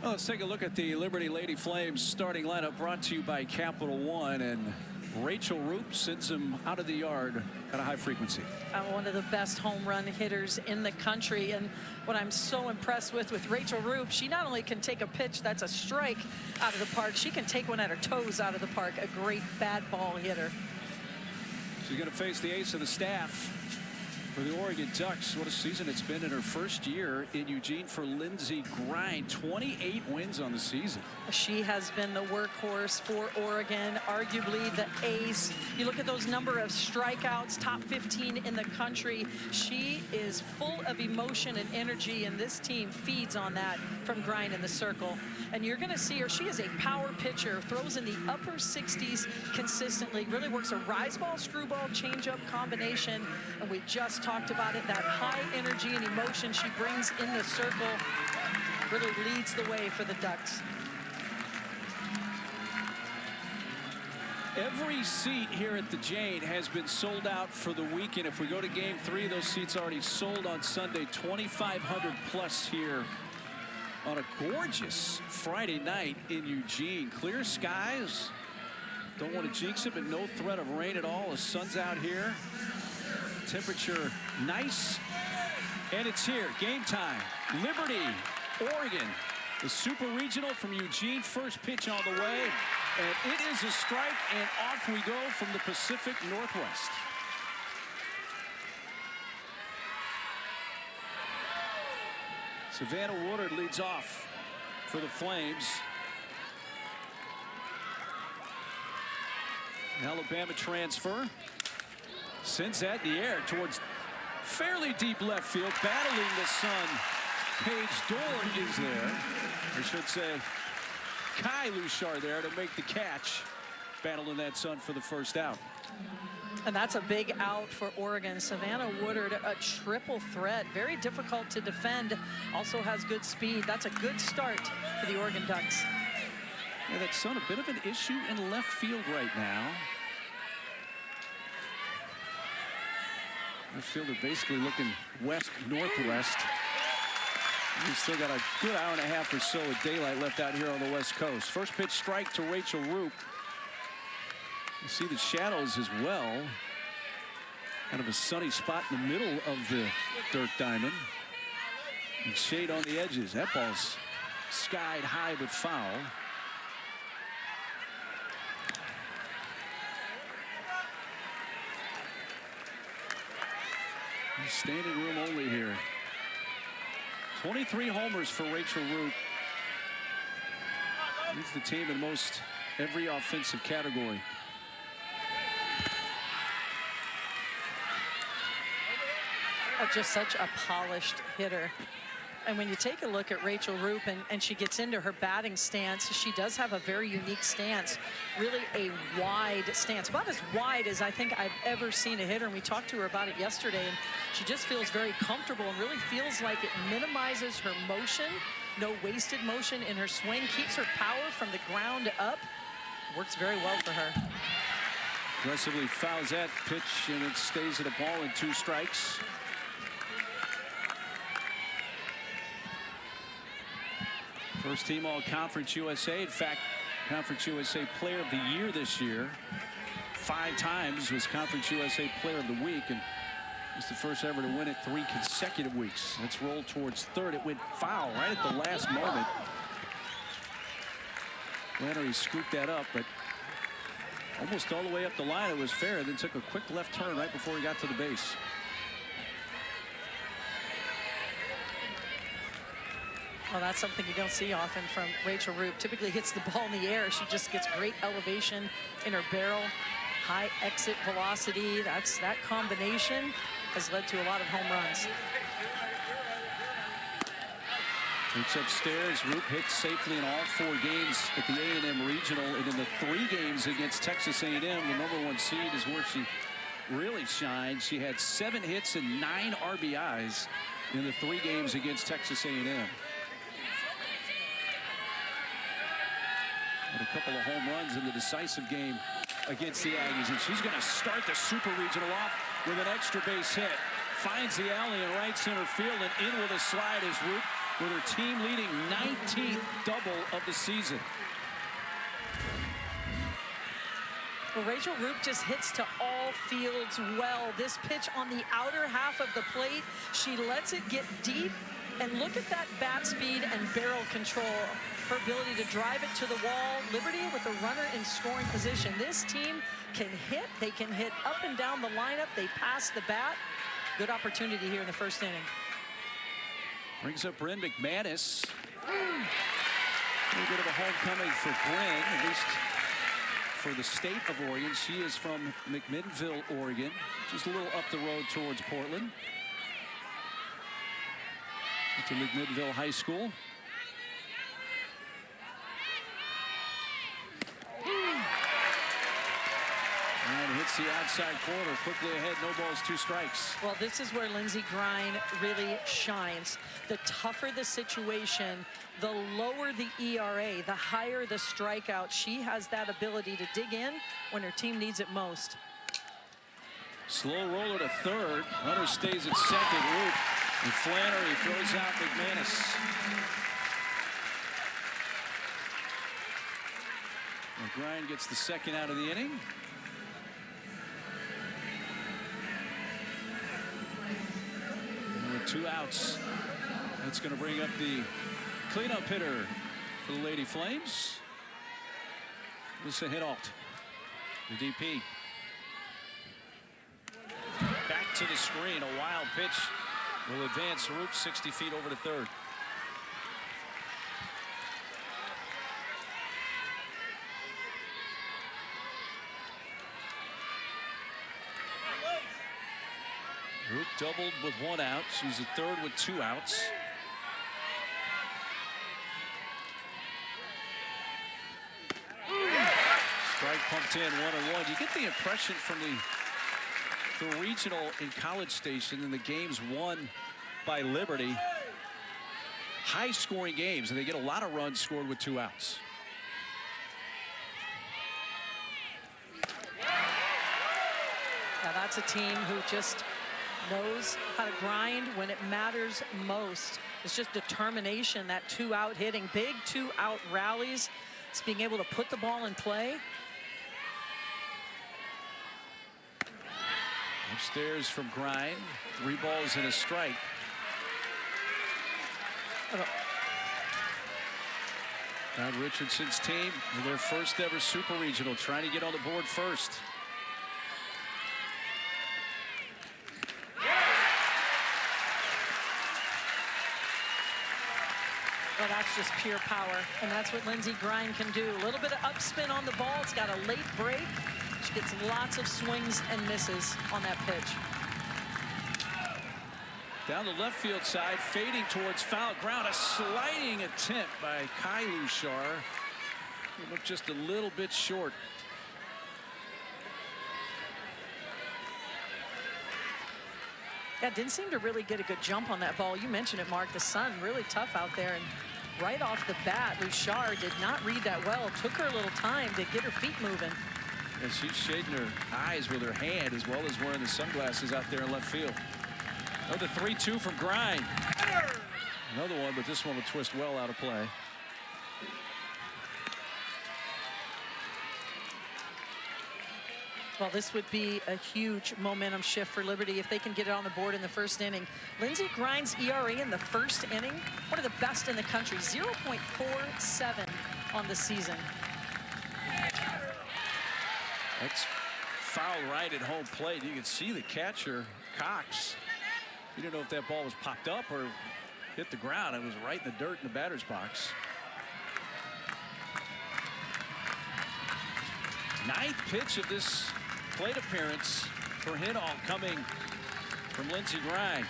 Well, let's take a look at the Liberty Lady Flames starting lineup, brought to you by Capital One. And Rachel Roop sends him out of the yard at a high frequency. One of the best home run hitters in the country. And what I'm so impressed with Rachel Roop, she not only can take a pitch that's a strike out of the park, she can take one at her toes out of the park. A great bad ball hitter. She's going to face the ace of the staff for the Oregon Ducks. What a season it's been in her first year in Eugene for Lindsey Grind. 28 wins on the season. She has been the workhorse for Oregon, arguably the ace. You look at those number of strikeouts, top 15 in the country. She is full of emotion and energy, and this team feeds on that from Grind in the circle. And you're going to see her. She is a power pitcher, throws in the upper 60s consistently, really works a rise ball, screwball, changeup combination. And we just talked about it, that high energy and emotion she brings in the circle really leads the way for the Ducks. Every seat here at the Jane has been sold out for the weekend. If we go to game 3, those seats already sold on Sunday. 2,500 plus here on a gorgeous Friday night in Eugene. Clear skies. Don't want to jinx it, but no threat of rain at all. The sun's out here. Temperature nice. And it's here. Game time. Liberty, Oregon. The Super Regional from Eugene. First pitch on the way. And it is a strike, and off we go from the Pacific Northwest. Savannah Woodard leads off for the Flames. Alabama transfer. Sends that in the air towards fairly deep left field. Battling the sun. Paige Dolan is there. I should say Kai Lushar there to make the catch. Battling that sun for the first out. And that's a big out for Oregon. Savannah Woodard, a triple threat. Very difficult to defend. Also has good speed. That's a good start for the Oregon Ducks. Yeah, that sun a bit of an issue in left field right now. Left fielder basically looking west-northwest. We've still got a good hour and a half or so of daylight left out here on the West Coast. First pitch strike to Rachel Roop. You see the shadows as well. Kind of a sunny spot in the middle of the dirt diamond. And shade on the edges. That ball's skied high but foul. Standing room only here. 23 homers for Rachel Roop. Leads the team in most every offensive category. Oh, just such a polished hitter. And when you take a look at Rachel Roop and she gets into her batting stance, she does have a very unique stance. Really a wide stance. About as wide as I think I've ever seen a hitter. And we talked to her about it yesterday. And she just feels very comfortable and really feels like it minimizes her motion. No wasted motion in her swing. Keeps her power from the ground up. Works very well for her. Aggressively fouls that pitch, and it stays at a ball and 2 strikes. First team All-Conference USA. In fact, Conference USA Player of the Year this year. 5 times was Conference USA Player of the Week, and was the first ever to win it 3 consecutive weeks. Let's roll towards third. It went foul right at the last moment. Flannery scooped that up, but almost all the way up the line. It was fair, then took a quick left turn right before he got to the base. Well, that's something you don't see often from Rachel Roop. Typically hits the ball in the air. She just gets great elevation in her barrel. High exit velocity. That combination has led to a lot of home runs. Takes upstairs. Roop hits safely in all 4 games at the A&M Regional. And in the 3 games against Texas A&M, the #1 seed is where she really shined. She had 7 hits and 9 RBIs in the 3 games against Texas A&M. And a couple of home runs in the decisive game against the Aggies. And she's going to start the Super Regional off with an extra base hit. Finds the alley in right center field, and in with a slide as Roop with her team leading 19th double of the season. Well, Rachel Roop just hits to all fields well. This pitch on the outer half of the plate, she lets it get deep. And look at that bat speed and barrel control. Her ability to drive it to the wall. Liberty with a runner in scoring position. This team can hit. They can hit up and down the lineup. They pass the bat. Good opportunity here in the first inning. Brings up Bryn McManus. A little bit of a homecoming for Bryn, at least for the state of Oregon. She is from McMinnville, Oregon, just a little up the road towards Portland. To McMinnville High School. And hits the outside corner, quickly ahead, no balls, 2 strikes. Well, this is where Lindsey Grine really shines. The tougher the situation, the lower the ERA, the higher the strikeout. She has that ability to dig in when her team needs it most. Slow roller to third. Runner stays at second. Roop and Flannery throws out McManus. And Grine gets the second out of the inning. And with 2 outs, that's going to bring up the cleanup hitter for the Lady Flames. This is a Hinault, the DP. Back to the screen, a wild pitch will advance Roop 60 feet over to third. Roop doubled with 1 out. She's at third with 2 outs. Strike pumped in, 1-1. You get the impression from the regional in College Station and the games won by Liberty, high scoring games, and they get a lot of runs scored with 2 outs. Now that's a team who just knows how to grind when it matters most. It's just determination, that 2-out hitting, big 2-out rallies. It's being able to put the ball in play. Upstairs from Grine, 3 balls and a strike. Todd Richardson's team in their first ever Super Regional, trying to get on the board first. Well, that's just pure power, and that's what Lindsey Grine can do. A little bit of upspin on the ball. It's got a late break. She gets lots of swings and misses on that pitch. Down the left field side, fading towards foul ground. A sliding attempt by Kai Lushar. He looked just a little bit short. Yeah, didn't seem to really get a good jump on that ball. You mentioned it, Mark. The sun really tough out there, and right off the bat, Lushar did not read that well. Took her a little time to get her feet moving. And she's shading her eyes with her hand as well as wearing the sunglasses out there in left field. Another 3-2 from Grine. Another one, but this one will twist well out of play. Well, this would be a huge momentum shift for Liberty if they can get it on the board in the first inning. Lindsey Grine's ERA in the first inning, one of the best in the country, 0.47 on the season. That's foul right at home plate. You can see the catcher, Cox. You didn't know if that ball was popped up or hit the ground. It was right in the dirt in the batter's box. 9th pitch of this plate appearance for Hinault coming from Lindsey Grine.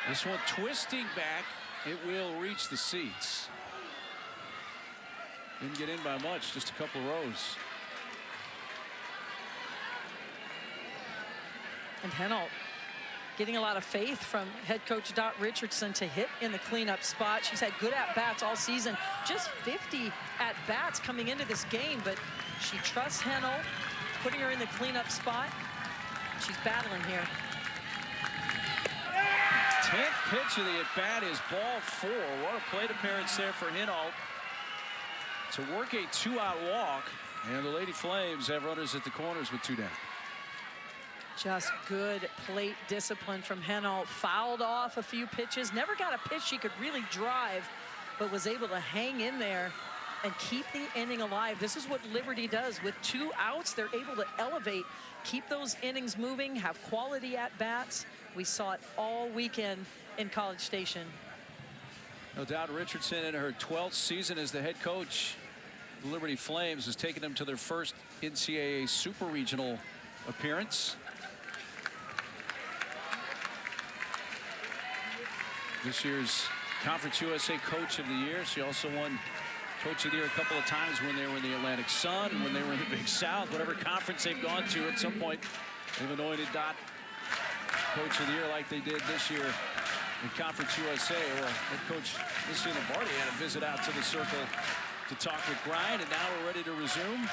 This one twisting back. It will reach the seats. Didn't get in by much, just a couple of rows. And Hinault getting a lot of faith from head coach Dot Richardson to hit in the cleanup spot. She's had good at-bats all season, just 50 at-bats coming into this game, but she trusts Hinault, putting her in the cleanup spot. She's battling here. pitch of the at-bat is ball 4. What a plate appearance there for Hinault to work a 2-out walk. And the Lady Flames have runners at the corners with 2 down. Just good plate discipline from Hinault. Fouled off a few pitches. Never got a pitch she could really drive, but was able to hang in there and keep the inning alive. This is what Liberty does. With 2 outs, they're able to elevate, keep those innings moving, have quality at-bats. We saw it all weekend in College Station. No doubt Richardson in her 12th season as the head coach. The Liberty Flames has taken them to their first NCAA Super Regional appearance. This year's Conference USA Coach of the Year. She also won Coach of the Year a couple of times when they were in the Atlantic Sun and when they were in the Big South. Whatever conference they've gone to, at some point they've anointed Dot Coach of the Year like they did this year in Conference USA. Well, head coach Missy Lombardi had a visit out to the circle to talk with Grind, and now we're ready to resume.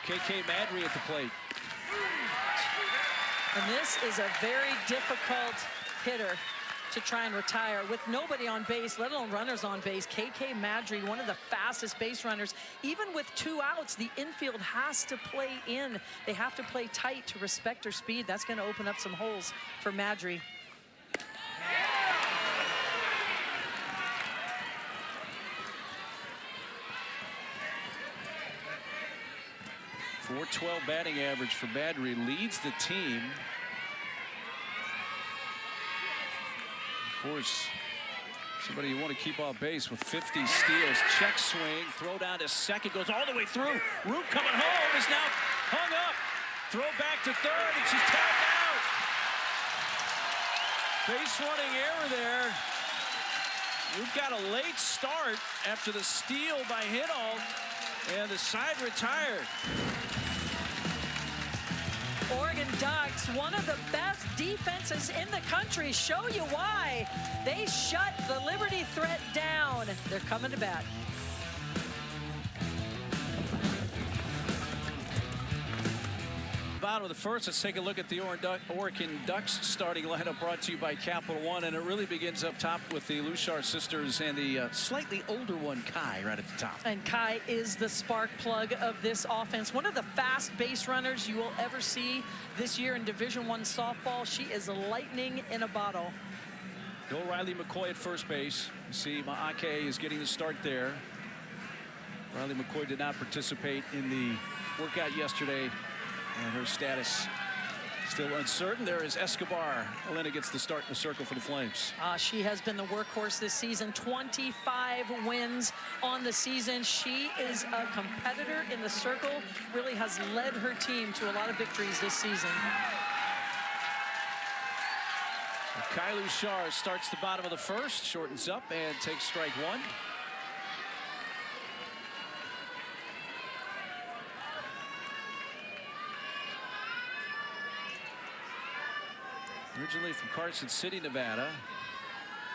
KK Madry at the plate. And this is a very difficult hitter to try and retire with nobody on base, let alone runners on base. KK Madry, one of the fastest base runners. Even with 2 outs, the infield has to play in. They have to play tight to respect her speed. That's going to open up some holes for Madry. .412 batting average for Madry, leads the team. Of course, somebody you want to keep off base with 50 steals. Check swing, throw down to second, goes all the way through. Root coming home, is now hung up. Throw back to third, and she's tagged out. Base running error there. We've got a late start after the steal by Hinault, and the side retired. Oregon Ducks, one of the best defenses in the country. Show you why. They shut the Liberty threat down. They're coming to bat. Bottom of the first, let's take a look at the Oregon Ducks starting lineup, brought to you by Capital One, and it really begins up top with the Lushar sisters and the slightly older one, Kai, right at the top. And Kai is the spark plug of this offense. One of the fast base runners you will ever see this year in Division I softball. She is lightning in a bottle. Bill Riley McCoy at first base. You see Maake is getting the start there. Riley McCoy did not participate in the workout yesterday, and her status still uncertain. There is Escobar. Elena gets the start in the circle for the Flames. She has been the workhorse this season. 25 wins on the season. She is a competitor in the circle. Really has led her team to a lot of victories this season. Kai Lushar starts the bottom of the first, shortens up, and takes strike 1. Originally from Carson City, Nevada.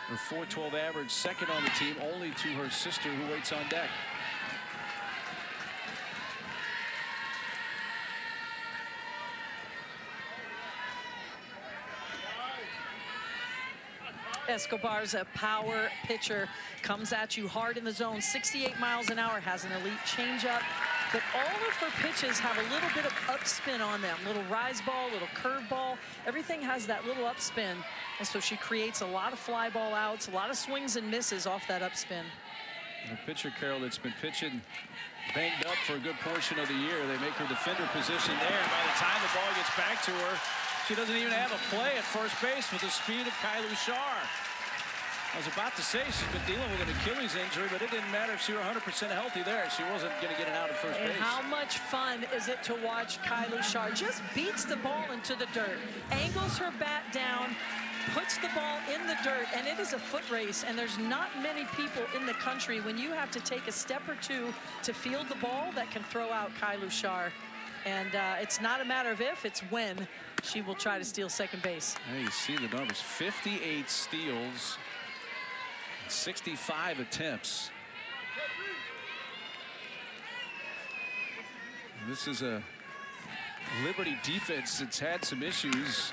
Her .412 average, second on the team, only to her sister who waits on deck. Escobar's a power pitcher, comes at you hard in the zone, 68 miles an hour, has an elite changeup, but all of her pitches have a little bit of upspin on them, little rise ball, little curve ball, everything has that little upspin, and so she creates a lot of fly ball outs, a lot of swings and misses off that upspin. A pitcher, Carol, that's been pitching banged up for a good portion of the year. They make her defender position there. By the time the ball gets back to her, she doesn't even have a play at first base with the speed of Kai Lushar. I was about to say she's been dealing with an Achilles injury, but it didn't matter if she were 100% healthy there. She wasn't going to get it out at first base. And how much fun is it to watch Kai Lushar? Just beats the ball into the dirt, angles her bat down, puts the ball in the dirt, and it is a foot race, and there's not many people in the country when you have to take a step or two to field the ball that can throw out Kai Lushar. And it's not a matter of if, it's when she will try to steal second base. Hey, you see the numbers, 58 steals, 65 attempts. This is a Liberty defense that's had some issues.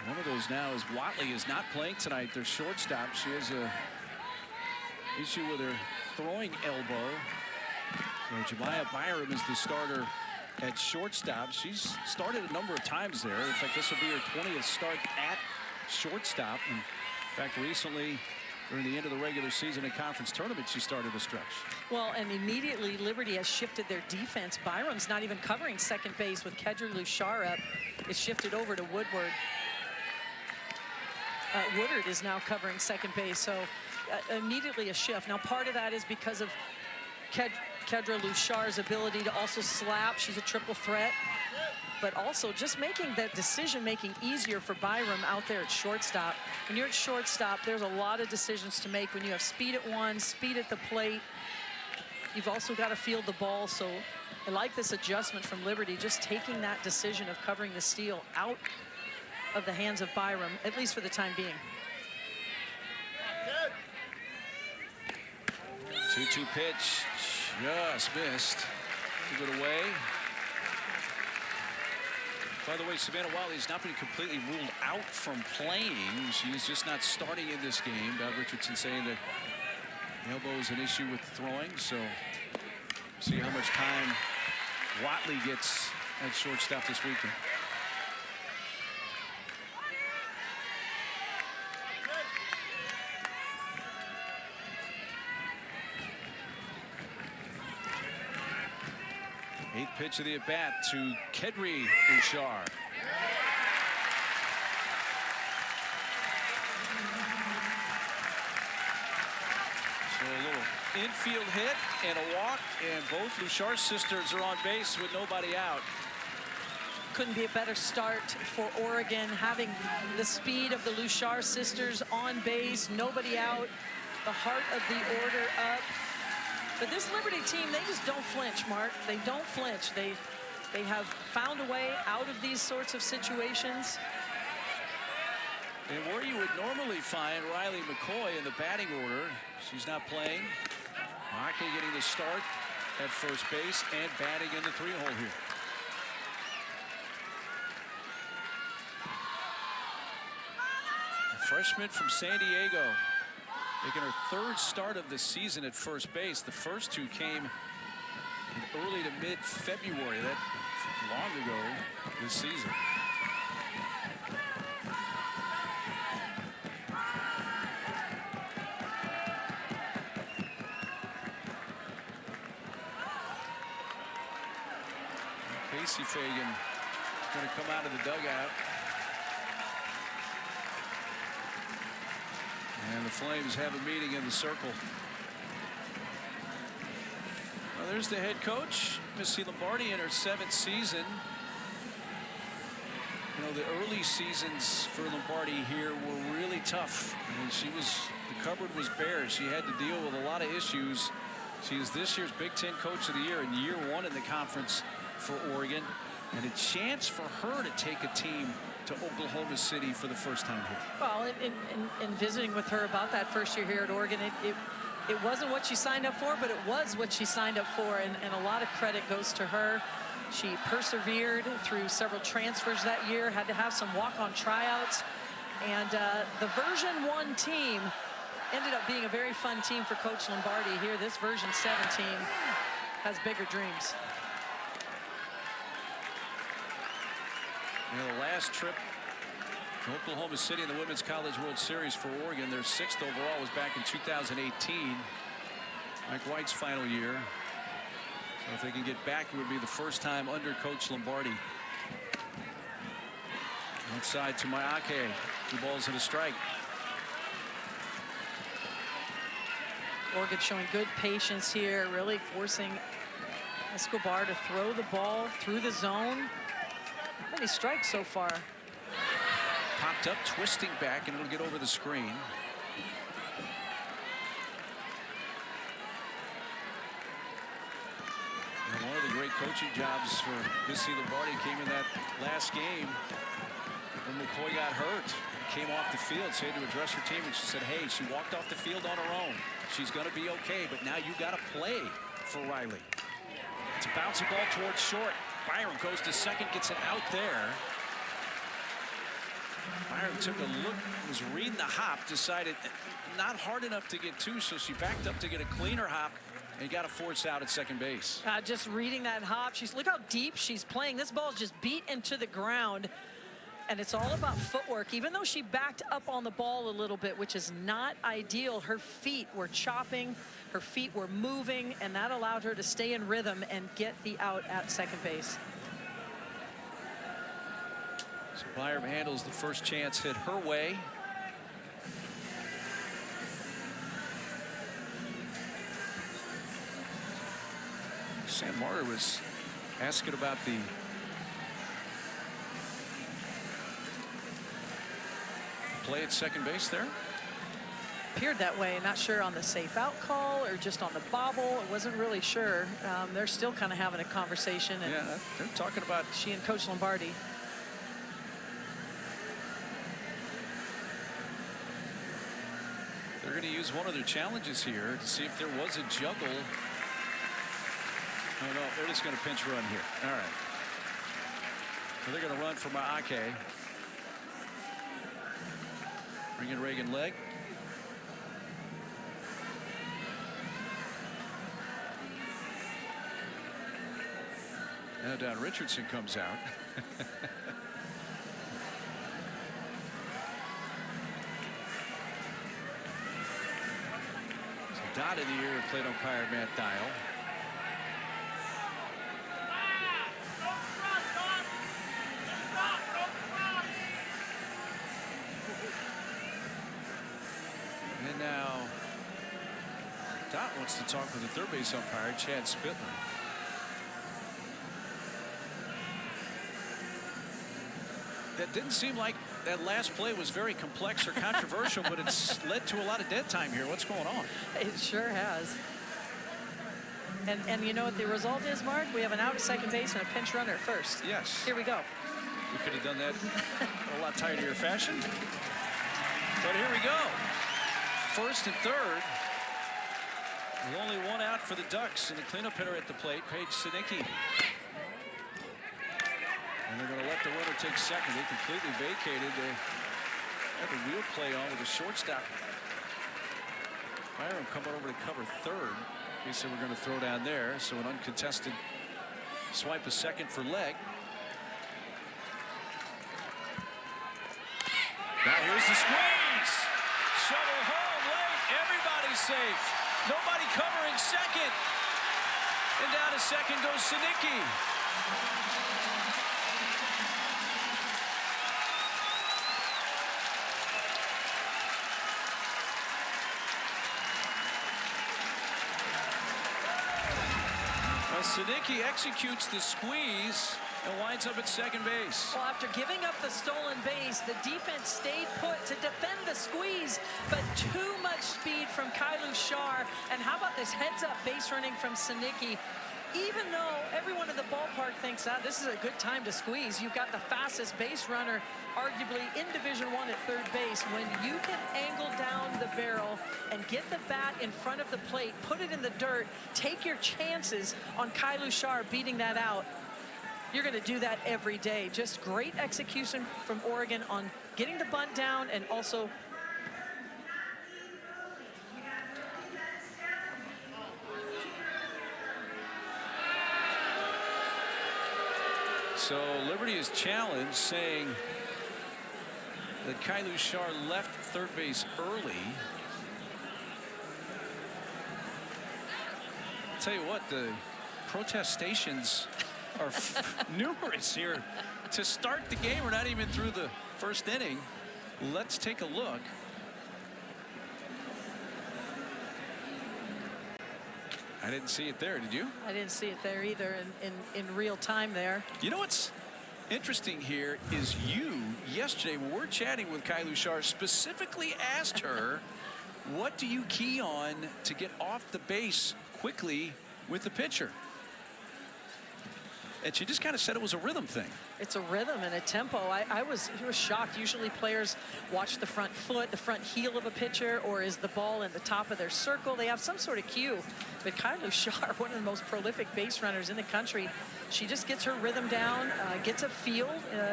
One of those now is Watley is not playing tonight. Their shortstop. She has a issue with her throwing elbow. So Jemiah Byram is the starter at shortstop. She's started a number of times there. In fact, this will be her 20th start at shortstop. And in fact, recently, during the end of the regular season and conference tournament, she started a stretch. Well, and immediately Liberty has shifted their defense. Byram's not even covering second base with Kedra Lushar up. It's shifted over to Woodward. Woodard is now covering second base, so immediately a shift. Now, part of that is because of Kedra Lushar's ability to also slap. She's a triple threat. But also just making that decision-making easier for Byram out there at shortstop. When you're at shortstop, there's a lot of decisions to make. When you have speed at one, speed at the plate, you've also got to field the ball. So I like this adjustment from Liberty, just taking that decision of covering the steal out of the hands of Byram, at least for the time being. 2-2 pitch, just missed. Took it away. By the way, Savannah Wiley has not been completely ruled out from playing. She is just not starting in this game. Doug Richardson saying that the elbow is an issue with throwing. So see how much time Watley gets at shortstop this weekend. Eighth pitch of the at-bat to Kedri Lushar. So a little infield hit and a walk, and both Lushar sisters are on base with nobody out. Couldn't be a better start for Oregon, having the speed of the Lushar sisters on base, nobody out, the heart of the order up. But this Liberty team, they just don't flinch, Mark. They don't flinch. They have found a way out of these sorts of situations. And where you would normally find Riley McCoy in the batting order, she's not playing. Hockey getting the start at first base and batting in the 3-hole here. A freshman from San Diego, making her third start of the season at first base. The first two came in early to mid-February. That long ago this season. Casey Fagan is going to come out of the dugout. And the Flames have a meeting in the circle. Well, there's the head coach, Missy Lombardi, in her 7th season. You know, the early seasons for Lombardi here were really tough. I mean, the cupboard was bare. She had to deal with a lot of issues. She is this year's Big Ten Coach of the Year in year 1 in the conference for Oregon, and a chance for her to take a team to Oklahoma City for the first time here. Well, in visiting with her about that first year here at Oregon, it wasn't what she signed up for, but it was what she signed up for, and a lot of credit goes to her. She persevered through several transfers that year, had to have some walk-on tryouts, and the version 1 team ended up being a very fun team for Coach Lombardi. Here, this version 7 team has bigger dreams. You know, the last trip to Oklahoma City in the Women's College World Series for Oregon, their 6th overall, was back in 2018, Mike White's final year. So if they can get back, it would be the first time under Coach Lombardi. Outside to Mayake, 2 balls and a strike. Oregon showing good patience here, really forcing Escobar to throw the ball through the zone. Many strikes so far. Popped up, twisting back, and it'll get over the screen. And one of the great coaching jobs for Missy Lombardi came in that last game when McCoy got hurt. Came off the field, so had to address her team, and she said, hey, she walked off the field on her own. She's going to be okay, but now you got to play for Riley. It's a bouncing ball towards short. Byram goes to second, gets it out there. Byron took a look, was reading the hop, decided not hard enough to get two, so she backed up to get a cleaner hop and got a force out at second base. Just reading that hop. Look how deep she's playing. This ball is just beat into the ground. And it's all about footwork. Even though she backed up on the ball a little bit, which is not ideal, her feet were chopping, her feet were moving, and that allowed her to stay in rhythm and get the out at second base. So Byram handles the first chance hit her way. Sam Marder was asking about the play at second base there. Appeared that way. Not sure on the safe out call or just on the bobble. I wasn't really sure. They're still kind of having a conversation. And yeah, they're talking about she and Coach Lombardi. They're going to use one of their challenges here to see if there was a juggle. Oh no, they're just going to pinch run here. All right. So they're going to run for Maake. Bring in Reagan Legg. Now Don Richardson comes out. Dot in the ear of plate umpire Matt Dial. And now Dot wants to talk with the third base umpire Chad Spittler. That didn't seem like that last play was very complex or controversial, but it's led to a lot of dead time here. What's going on? It sure has. And you know what the result is, Mark? We have an out at second base and a pinch runner at first. Yes. Here we go. We could have done that a lot tidier fashion. But here we go. First and third. With only one out for the Ducks, and the cleanup hitter at the plate, Paige Sinicki. And they're going to let the runner take second. They completely vacated. They had the wheel play on with the shortstop. Byram coming over to cover third. He said we're going to throw down there. So an uncontested swipe a second for Legg. Now here's the squeeze. Shovel home late. Everybody's safe. Nobody covering second. And down to second goes Sinicki. Sinicki executes the squeeze and winds up at second base. Well, after giving up the stolen base, the defense stayed put to defend the squeeze, but too much speed from Kylu Shar. And how about this heads-up base running from Sinicki? Even though everyone in the ballpark thinks that this is a good time to squeeze, you've got the fastest base runner, arguably in Division I at third base. When you can angle down the barrel and get the bat in front of the plate, put it in the dirt, take your chances on Kylu Shar beating that out, you're going to do that every day. Just great execution from Oregon on getting the bunt down and also so Liberty is challenged, saying that Kylu Shar left third base early. I'll tell you what, the protestations are numerous here. To start the game, we're not even through the first inning. Let's take a look. I didn't see it there, did you? I didn't see it there either in real time there. You know what's interesting here is you, yesterday, when we're chatting with Kylu Shar, specifically asked her, what do you key on to get off the base quickly with the pitcher? And she just kind of said it was a rhythm thing. It's a rhythm and a tempo. I was shocked. Usually players watch the front foot, the front heel of a pitcher, or is the ball in the top of their circle. They have some sort of cue. But Kylie Sharp, one of the most prolific base runners in the country, she just gets her rhythm down, gets a feel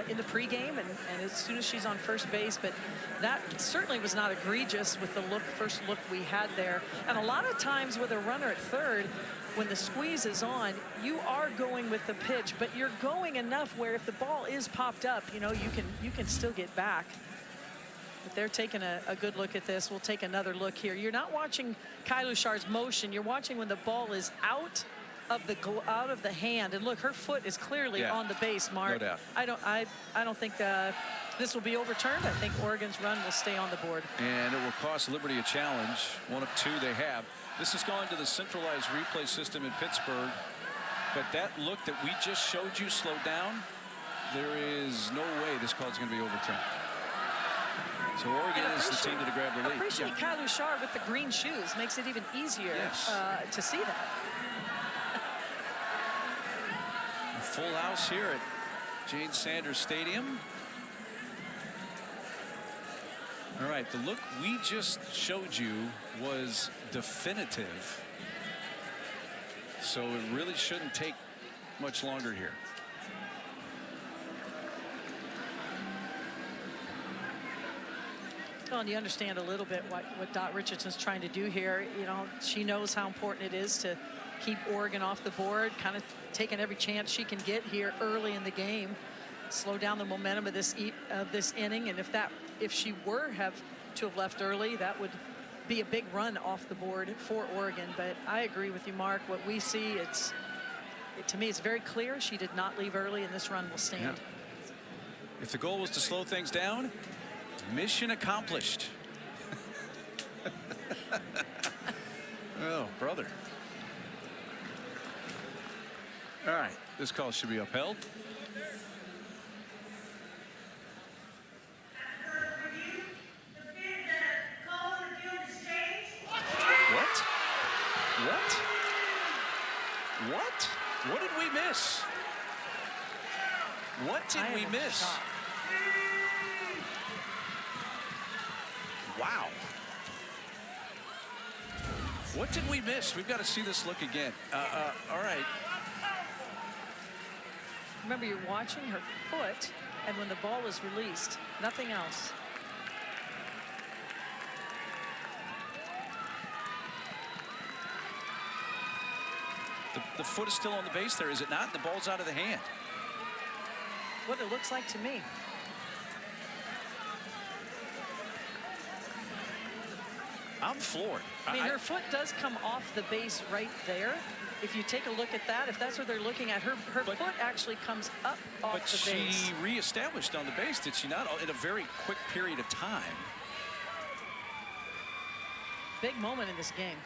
in the pregame, and as soon as she's on first base. But that certainly was not egregious with the first look we had there. And a lot of times with a runner at third, when the squeeze is on, you are going with the pitch, but you're going enough where if the ball is popped up, you know, you can still get back. But they're taking a good look at this. We'll take another look here. You're not watching Kylie Sharp's motion. You're watching when the ball is out of the hand. And look, her foot is clearly on the base, Mark. No doubt. I don't think this will be overturned. I think Oregon's run will stay on the board. And it will cost Liberty a challenge. One of two they have. This has gone to the centralized replay system in Pittsburgh. But that look that we just showed you slowed down, there is no way this call is going to be overturned. So Oregon is the team to grab the lead. I appreciate Kylie Sharp with the green shoes. Makes it even easier to see that. A full house here at Jane Sanders Stadium. All right, the look we just showed you was definitive. So it really shouldn't take much longer here. Well, and you understand a little bit what Dot Richardson's trying to do here. You know, she knows how important it is to keep Oregon off the board, kind of taking every chance she can get here early in the game, slow down the momentum of this inning. And if she were to have left early, that would be a big run off the board for Oregon. But I agree with you, Mark. What we see, to me, it's very clear she did not leave early, and this run will stand. Yeah. If the goal was to slow things down, mission accomplished. Oh, brother. All right, this call should be upheld. What did we miss? What did we miss? Wow. What did we miss? We've got to see this look again. All right. Remember, you're watching her foot, and when the ball is released, nothing else. The foot is still on the base there, is it not? The ball's out of the hand. What it looks like to me. I'm floored. I mean, her foot does come off the base right there. If you take a look at that, if that's what they're looking at, her foot actually comes up off the base. But she reestablished on the base, did she not? In a very quick period of time. Big moment in this game.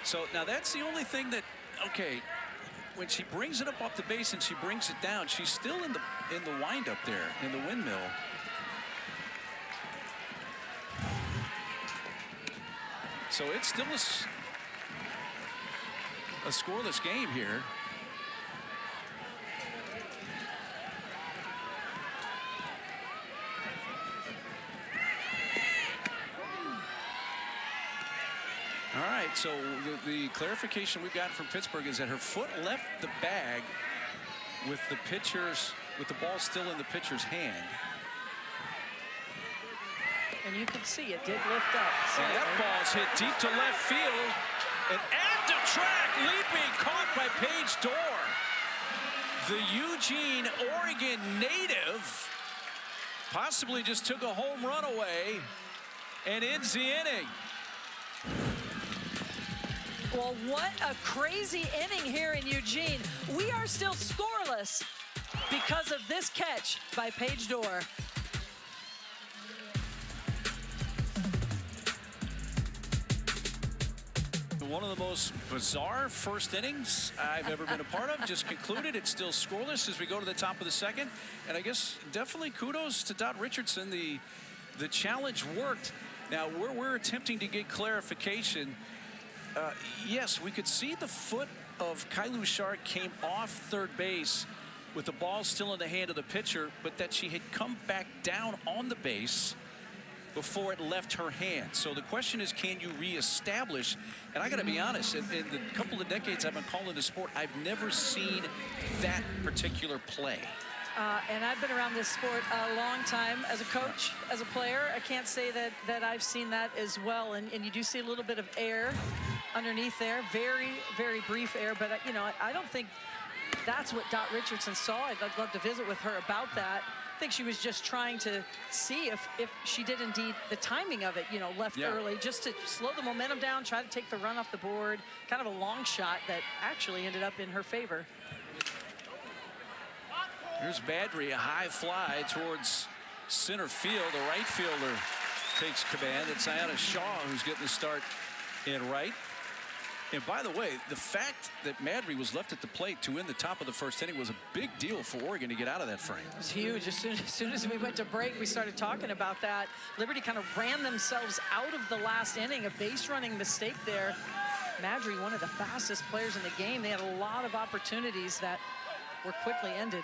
So now that's the only thing that, okay, when she brings it up off the base and she brings it down, she's still in the windup there, in the windmill. So it's still a scoreless game here. All right, so the clarification we've gotten from Pittsburgh is that her foot left the bag with the ball still in the pitcher's hand. And you can see it did lift up. And that ball's hit deep to left field. And at the track, leaping, caught by Paige Dorr. The Eugene, Oregon native possibly just took a home run away and ends the inning. Well, what a crazy inning here in Eugene. We are still scoreless because of this catch by Paige Dorr. One of the most bizarre first innings I've ever been a part of. Just concluded. It's still scoreless as we go to the top of the second. And I guess definitely kudos to Dot Richardson. The challenge worked. Now we're attempting to get clarification. Yes, we could see the foot of Kylie Sharp came off third base, with the ball still in the hand of the pitcher, but that she had come back down on the base before it left her hand. So the question is, can you reestablish? And I got to be honest, in the couple of decades I've been calling the sport, I've never seen that particular play. And I've been around this sport a long time as a coach, as a player. I can't say that I've seen that as well. And you do see a little bit of air underneath there, very, very brief air. But, you know, I don't think that's what Dot Richardson saw. I'd love to visit with her about that. I think she was just trying to see if she did indeed the timing of it, you know, left early, just to slow the momentum down, try to take the run off the board. Kind of a long shot that actually ended up in her favor. Here's Badri, a high fly towards center field. The right fielder takes command. It's Ayana Shaw who's getting the start in right. And by the way, the fact that Madry was left at the plate to end the top of the first inning was a big deal for Oregon to get out of that frame. It was huge. As soon as we went to break, we started talking about that. Liberty kind of ran themselves out of the last inning, a base running mistake there. Madry, one of the fastest players in the game. They had a lot of opportunities that were quickly ended.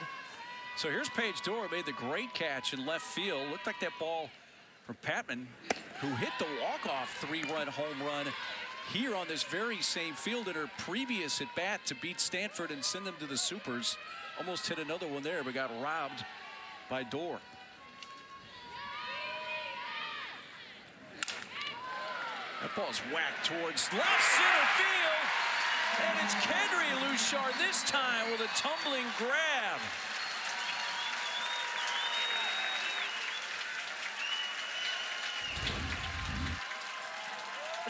So here's Paige Dorr, made the great catch in left field. Looked like that ball from Patman, who hit the walk-off three-run home run here on this very same field in her previous at bat to beat Stanford and send them to the Supers. Almost hit another one there, but got robbed by Dorr. That ball's whacked towards left center field. And it's Kendry Luchard this time with a tumbling grab.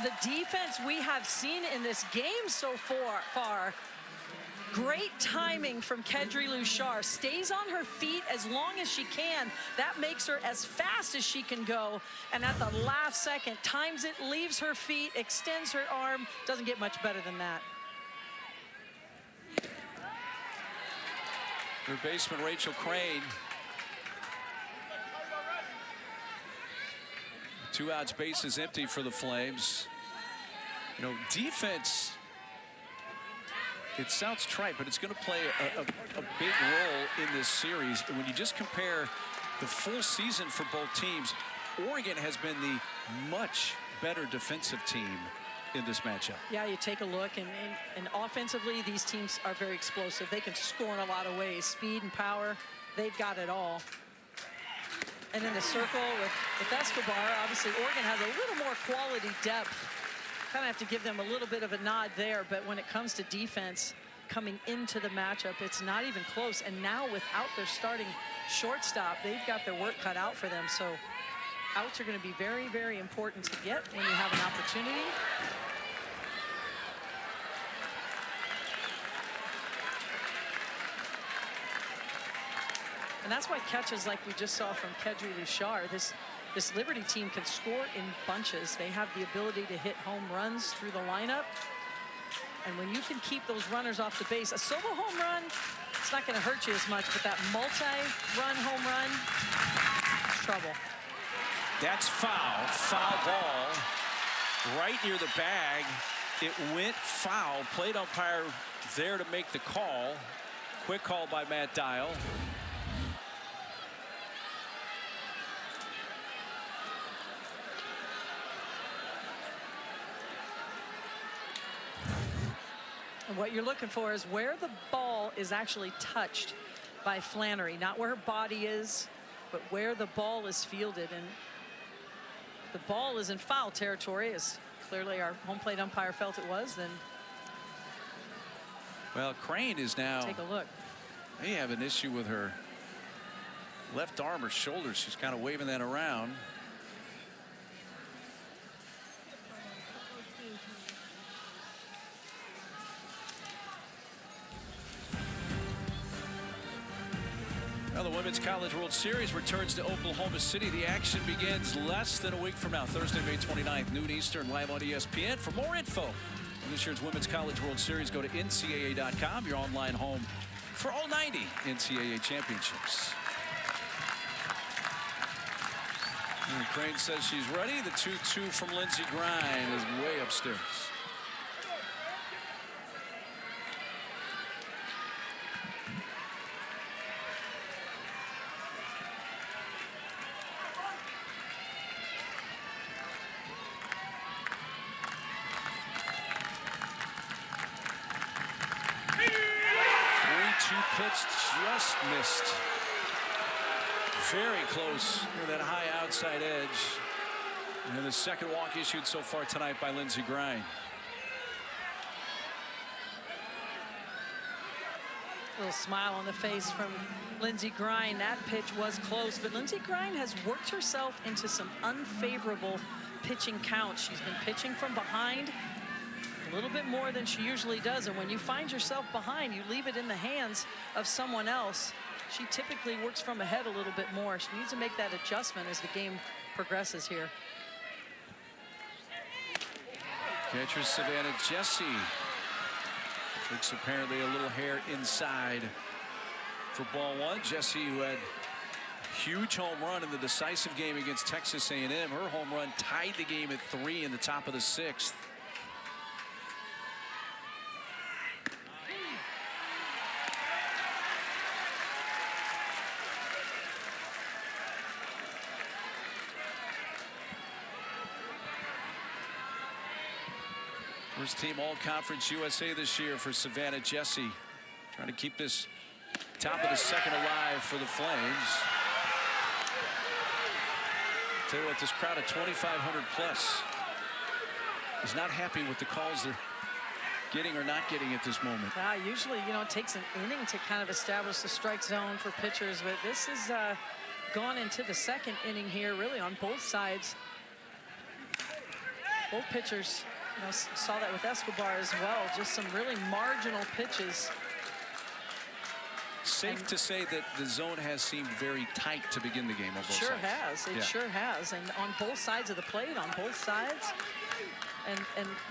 The defense we have seen in this game so far, great timing from Kendry Luchard. Stays on her feet as long as she can. That makes her as fast as she can go. And at the last second, times it, leaves her feet, extends her arm. Doesn't get much better than that. Third baseman Rachel Crane. 2 outs, bases empty for the Flames. You know, defense, it sounds trite, but it's going to play a big role in this series. And when you just compare the full season for both teams, Oregon has been the much better defensive team in this matchup. Yeah, you take a look, and offensively, these teams are very explosive. They can score in a lot of ways. Speed and power, they've got it all. And in the circle with Escobar, obviously Oregon has a little more quality depth. Kind of have to give them a little bit of a nod there, but when it comes to defense coming into the matchup, it's not even close. And now without their starting shortstop, they've got their work cut out for them. So outs are going to be very, very important to get when you have an opportunity. And that's why catches like we just saw from Kendry Luchard, this Liberty team can score in bunches. They have the ability to hit home runs through the lineup. And when you can keep those runners off the base, a solo home run, it's not going to hurt you as much, but that multi-run home run, it's trouble. That's foul. Foul ball right near the bag. It went foul. Plate umpire there to make the call. Quick call by Matt Dial. And what you're looking for is where the ball is actually touched by Flannery, not where her body is, but where the ball is fielded. And the ball is in foul territory, as clearly our home plate umpire felt it was. Then, well, Crane is now. Take a look. They have an issue with her left arm or shoulder. She's kind of waving that around. Now the Women's College World Series returns to Oklahoma City. The action begins less than a week from now, Thursday, May 29th, noon Eastern, live on ESPN. For more info on this year's Women's College World Series, go to ncaa.com, your online home for all 90 NCAA championships. And Crane says she's ready. The 2-2 from Lindsey Grine is way upstairs. pitch just missed. Very close to that high outside edge. And the second walk issued so far tonight by Lindsey Grine. Little smile on the face from Lindsey Grine. That pitch was close, but Lindsey Grine has worked herself into some unfavorable pitching counts. She's been pitching from behind a little bit more than she usually does, and when you find yourself behind, you leave it in the hands of someone else. She typically works from ahead a little bit more. She needs to make that adjustment as the game progresses here. Catcher Savannah Jessie takes apparently a little hair inside for ball one. Jessie, who had a huge home run in the decisive game against Texas A&M. Her home run tied the game at 3 in the top of the 6th. First team All-Conference USA this year for Savannah Jessie. Trying to keep this top of the second alive for the Flames. Tell you what, this crowd of 2,500 plus is not happy with the calls they're getting or not getting at this moment. Usually, it takes an inning to kind of establish the strike zone for pitchers, but this has gone into the second inning here, really on both sides. Both pitchers, saw that with Escobar as well. Just some really marginal pitches. Safe to say that the zone has seemed very tight to begin the game on both sides. It sure has. And on both sides of the plate, on both sides.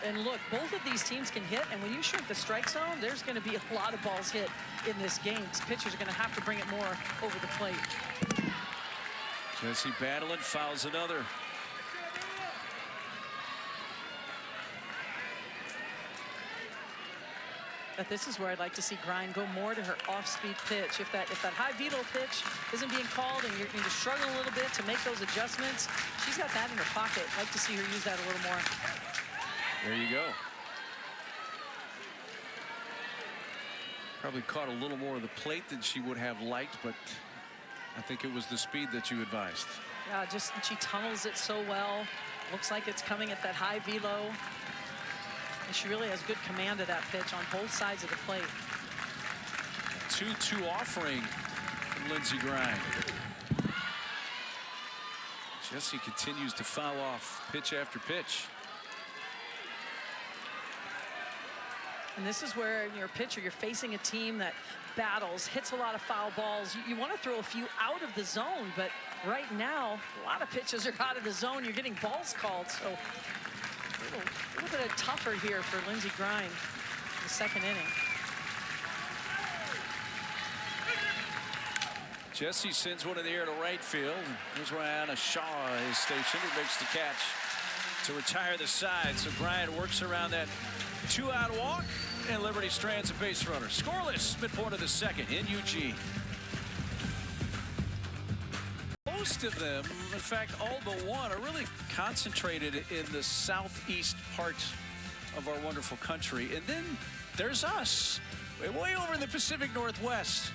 And look, both of these teams can hit, and when you shrink the strike zone, there's going to be a lot of balls hit in this game. These pitchers are going to have to bring it more over the plate. Jessie battling, fouls another. But this is where I'd like to see Grine go more to her off-speed pitch. If that high velo pitch isn't being called and you're struggling a little bit to make those adjustments, she's got that in her pocket. I'd like to see her use that a little more. There you go. Probably caught a little more of the plate than she would have liked, but I think it was the speed that you advised. Yeah, she tunnels it so well. Looks like it's coming at that high velo. And she really has good command of that pitch on both sides of the plate. 2-2 offering from Lindsey Grine. Jessie continues to foul off pitch after pitch. And this is where you're a pitcher, you're facing a team that battles, hits a lot of foul balls. You want to throw a few out of the zone, but right now, a lot of pitches are out of the zone. You're getting balls called, so a little bit tougher here for Lindsey Grine in the second inning. Jessie sends one in the air to right field. Here's Rihanna Shaw is stationed, who makes the catch to retire the side. So Grine works around that 2-out walk, and Liberty strands a base runner. Scoreless midpoint of the second in Eugene. Most of them, in fact all but one, are really concentrated in the southeast part of our wonderful country. And then there's us, way over in the Pacific Northwest.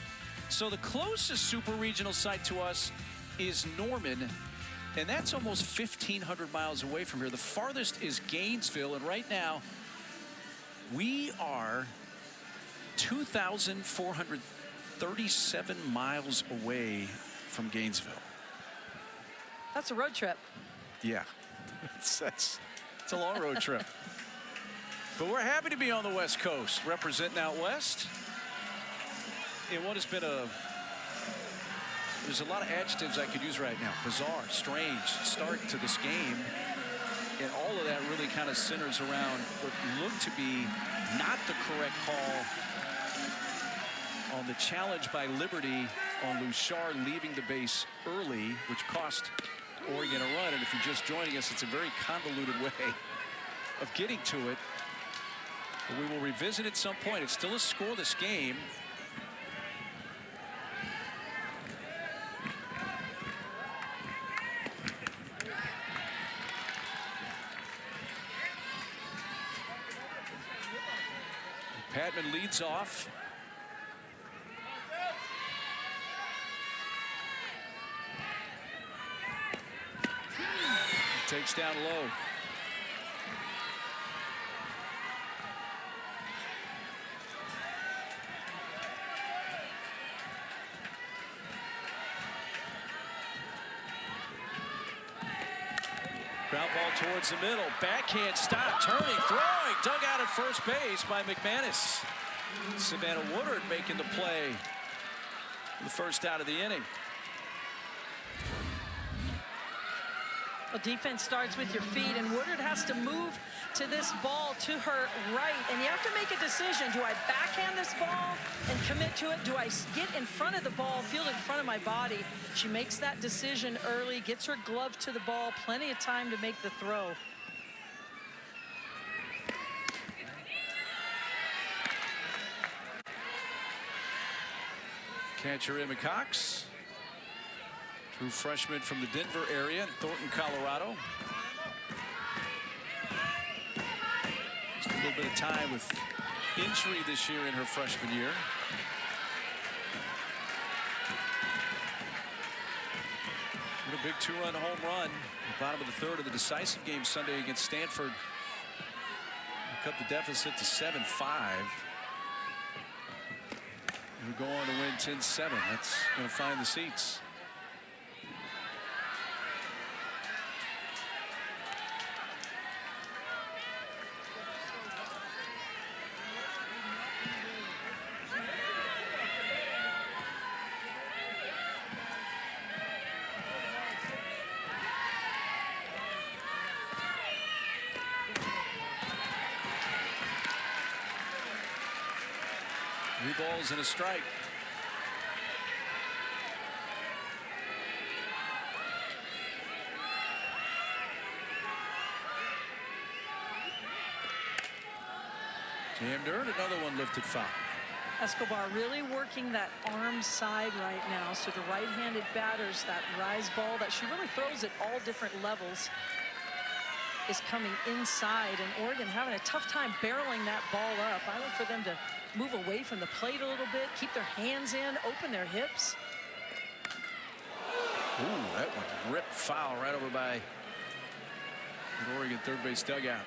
So the closest super regional site to us is Norman, and that's almost 1,500 miles away from here. The farthest is Gainesville, and right now we are 2,437 miles away from Gainesville. That's a road trip. Yeah, it's a long road trip. But we're happy to be on the West Coast, representing out west. In what has been there's a lot of adjectives I could use right now. Bizarre, strange start to this game. And all of that really kind of centers around what looked to be not the correct call on the challenge by Liberty on Luchard leaving the base early, which cost Oregon a run. And if you're just joining us, it's a very convoluted way of getting to it. But we will revisit at some point. It's still a scoreless game. Patman leads off. Takes down low. Ground ball towards the middle. Backhand stop. Turning. Throwing. Dug out at first base by McManus. Savannah Woodard making the play. The first out of the inning. Well, defense starts with your feet, and Woodard has to move to this ball to her right, and you have to make a decision. Do I backhand this ball and commit to it? Do I get in front of the ball, field in front of my body? She makes that decision early, gets her glove to the ball, plenty of time to make the throw. Catcher Emma Cox, true freshman from the Denver area in Thornton, Colorado. Just a little bit of time with injury this year in her freshman year. And a big two-run home run, the bottom of the third of the decisive game Sunday against Stanford. Cut the deficit to 7-5. We're going to win 10-7. That's going to find the seats. Three balls and a strike. Jammed her, and another one lifted foul. Escobar really working that arm side right now, so the right-handed batters, that rise ball that she really throws at all different levels, is coming inside, and Oregon having a tough time barreling that ball up. I look for them to move away from the plate a little bit, keep their hands in, open their hips. Ooh, that one ripped foul right over by the Oregon third base dugout.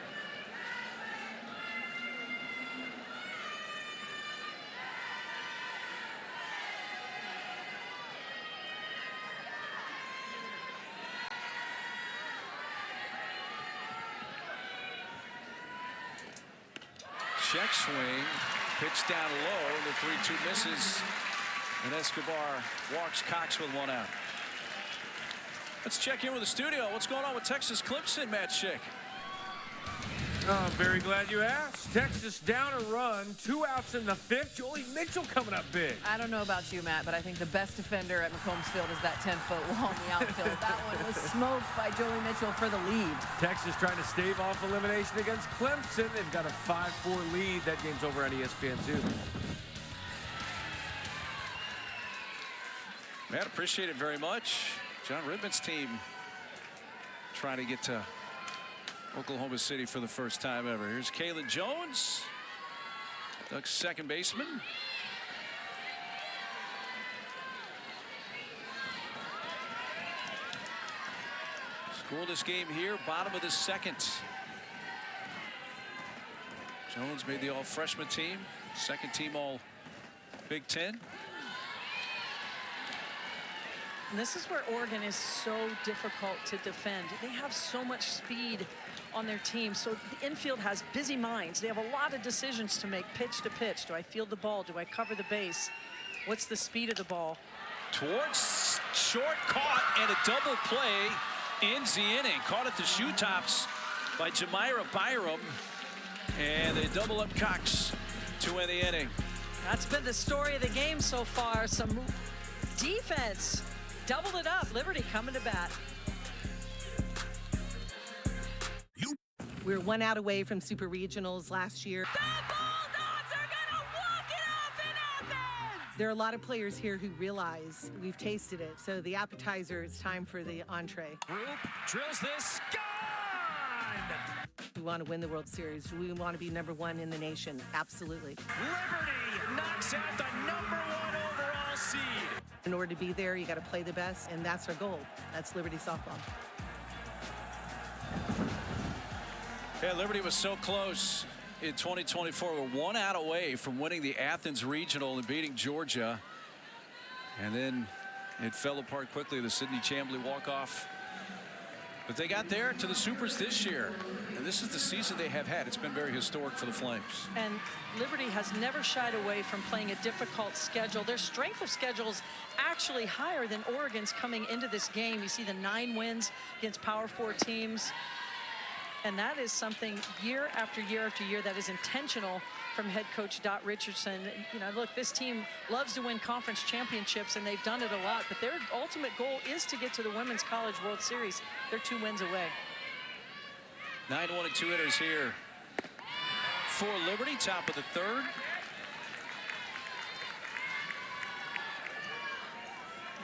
Check swing, pitch down low, the 3-2 misses, and Escobar walks Cox with one out. Let's check in with the studio. What's going on with Texas Clemson, Matt Schick? I'm very glad you asked. Texas down a run, 2 outs in the 5th. Jolie Mitchell coming up big. I don't know about you, Matt, but I think the best defender at McCombs Field is that 10-foot wall in the outfield. That one was smoked by Jolie Mitchell for the lead. Texas trying to stave off elimination against Clemson. They've got a 5-4 lead. That game's over on ESPN2. Matt, appreciate it very much. John Rittman's team trying to get to Oklahoma City for the first time ever. Here's Kaylin Jones, Ducks second baseman. Scoreless game here, bottom of the second. Jones made the all-freshman team, second team all Big Ten. And this is where Oregon is so difficult to defend. They have so much speed on their team, so the infield has busy minds. They have a lot of decisions to make, pitch to pitch. Do I field the ball? Do I cover the base? What's the speed of the ball? Towards short, caught, and a double play ends the inning. Caught at the shoe tops by Jamira Byram, and they double up Cox to end the inning. That's been the story of the game so far. Some defense. Doubled it up. Liberty coming to bat. We're 1 out away from Super Regionals last year. The Bulldogs are gonna walk it off in Athens! There are a lot of players here who realize we've tasted it. So the appetizer, it's time for the entree. Group drills this. Gone! We want to win the World Series. We want to be #1 in the nation. Absolutely. Liberty knocks out the #1 overall seed. In order to be there, you got to play the best, and that's our goal. That's Liberty softball. Yeah, Liberty was so close in 2024. We're 1 out away from winning the Athens Regional and beating Georgia. And then it fell apart quickly, the Sidney Chambly walk-off. But they got there to the Supers this year. And this is the season they have had. It's been very historic for the Flames. And Liberty has never shied away from playing a difficult schedule. Their strength of schedule is actually higher than Oregon's coming into this game. You see the 9 wins against Power 4 teams. And that is something year after year after year that is intentional from head coach Dot Richardson. You know, look, this team loves to win conference championships, and they've done it a lot. But their ultimate goal is to get to the Women's College World Series. They're 2 wins away. 9-1 and 2 hitters here for Liberty, top of the 3rd.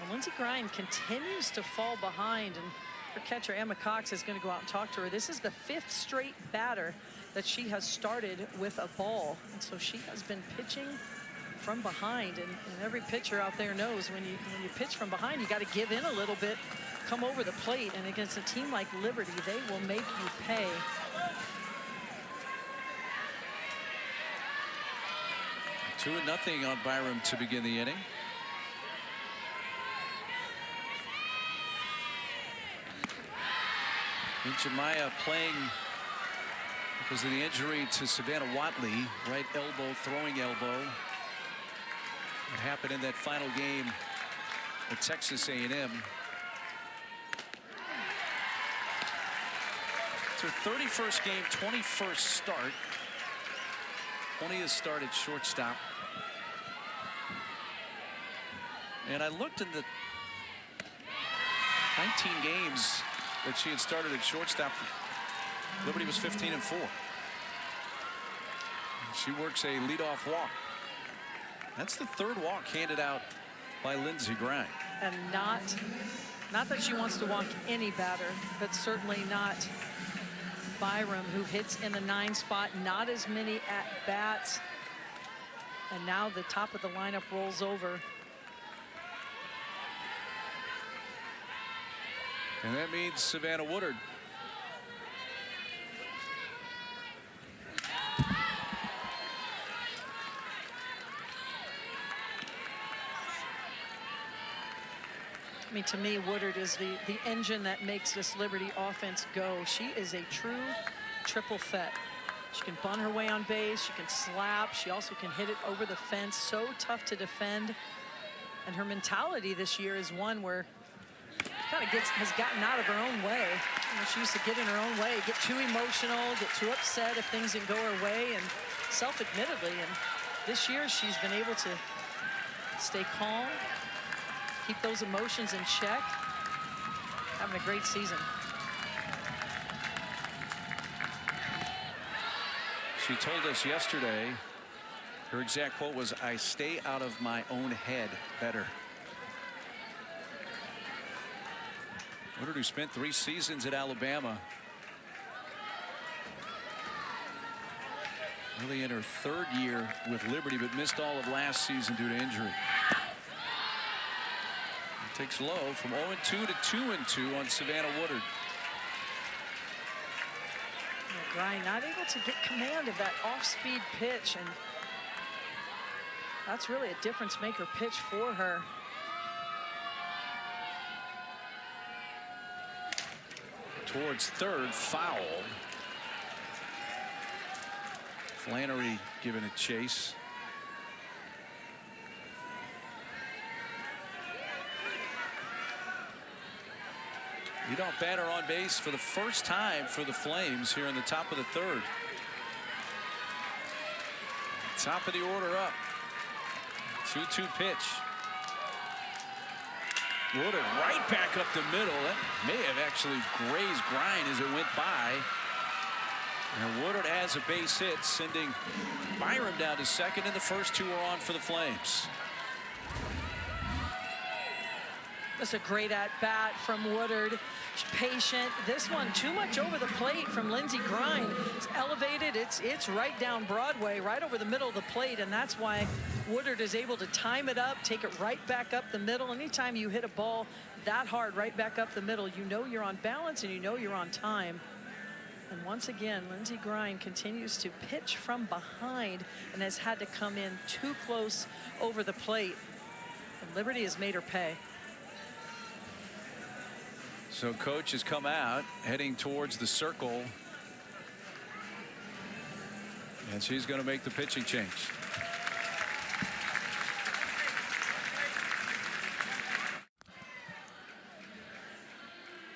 And Lindsey Grind continues to fall behind, and her catcher Emma Cox is going to go out and talk to her. This is the 5th straight batter that she has started with a ball, and so she has been pitching from behind. And every pitcher out there knows when you pitch from behind, you got to give in a little bit, come over the plate, and against a team like Liberty, they will make you pay. Two and nothing on Byram to begin the inning. Jemiah playing because of the injury to Savannah Watley, right elbow, throwing elbow. It happened in that final game at Texas A&M. It's her 31st game, 21st start. 20th start at shortstop. And I looked in the 19 games that she had started at shortstop. Liberty was 15-4. She works a leadoff walk. That's the 3rd walk handed out by Lindsey Grind. And not that she wants to walk any batter, but certainly not Byram, who hits in the 9 spot. Not as many at bats. And now the top of the lineup rolls over. And that means Savannah Woodard. I mean, to me, Woodard is the engine that makes this Liberty offense go. She is a true triple threat. She can bunt her way on base. She can slap. She also can hit it over the fence. So tough to defend. And her mentality this year is one where kind of has gotten out of her own way. You know, she used to get in her own way, get too emotional, get too upset if things didn't go her way, and self-admittedly. And this year she's been able to stay calm, keep those emotions in check, having a great season. She told us yesterday, her exact quote was, "I stay out of my own head better." Woodard, who spent 3 seasons at Alabama, really in her 3rd year with Liberty, but missed all of last season due to injury. It takes low from 0-2 to 2-2 on Savannah Woodard. Grind not able to get command of that off-speed pitch, and that's really a difference maker pitch for her. Towards 3rd, foul. Flannery giving a chase. Leadoff batter on base for the first time for the Flames here in the top of the 3rd. Top of the order up. 2-2 pitch. Woodard right back up the middle. That may have actually grazed Grind as it went by. And Woodard has a base hit, sending Byram down to 2nd, and the first 2 are on for the Flames. That's a great at-bat from Woodard. She's patient. This one too much over the plate from Lindsey Grind. It's elevated. It's right down Broadway, right over the middle of the plate, and that's why Woodard is able to time it up, take it right back up the middle. Anytime you hit a ball that hard right back up the middle, you know you're on balance and you know you're on time. And once again, Lindsey Grine continues to pitch from behind and has had to come in too close over the plate. And Liberty has made her pay. So coach has come out heading towards the circle. And she's going to make the pitching change.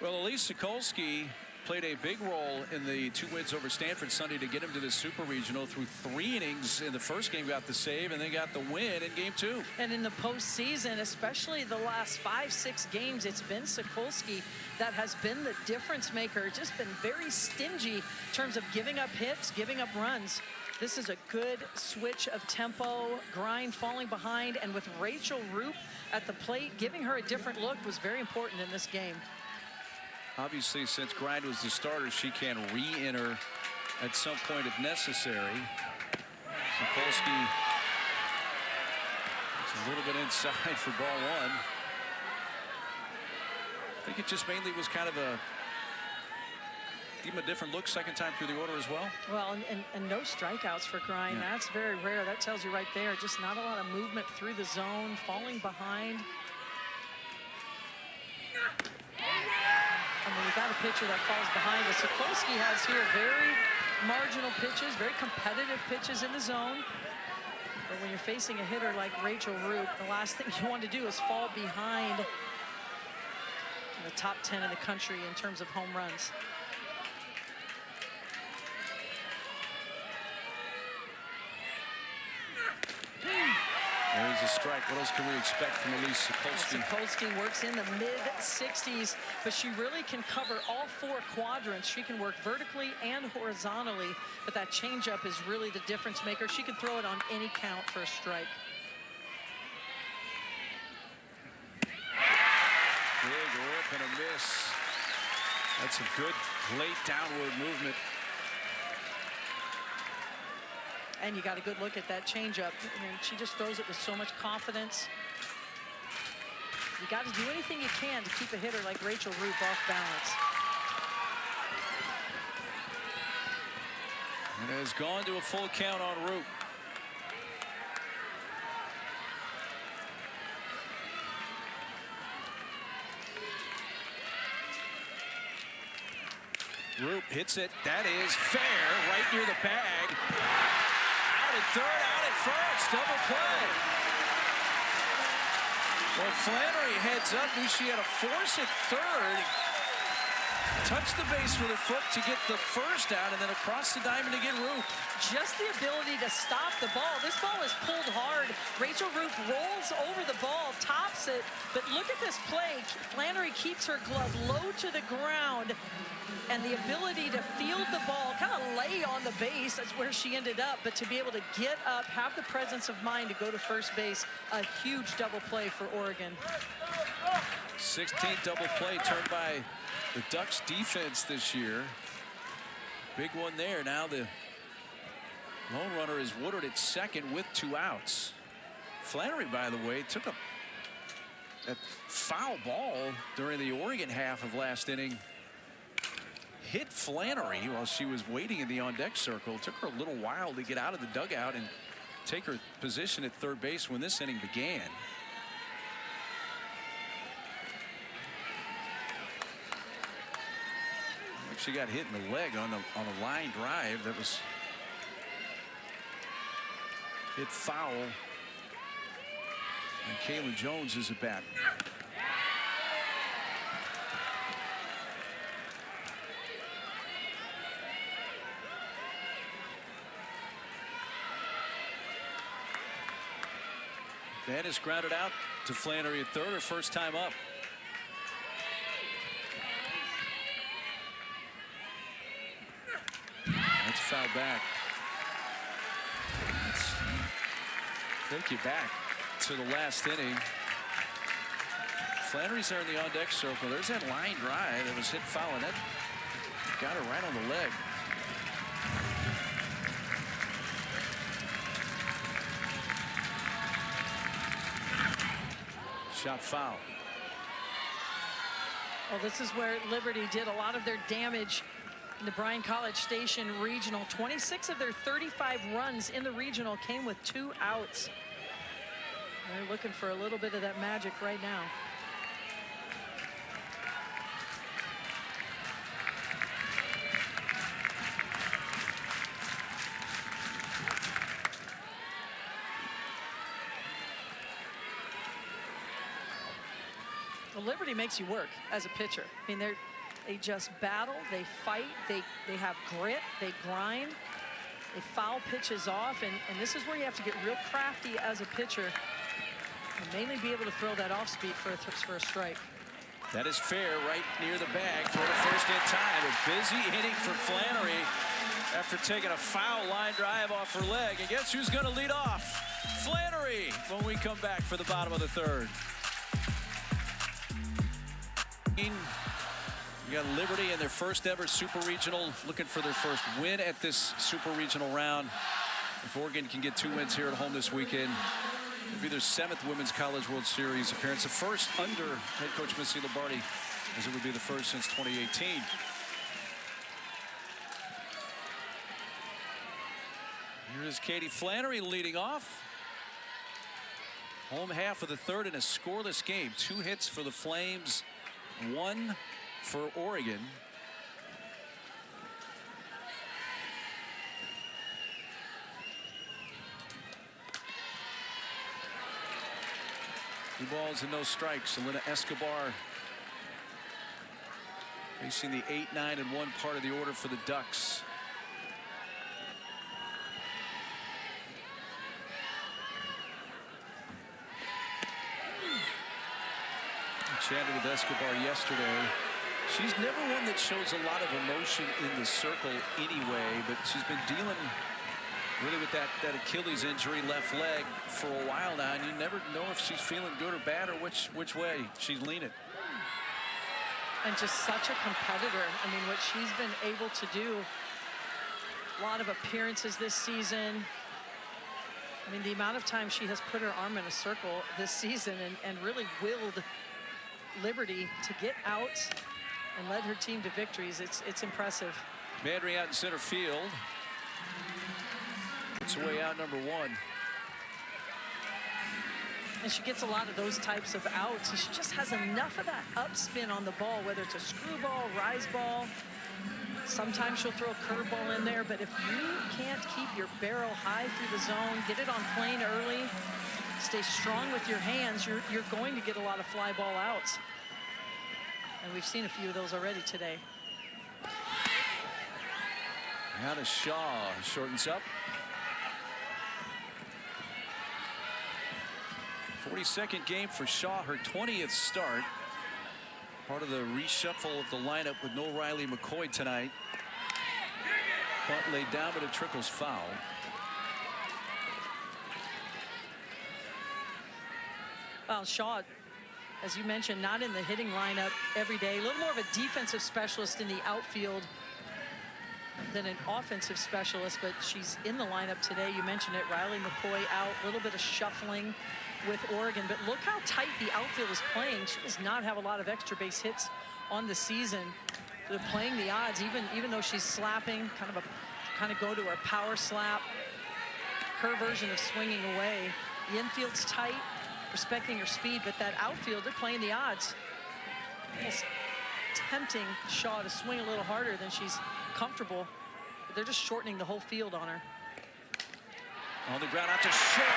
Well, Elise Sokolsky played a big role in the 2 wins over Stanford Sunday to get him to the Super Regional. Through 3 innings in the first game, got the save, and then got the win in game 2. And in the postseason, especially the last 5-6 games, it's been Sokolsky that has been the difference maker. Just been very stingy in terms of giving up hits, giving up runs. This is a good switch of tempo. Grine falling behind, and with Rachel Roop at the plate, giving her a different look was very important in this game. Obviously, since Grine was the starter, she can re-enter at some point if necessary. Sokolsky is a little bit inside for ball 1. I think it just mainly was kind of a give him a different look second time through the order as well. Well, and no strikeouts for Grine. Yeah. That's very rare. That tells you right there, just not a lot of movement through the zone, falling behind. I mean, you got a pitcher that falls behind. But Sokolsky has here very marginal pitches, very competitive pitches in the zone. But when you're facing a hitter like Rachel Roop, the last thing you want to do is fall behind the top 10 in the country in terms of home runs. There's a strike. What else can we expect from Elise Sokolsky? Sokolsky works in the mid-60s, but she really can cover all 4 quadrants. She can work vertically and horizontally, but that changeup is really the difference maker. She can throw it on any count for a strike. Big whip and a miss. That's a good late downward movement. And you got a good look at that changeup. I mean, she just throws it with so much confidence. You got to do anything you can to keep a hitter like Rachel Roop off balance. And has gone to a full count on Roop. Roop hits it. That is fair, right near the bag. Out at third, out at first, double play. Well, Flannery heads up. She had a force at third. Touched the base with her foot to get the first out, and then across the diamond to get Roop. Just the ability to stop the ball. This ball is pulled hard. Rachel Roop rolls over the ball, tops it, but look at this play. Flannery keeps her glove low to the ground, and the ability to field the ball, kind of lay on the base, that's where she ended up, but to be able to get up, have the presence of mind to go to first base, a huge double play for Oregon. 16th double play turned by the Ducks defense this year. Big one there. Now the lone runner is Woodard at second with 2 outs. Flannery, by the way, took a foul ball during the Oregon half of last inning. Hit Flannery while she was waiting in the on-deck circle. It took her a little while to get out of the dugout and take her position at third base when this inning began. She got hit in the leg on a line drive that was hit foul. And Kayla Jones is at bat. That is grounded out to Flannery at third, her first time up. That's fouled back. Let's take you back to the last inning. Flannery's there in the on-deck circle. There's that line drive that was hit foul, and that got her right on the leg. Shot foul. Well, this is where Liberty did a lot of their damage The Bryan College Station Regional, 26 of their 35 runs in the regional came with 2 outs. They're looking for a little bit of that magic right now. Well, Liberty makes you work as a pitcher. I mean, they just battle, they fight, they have grit, they grind, they foul pitches off, and this is where you have to get real crafty as a pitcher and mainly be able to throw that off speed for a strike. That is fair, right near the bag. Throw to first in time. A busy inning for Flannery after taking a foul line drive off her leg. And guess who's going to lead off? Flannery when we come back for the bottom of the third. We got Liberty in their first ever Super Regional, looking for their first win at this Super Regional round. If Oregon can get 2 wins here at home this weekend, it'll be their 7th Women's College World Series appearance, the first under head coach Missy Lombardi, as it would be the first since 2018. Here is Katie Flannery leading off. Home half of the third in a scoreless game. 2 hits for the Flames, 1 for Oregon. Two balls and no strikes. Elena Escobar facing the 8, 9, and 1 part of the order for the Ducks. I chatted with Escobar yesterday. She's never one that shows a lot of emotion in the circle anyway, but she's been dealing really with that Achilles injury, left leg, for a while now, and you never know if she's feeling good or bad or which way she's leaning. And just such a competitor. I mean, what she's been able to do, a lot of appearances this season. I mean, the amount of time she has put her arm in a circle this season and really willed Liberty to get out and led her team to victories. It's impressive. Madry out in center field. It's away out number 1. And she gets a lot of those types of outs. She just has enough of that upspin on the ball, whether it's a screwball, rise ball. Sometimes she'll throw a curveball in there, but if you can't keep your barrel high through the zone, get it on plane early, stay strong with your hands, you're going to get a lot of fly ball outs. And we've seen a few of those already today. Now to Shaw, shortens up. 42nd game for Shaw, her 20th start. Part of the reshuffle of the lineup with no Riley McCoy tonight. Bunt laid down, but it trickles foul. Well, Shaw, as you mentioned, not in the hitting lineup every day. A little more of a defensive specialist in the outfield than an offensive specialist, but she's in the lineup today. You mentioned it, Riley McCoy out, a little bit of shuffling with Oregon, but look how tight the outfield is playing. She does not have a lot of extra base hits on the season. They're playing the odds, even though she's slapping, kind of go to her power slap, her version of swinging away. The infield's tight, respecting her speed, but that outfield, they're playing the odds. Almost tempting Shaw to swing a little harder than she's comfortable. But they're just shortening the whole field on her. On the ground out to short.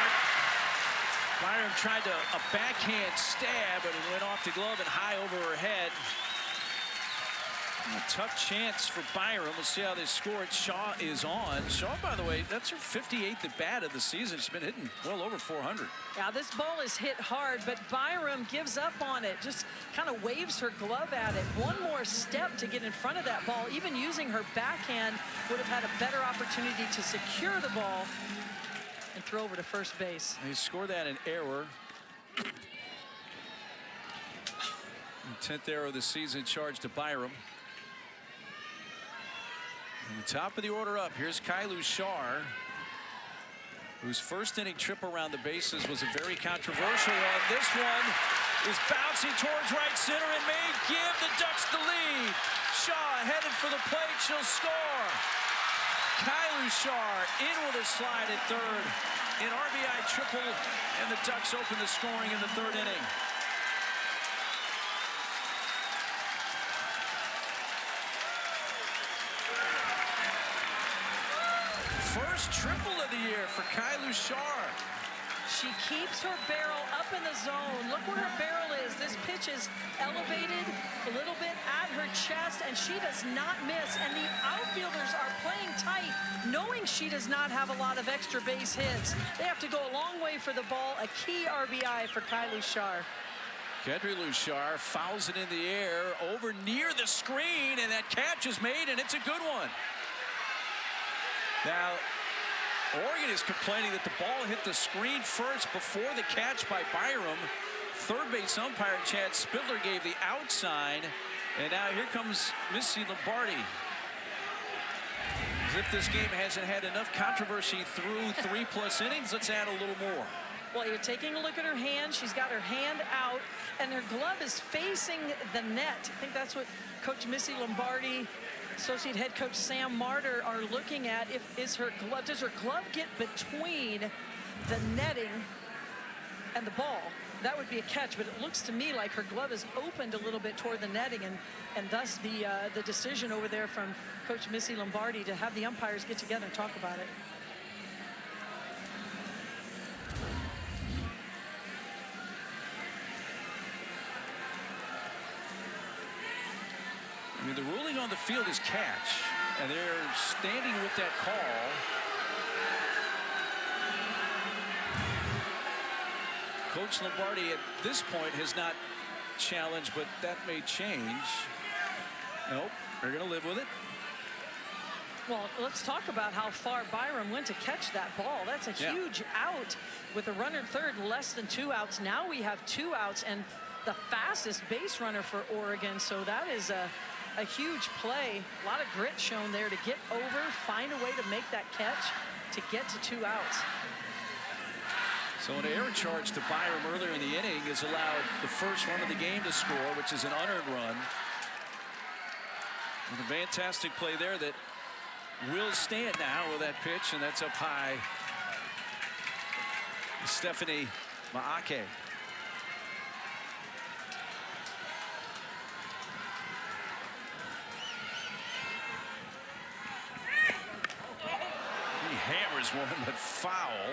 Byram tried a backhand stab, but it went off the glove and high over her head. A tough chance for Byram. We'll see how they score it. Shaw is on. Shaw, by the way, that's her 58th at bat of the season. She's been hitting well over 400. Yeah, this ball is hit hard, but Byram gives up on it. Just kind of waves her glove at it. One more step to get in front of that ball. Even using her backhand would have had a better opportunity to secure the ball and throw over to first base. They score that in error. 10th error of the season charged to Byram. And the top of the order up, here's Kailu Shar, whose first inning trip around the bases was a very controversial one. This one is bouncing towards right center and may give the Ducks the lead. Shaw headed for the plate. She'll score. Kylie Shaw in with a slide at third. An RBI triple, and the Ducks open the scoring in the third inning. First triple of the year for Kylie Shaw. She keeps her barrel up in the zone. Look where her barrel is. This pitch is elevated a little bit at her chest, and she does not miss. And the outfielders are playing tight, knowing she does not have a lot of extra base hits. They have to go a long way for the ball. A key RBI for Kylie Shaw. Kedri Lushar fouls it in the air over near the screen, and that catch is made, and it's a good one. Now, Oregon is complaining that the ball hit the screen first before the catch by Byram. Third base umpire Chad Spindler gave the out sign, and now here comes Missy Lombardi. As if this game hasn't had enough controversy through 3+ innings, let's add a little more. Well, you're taking a look at her hand. She's got her hand out, and her glove is facing the net. I think that's what Coach Missy Lombardi, Associate Head Coach Sam Martyr are looking at. Does her glove get between the netting and the ball? That would be a catch, but it looks to me like her glove is opened a little bit toward the netting, and thus the decision over there from Coach Missy Lombardi to have the umpires get together and talk about it. I mean, the ruling on the field is catch, and they're standing with that call. Coach Lombardi at this point has not challenged, but that may change. Nope, they're going to live with it. Well, let's talk about how far Byram went to catch that ball. That's a huge out with a runner third, less than 2 outs. Now we have 2 outs and the fastest base runner for Oregon. So that is a huge play. A lot of grit shown there to get over, find a way to make that catch to get to 2 outs. So an error charge to Byram earlier in the inning has allowed the first run of the game to score, which is an unearned run. And a fantastic play there that will stand now with that pitch, and that's up high. Stephanie Maake. He hammers one, but foul.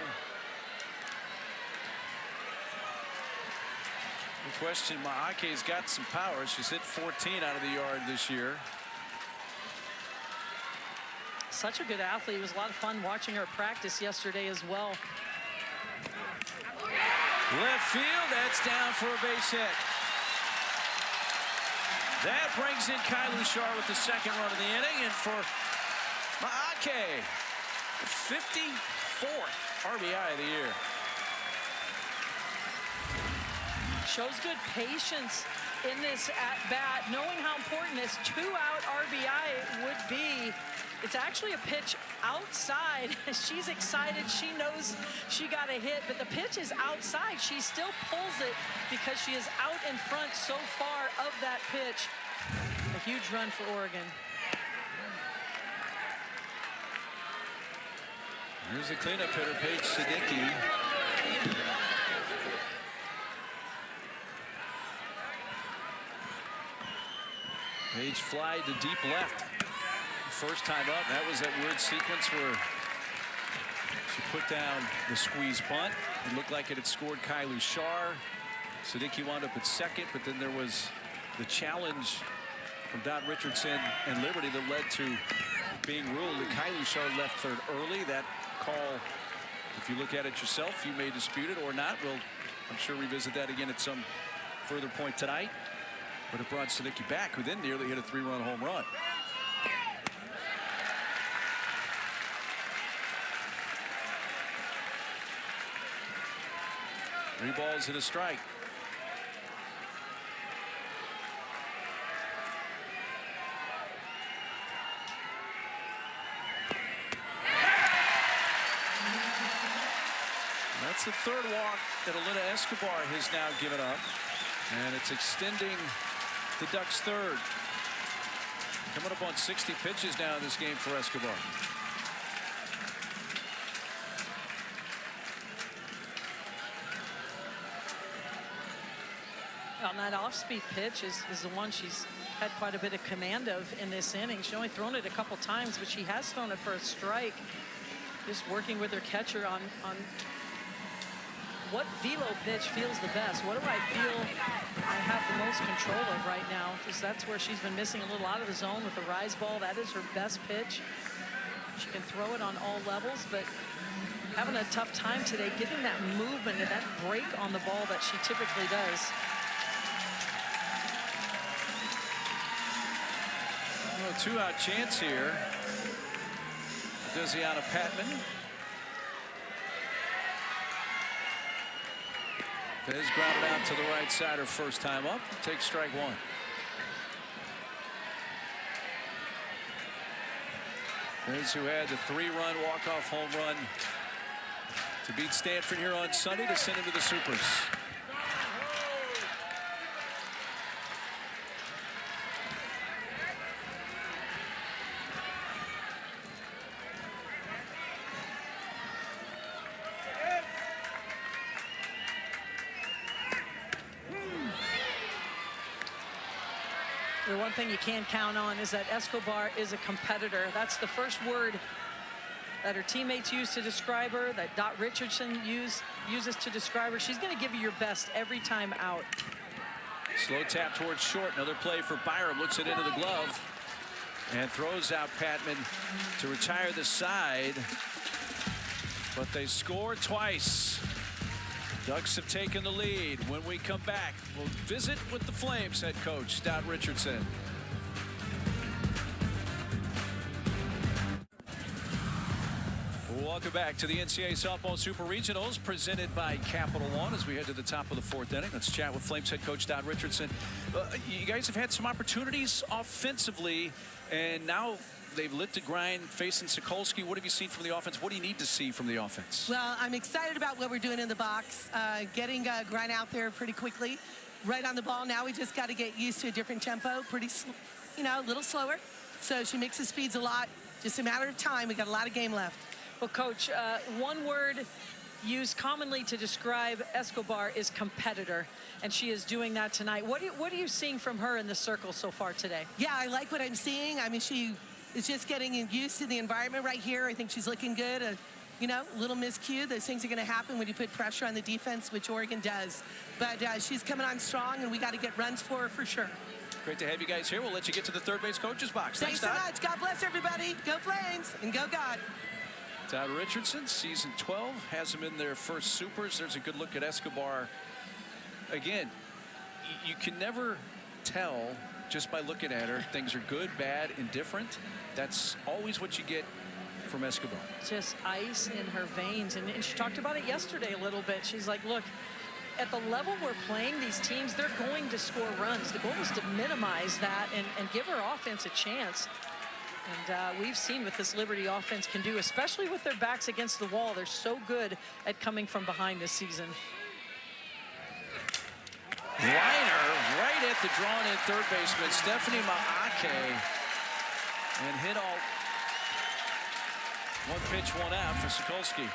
No question, Maake's got some power. She's hit 14 out of the yard this year. Such a good athlete. It was a lot of fun watching her practice yesterday as well. Left field, that's down for a base hit. That brings in Kylie Shaw with the second run of the inning, and for Maake, the 54th RBI of the year. Shows good patience in this at-bat, knowing how important this 2-out RBI would be. It's actually a pitch outside. She's excited. She knows she got a hit, but the pitch is outside. She still pulls it because she is out in front so far of that pitch. A huge run for Oregon. Here's the cleanup hitter, Paige Siddiqui. Paige fly to deep left. First time up, that was that weird sequence where she put down the squeeze bunt. It looked like it had scored Kylie Shaw. Siddiqui wound up at second, but then there was the challenge from Dot Richardson and Liberty that led to being ruled that Kylie Shaw left third early. That call, if you look at it yourself, you may dispute it or not. We'll, I'm sure, revisit that again at some further point tonight. But it brought Siddiqui back, who then nearly hit a 3-run home run. Three balls and a strike. That's the third walk that Alina Escobar has now given up. And it's extending the Ducks' third. Coming up on 60 pitches now in this game for Escobar. On that off-speed pitch is the one she's had quite a bit of command of in this inning. She's only thrown it a couple times, but she has thrown it for a strike. Just working with her catcher on what velo pitch feels the best. What do I feel I have the most control of right now? Because that's where she's been missing a little out of the zone with the rise ball. That is her best pitch. She can throw it on all levels, but having a tough time today getting that movement and that break on the ball that she typically does. Well, two-out chance here. Desiana Patman. Fez grounded out to the right side her first time up. Takes strike one. Fez, who had the 3-run walk-off home run to beat Stanford here on Sunday to send him to the Supers. The one thing you can count on is that Escobar is a competitor. That's the first word that her teammates use to describe her, that Dot Richardson uses to describe her. She's going to give you your best every time out. Slow tap towards short. Another play for Byram. Looks it into the glove and throws out Patman to retire the side. But they score twice. Ducks have taken the lead. When we come back, we'll visit with the Flames head coach, Dot Richardson. Welcome back to the NCAA Softball Super Regionals presented by Capital One as we head to the top of the 4th inning. Let's chat with Flames head coach Dot Richardson. You guys have had some opportunities offensively, and now they've lit the grind facing Sokolsky. What have you seen from the offense? What do you need to see from the offense? Well, I'm excited about what we're doing in the box, getting Grind out there pretty quickly, right on the ball. Now we just got to get used to a different tempo, a little slower. So she mixes speeds a lot. Just a matter of time. We got a lot of game left. Well, Coach, one word used commonly to describe Escobar is competitor, and she is doing that tonight. What are you seeing from her in the circle so far today? Yeah, I like what I'm seeing. I mean, she is just getting used to the environment right here. I think she's looking good. A little miscue. Those things are going to happen when you put pressure on the defense, which Oregon does. But she's coming on strong, and we got to get runs for her for sure. Great to have you guys here. We'll let you get to the third base coach's box. Thanks so much. God bless everybody. Go Flames and go God. Dot Richardson, season 12, has them in their first Supers. There's a good look at Escobar. Again, you can never tell just by looking at her. Things are good, bad, indifferent. That's always what you get from Escobar. Just ice in her veins. And she talked about it yesterday a little bit. She's like, look, at the level we're playing, these teams, they're going to score runs. The goal is to minimize that and give her offense a chance. And we've seen what this Liberty offense can do, especially with their backs against the wall. They're so good at coming from behind this season. Liner right at the drawn-in third baseman, Stephanie Maake, and hit all. One pitch, one out for Sokolsky.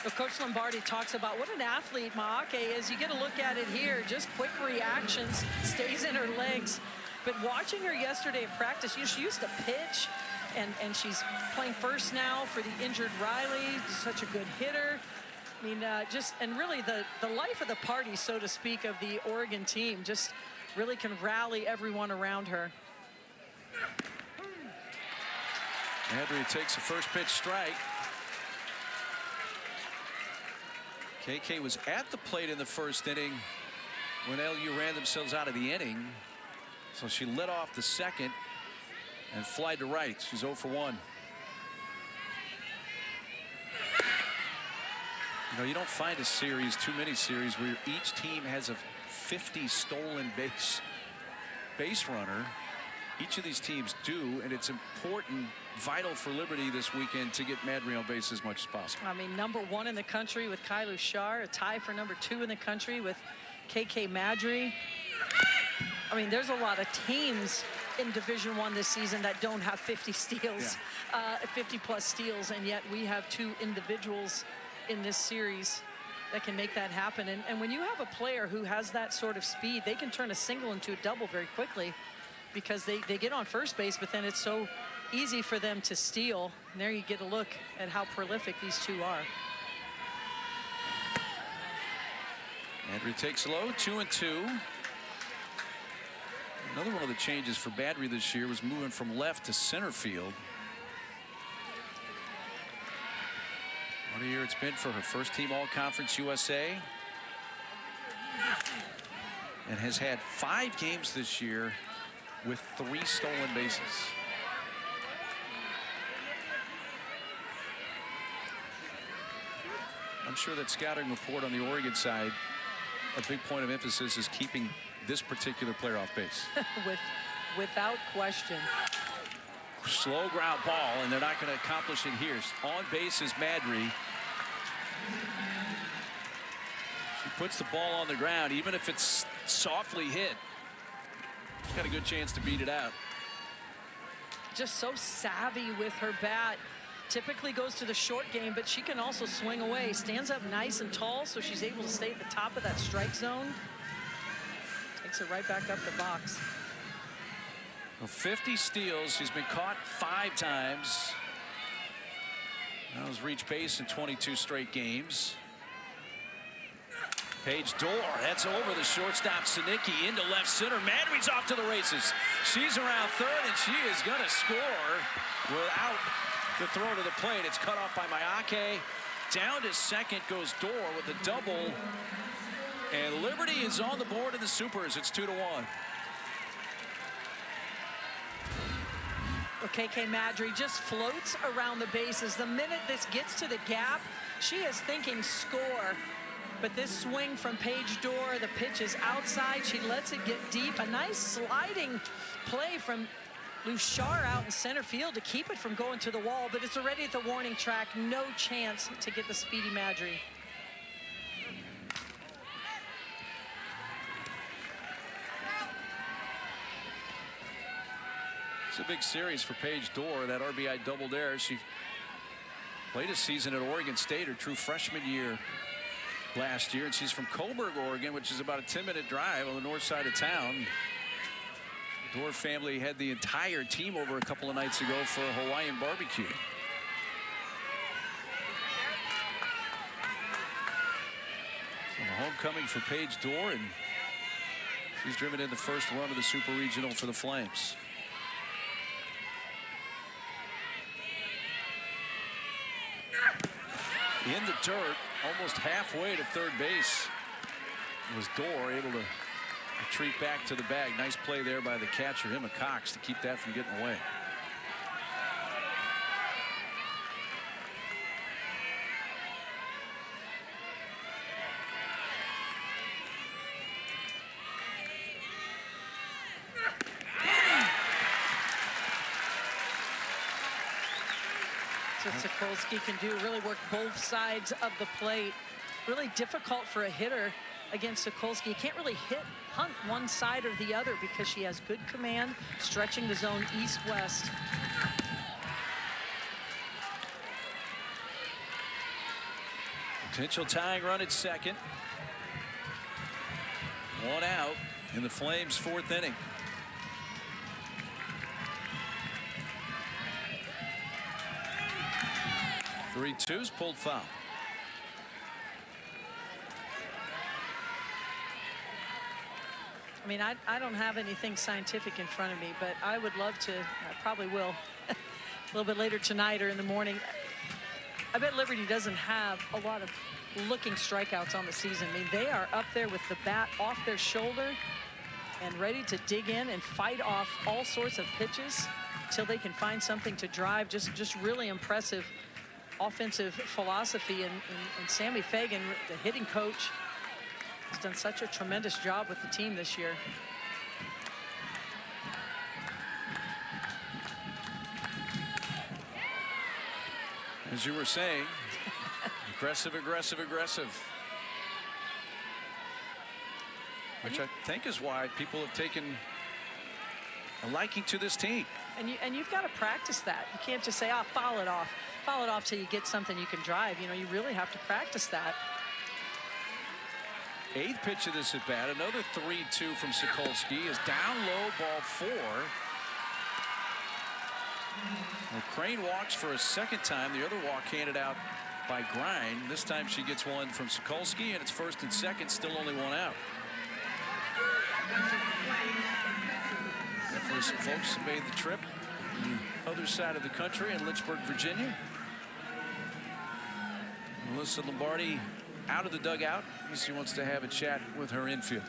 Well, Coach Lombardi talks about what an athlete Maake is. You get a look at it here, just quick reactions, stays in her legs. But watching her yesterday at practice, she used to pitch, and she's playing first now for the injured Riley. Such a good hitter. I mean, and really the life of the party, so to speak, of the Oregon team. Just really can rally everyone around her. Andrea takes a first pitch strike. KK was at the plate in the first inning when LU ran themselves out of the inning. So she led off the second and flied to right. She's 0 for 1. You don't find a series, too many series, where each team has a 50 stolen base runner. Each of these teams do, and it's important, vital for Liberty this weekend to get Madry on base as much as possible. I mean, #1 in the country with Kylu Shar, a tie for #2 in the country with KK Madry. I mean, there's a lot of teams in Division I this season that don't have 50 steals, 50-plus steals, and yet we have 2 individuals in this series that can make that happen. And when you have a player who has that sort of speed, they can turn a single into a double very quickly because they get on first base, but then it's so easy for them to steal. And there you get a look at how prolific these 2 are. Badry takes low, 2-2. Another one of the changes for Badry this year was moving from left to center field. What a year it's been for her. First team All-Conference USA. And has had 5 games this year with 3 stolen bases. I'm sure that scouting report on the Oregon side, a big point of emphasis is keeping this particular player off base. Without question. Slow ground ball, and they're not going to accomplish it here. On base is Madry. She puts the ball on the ground, even if it's softly hit. She's got a good chance to beat it out. Just so savvy with her bat. Typically goes to the short game, but she can also swing away. Stands up nice and tall, so she's able to stay at the top of that strike zone. Takes it right back up the box. Well, 50 steals. She's been caught 5 times. Now has reached base in 22 straight games. Paige Dorr, that's over the shortstop Sinicki into left center. Madry's off to the races. She's around third, and she is going to score without the throw to the plate. It's cut off by Mayake. Down to second goes Dorr with the double. And Liberty is on the board in the Supers. It's 2-1. KK Madry just floats around the bases. The minute this gets to the gap, she is thinking score. But this swing from Paige Dorr, the pitch is outside. She lets it get deep. A nice sliding play from Luchar out in center field to keep it from going to the wall, but it's already at the warning track. No chance to get the speedy Madry. It's a big series for Paige Dorr, that RBI double there. She played a season at Oregon State, her true freshman year last year, and she's from Coburg, Oregon, which is about a 10-minute drive on the north side of town. The Dorr family had the entire team over a couple of nights ago for a Hawaiian barbecue. So the homecoming for Paige Dorr, and she's driven in the first run of the Super Regional for the Flames. In the dirt, almost halfway to third base, was Dorr able to retreat back to the bag. Nice play there by the catcher, Emma Cox, to keep that from getting away. That's what Sokolsky can do, really work both sides of the plate. Really difficult for a hitter against Sokolsky. You can't really hunt one side or the other because she has good command, stretching the zone east-west. Potential tying run at second. 1 out in the Flames' 4th inning. Three twos, pulled foul. I mean, I don't have anything scientific in front of me, but I would love to, I probably will, a little bit later tonight or in the morning. I bet Liberty doesn't have a lot of looking strikeouts on the season. I mean, they are up there with the bat off their shoulder and ready to dig in and fight off all sorts of pitches until they can find something to drive. Just really impressive offensive philosophy, and Sammy Fagan, the hitting coach, has done such a tremendous job with the team this year. As you were saying, aggressive, aggressive, aggressive. which I think is why people have taken a liking to this team. And you've got to practice that. You can't just say, foul it off till you get something you can drive. You know, you really have to practice that. 8th pitch of this at bat. Another 3-2 from Sokolsky is down low, ball 4. Well, Crane walks for a second time. The other walk handed out by Grind. This time she gets one from Sokolsky, and it's 1st and 2nd, still only 1 out. For some folks who made the trip on the other side of the country in Lynchburg, Virginia. Melissa Lombardi out of the dugout. She wants to have a chat with her infield.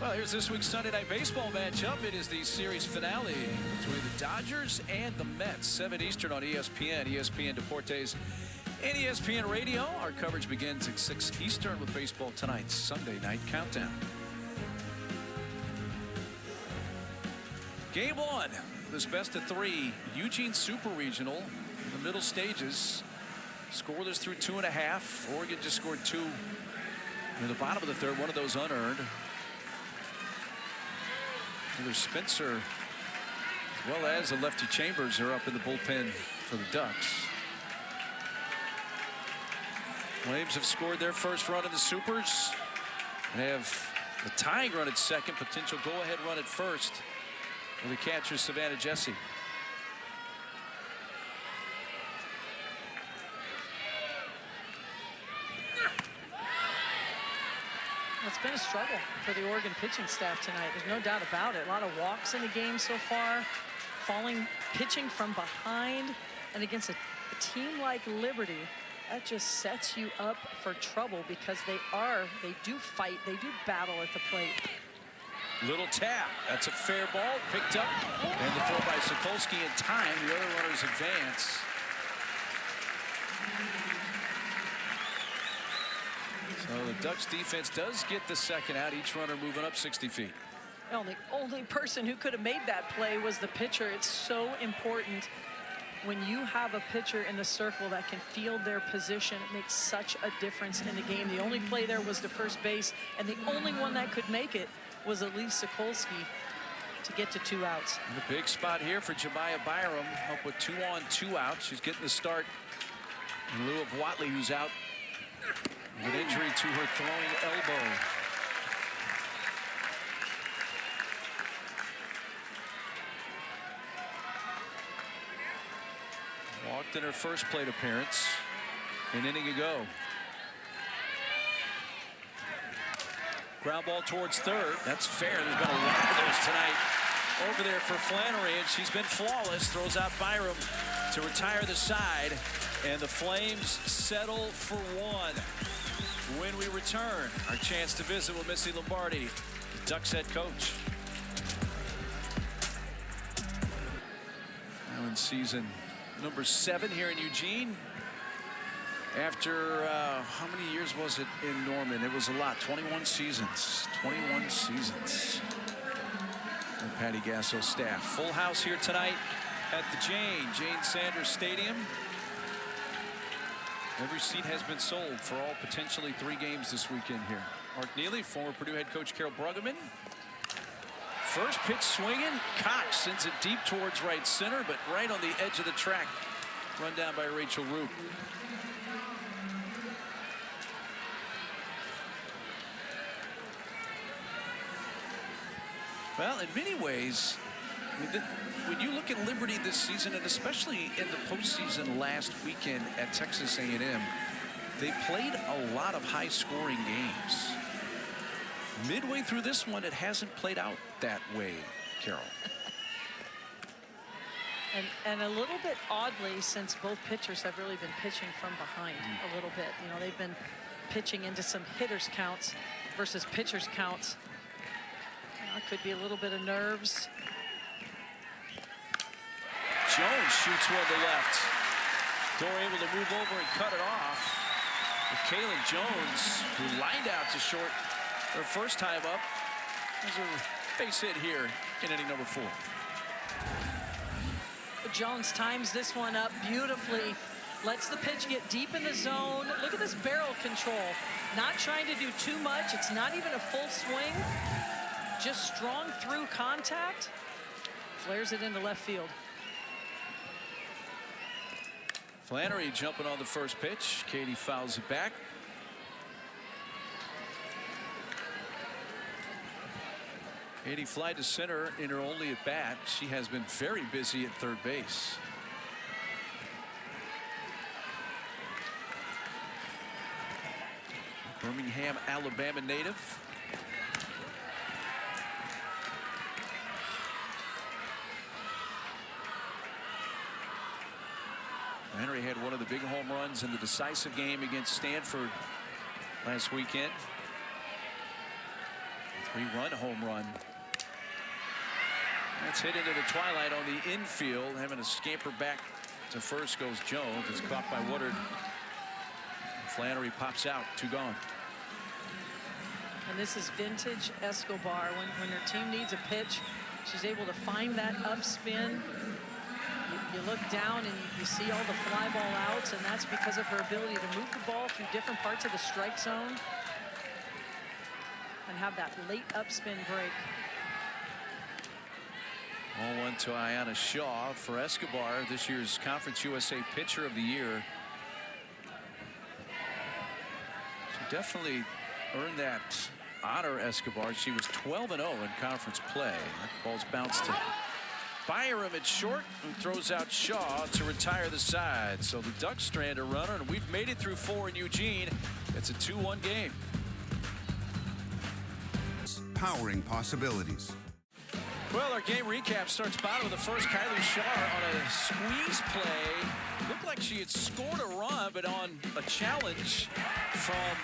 Well, here's this week's Sunday Night Baseball matchup. It is the series finale between the Dodgers and the Mets. 7 Eastern on ESPN, ESPN Deportes, and ESPN Radio. Our coverage begins at 6 Eastern with baseball tonight's Sunday Night Countdown. Game 1, this best of 3 Eugene Super Regional in the middle stages. Scoreless through 2.5. Oregon just scored 2 in the bottom of the 3rd, one of those unearned. Either Spencer as well as the lefty Chambers are up in the bullpen for the Ducks. Flames have scored their first run in the Supers and have the tying run at second, potential go-ahead run at first with the catcher Savannah Jesse. It's been a struggle for the Oregon pitching staff tonight. There's no doubt about it. A lot of walks in the game so far, pitching from behind, and against a team like Liberty, that just sets you up for trouble because they do fight, they do battle at the plate. Little tap. That's a fair ball, picked up, and the throw by Sokolsky in time. The other runners advance. So the Ducks defense does get the second out, each runner moving up 60 feet. Well, the only person who could have made that play was the pitcher. It's so important when you have a pitcher in the circle that can field their position. It makes such a difference in the game. The only play there was to first base, and the only one that could make it was Elise Sokolsky to get to 2 outs. And a big spot here for Jemiah Byram, up with 2 on, 2 out. She's getting the start in lieu of Watley, who's out with injury to her throwing elbow. Walked in her first plate appearance an inning ago. Ground ball towards third. That's fair. There's been a lot of those tonight over there for Flannery, and she's been flawless. Throws out Byram to retire the side, and the Flames settle for 1. When we return, our chance to visit with Missy Lombardi, the Ducks head coach. Now in season number 7 here in Eugene. After how many years was it in Norman? It was a lot. 21 seasons. 21 seasons. And Patty Gasso's staff. Full house here tonight at the Jane Sanders Stadium. Every seat has been sold for all potentially 3 games this weekend here. Mark Neely, former Purdue head coach Carol Bruggeman. First pitch swinging. Cox sends it deep towards right center, but right on the edge of the track. Run down by Rachel Roop. Well, in many ways, when you look at Liberty this season, and especially in the postseason last weekend at Texas A&M, they played a lot of high-scoring games. Midway through this one, it hasn't played out that way, Carol. And a little bit oddly, since both pitchers have really been pitching from behind a little bit. You know, they've been pitching into some hitters counts versus pitchers counts. It could be a little bit of nerves. Jones shoots one to left. Door able to move over and cut it off. But Kaylin Jones, who lined out to short her first time up, has a base hit here in inning number 4. Jones times this one up beautifully. Lets the pitch get deep in the zone. Look at this barrel control. Not trying to do too much. It's not even a full swing. Just strong through contact. Flares it into left field. Flannery jumping on the first pitch. Katie fouls it back. Katie fly to center in her only at bat. She has been very busy at third base. Birmingham, Alabama native. Henry had one of the big home runs in the decisive game against Stanford last weekend. 3-run home run. That's hit into the twilight on the infield. Having a scamper back to first goes Jones. It's caught by Woodard. Flannery pops out. 2 gone. And this is vintage Escobar. When her team needs a pitch, she's able to find that upspin. You look down and you see all the fly ball outs, and that's because of her ability to move the ball through different parts of the strike zone and have that late upspin break. 0-1 to Ayanna Shaw for Escobar, this year's Conference USA Pitcher of the Year. She definitely earned that honor, Escobar. She was 12-0 in conference play. That ball's bounced to Byram at short, who throws out Shaw to retire the side. So the Ducks strand a runner, and we've made it through 4 in Eugene. It's a 2-1 game. Powering possibilities. Well, our game recap starts bottom of the first. Kylie Shaw on a squeeze play. Looked like she had scored a run, but on a challenge from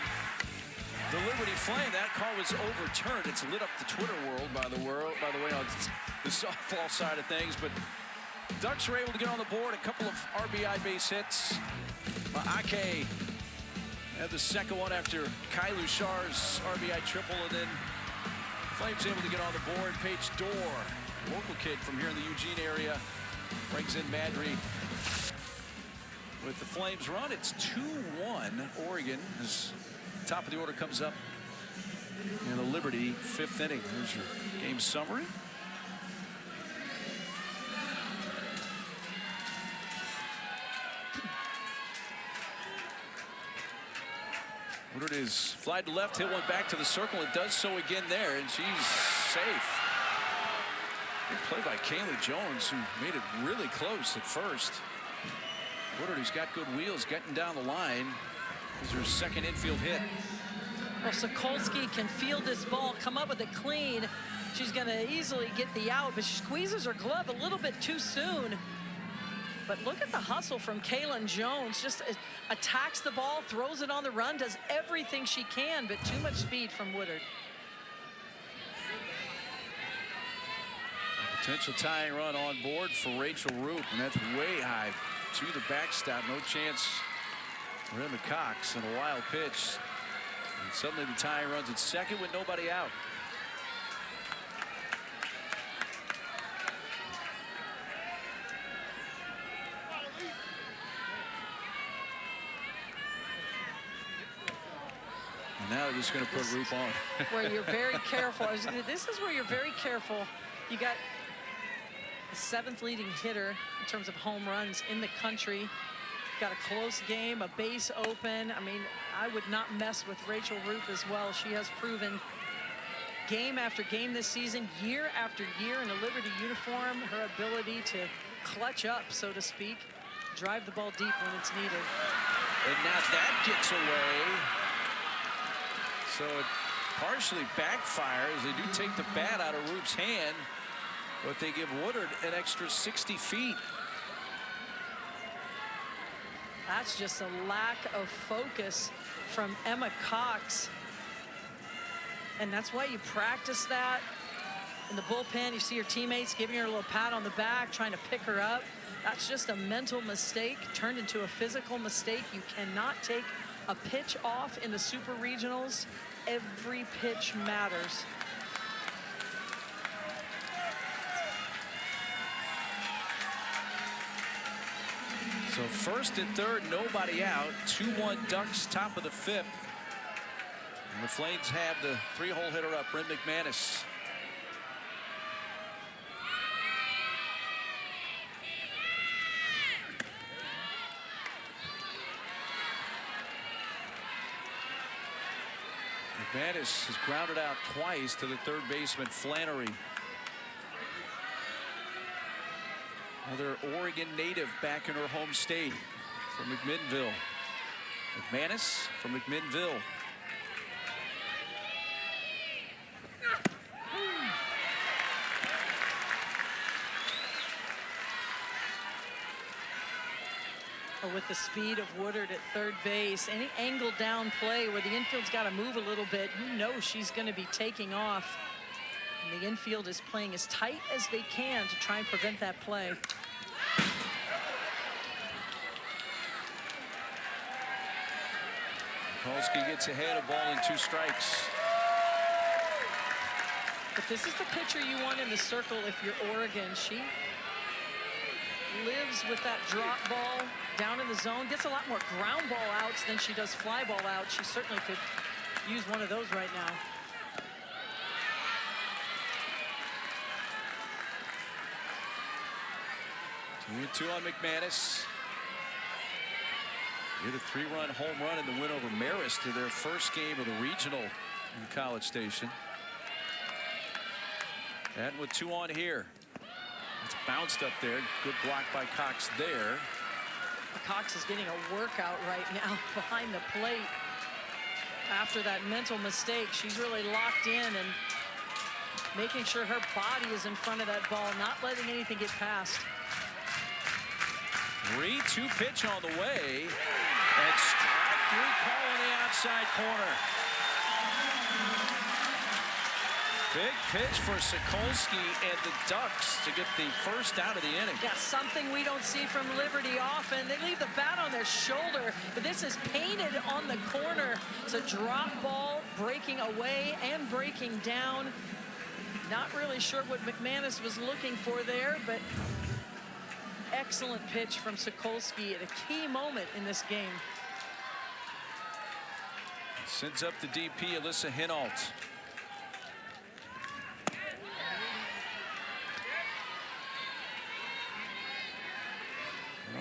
the Liberty Flame, that call was overturned. It's lit up the Twitter world, by the way, on the softball side of things. But Ducks were able to get on the board. A couple of RBI base hits. Ake had the second one after Kylie Shaw's RBI triple, and then Flames able to get on the board. Paige Dorr, local kid from here in the Eugene area, brings in Madry. With the Flames run, it's 2-1. Oregon is top of the order, comes up in the Liberty 5th inning. Here's your game summary. Woodard is fly to left, hit one back to the circle, and does so again there, and she's safe. Good play by Kayla Jones, who made it really close at first. Woodard, who's got good wheels, getting down the line, is her second infield hit. Well, Sokolsky can field this ball, come up with it clean. She's going to easily get the out, but she squeezes her glove a little bit too soon. But look at the hustle from Kaylin Jones. Just attacks the ball, throws it on the run, does everything she can, but too much speed from Woodard. Potential tying run on board for Rachel Roop, and that's way high to the backstop. No chance for Emma Cox, and a wild pitch. And suddenly the tying runs at second with nobody out. And now they're just going to put Roop on. Where you're very careful. This is where you're very careful. You got the 7th leading hitter in terms of home runs in the country. Got a close game, a base open. I mean, I would not mess with Rachel Roop as well. She has proven game after game this season, year after year in a Liberty uniform, her ability to clutch up, so to speak, drive the ball deep when it's needed. And now that gets away. So it partially backfires. They do take the bat out of Roop's hand, but they give Woodard an extra 60 feet. That's just a lack of focus from Emma Cox. And that's why you practice that in the bullpen. You see your teammates giving her a little pat on the back, trying to pick her up. That's just a mental mistake turned into a physical mistake. You cannot take a pitch off in the Super Regionals. Every pitch matters. So first and third, nobody out. 2-1 Ducks, top of the 5th. And the Flames have the 3-hole hitter up, Bryn McManus. McManus has grounded out twice to the third baseman Flannery. Another Oregon native back in her home state from McMinnville. McManus from McMinnville. With the speed of Woodard at third base, any angle down play where the infield's got to move a little bit, you know she's going to be taking off. And the infield is playing as tight as they can to try and prevent that play. Polsky gets ahead, a ball and 2 strikes. But this is the pitcher you want in the circle if you're Oregon. She lives with that drop ball down in the zone, gets a lot more ground ball outs than she does fly ball outs. She certainly could use one of those right now. Two on McManus. Hit a 3-run home run in the win over Marist to their first game of the regional in College Station. And with 2 on here. It's bounced up there. Good block by Cox there. Cox is getting a workout right now behind the plate. After that mental mistake, she's really locked in and making sure her body is in front of that ball, not letting anything get past. 3-2 pitch on the way. And strike 3 call on the outside corner. Big pitch for Sokolsky and the Ducks to get the first out of the inning. Yeah, something we don't see from Liberty often. They leave the bat on their shoulder, but this is painted on the corner. It's a drop ball breaking away and breaking down. Not really sure what McManus was looking for there, but excellent pitch from Sokolsky at a key moment in this game. Sends up the DP, Alyssa Hinault.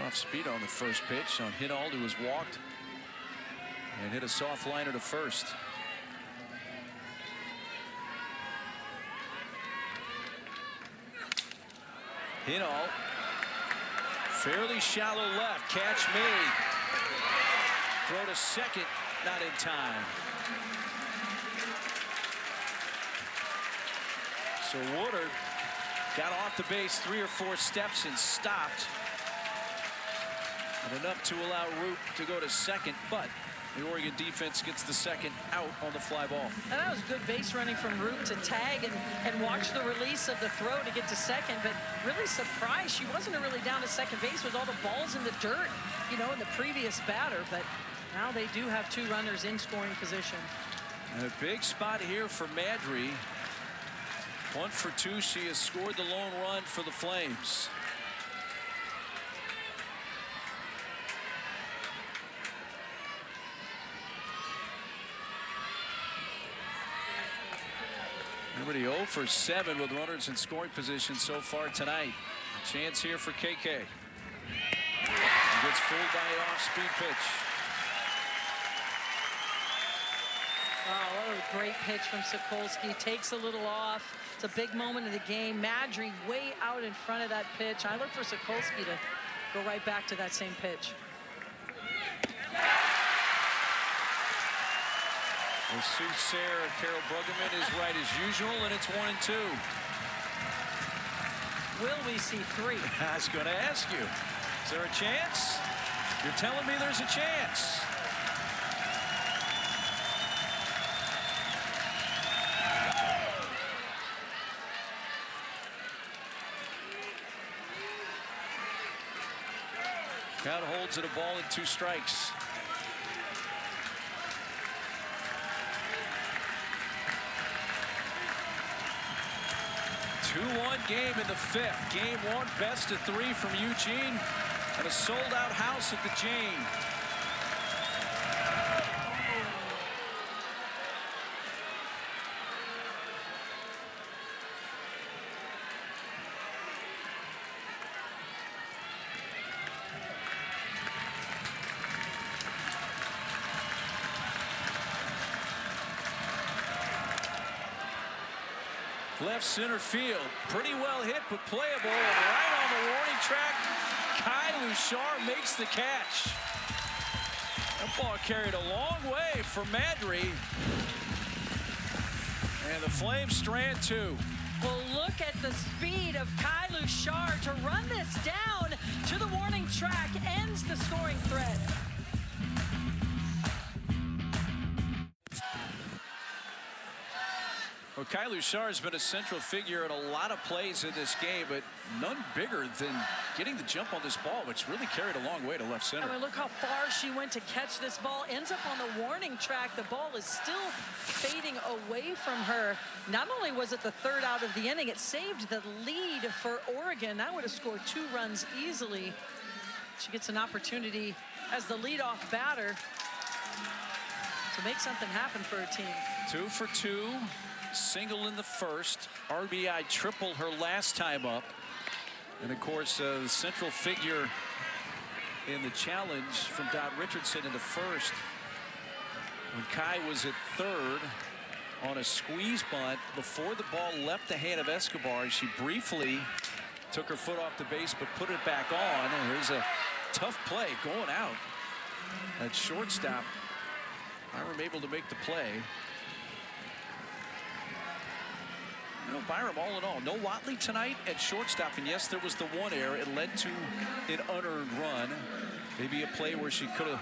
Off speed on the first pitch on Hinault, who was walked and hit a soft liner to first. Hinault, fairly shallow left, catch made. Throw to second, not in time. So Woodard got off the base 3 or 4 steps and stopped. And enough to allow Root to go to second, but the Oregon defense gets the second out on the fly ball. And that was good base running from Root to tag and watch the release of the throw to get to second, but really surprised she wasn't really down to second base with all the balls in the dirt, you know, in the previous batter. But now they do have 2 runners in scoring position. And a big spot here for Madry. 1 for 2. She has scored the lone run for the Flames. Liberty 0 for 7 with runners in scoring position so far tonight. A chance here for KK. He gets fooled by an off-speed pitch. Oh, what a great pitch from Sokolsky. Takes a little off. It's a big moment of the game. Madry way out in front of that pitch. I look for Sokolsky to go right back to that same pitch. The soothsayer Carol Bruggeman is right as usual, and it's 1-2. Will we see 3? I was going to ask you, is there a chance? You're telling me there's a chance. Count holds it a ball and 2 strikes. Two-1 game in the 5th. Game 1, best of 3 from Eugene. And a sold-out house at the Jane. Left center field, pretty well hit, but playable. And right on the warning track, Kai Luchar makes the catch. That ball carried a long way for Madry. And the Flames strand two. Well, look at the speed of Kai Luchar to run this down to the warning track, ends the scoring threat. Well, Kai Luchar has been a central figure in a lot of plays in this game, but none bigger than getting the jump on this ball, which really carried a long way to left center. I mean, look how far she went to catch this ball. Ends up on the warning track. The ball is still fading away from her. Not only was it the third out of the inning, it saved the lead for Oregon. That would have scored 2 runs easily. She gets an opportunity as the leadoff batter to make something happen for her team. 2 for 2. Single in the first, RBI triple her last time up. And of course, the central figure in the challenge from Dot Richardson in the first, when Kai was at third on a squeeze bunt before the ball left the hand of Escobar. She briefly took her foot off the base but put it back on. And here's a tough play going out at shortstop. Byram able to make the play. You know, Byram, all in all, no Watley tonight at shortstop. And yes, there was the one error. It led to an unearned run. Maybe a play where she could have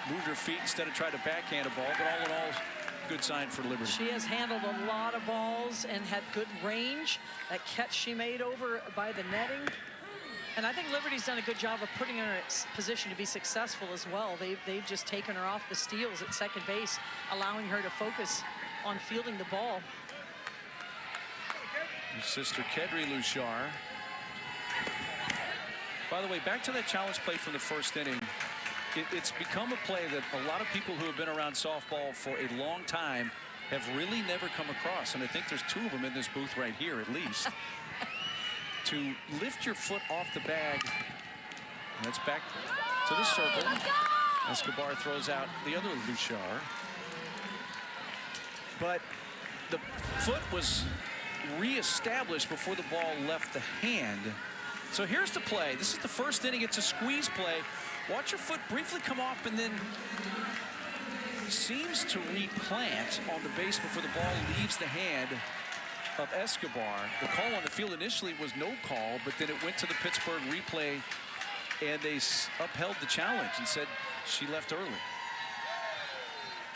moved her feet instead of tried to backhand a ball. But all in all, good sign for Liberty. She has handled a lot of balls and had good range. That catch she made over by the netting. And I think Liberty's done a good job of putting her in a position to be successful as well. They've just taken her off the steals at second base, allowing her to focus on fielding the ball. Her sister Kedri Luchar. By the way, back to that challenge play from the first inning. It's become a play that a lot of people who have been around softball for a long time have really never come across. And I think there's 2 of them in this booth right here at least. To lift your foot off the bag. And that's back to the circle. Escobar throws out the other Luchar. But the foot was reestablished before the ball left the hand. So here's the play. This is the first inning. It's a squeeze play. Watch your foot briefly come off and then seems to replant on the base before the ball leaves the hand of Escobar. The call on the field initially was no call, but then it went to the Pittsburgh replay and they upheld the challenge and said she left early.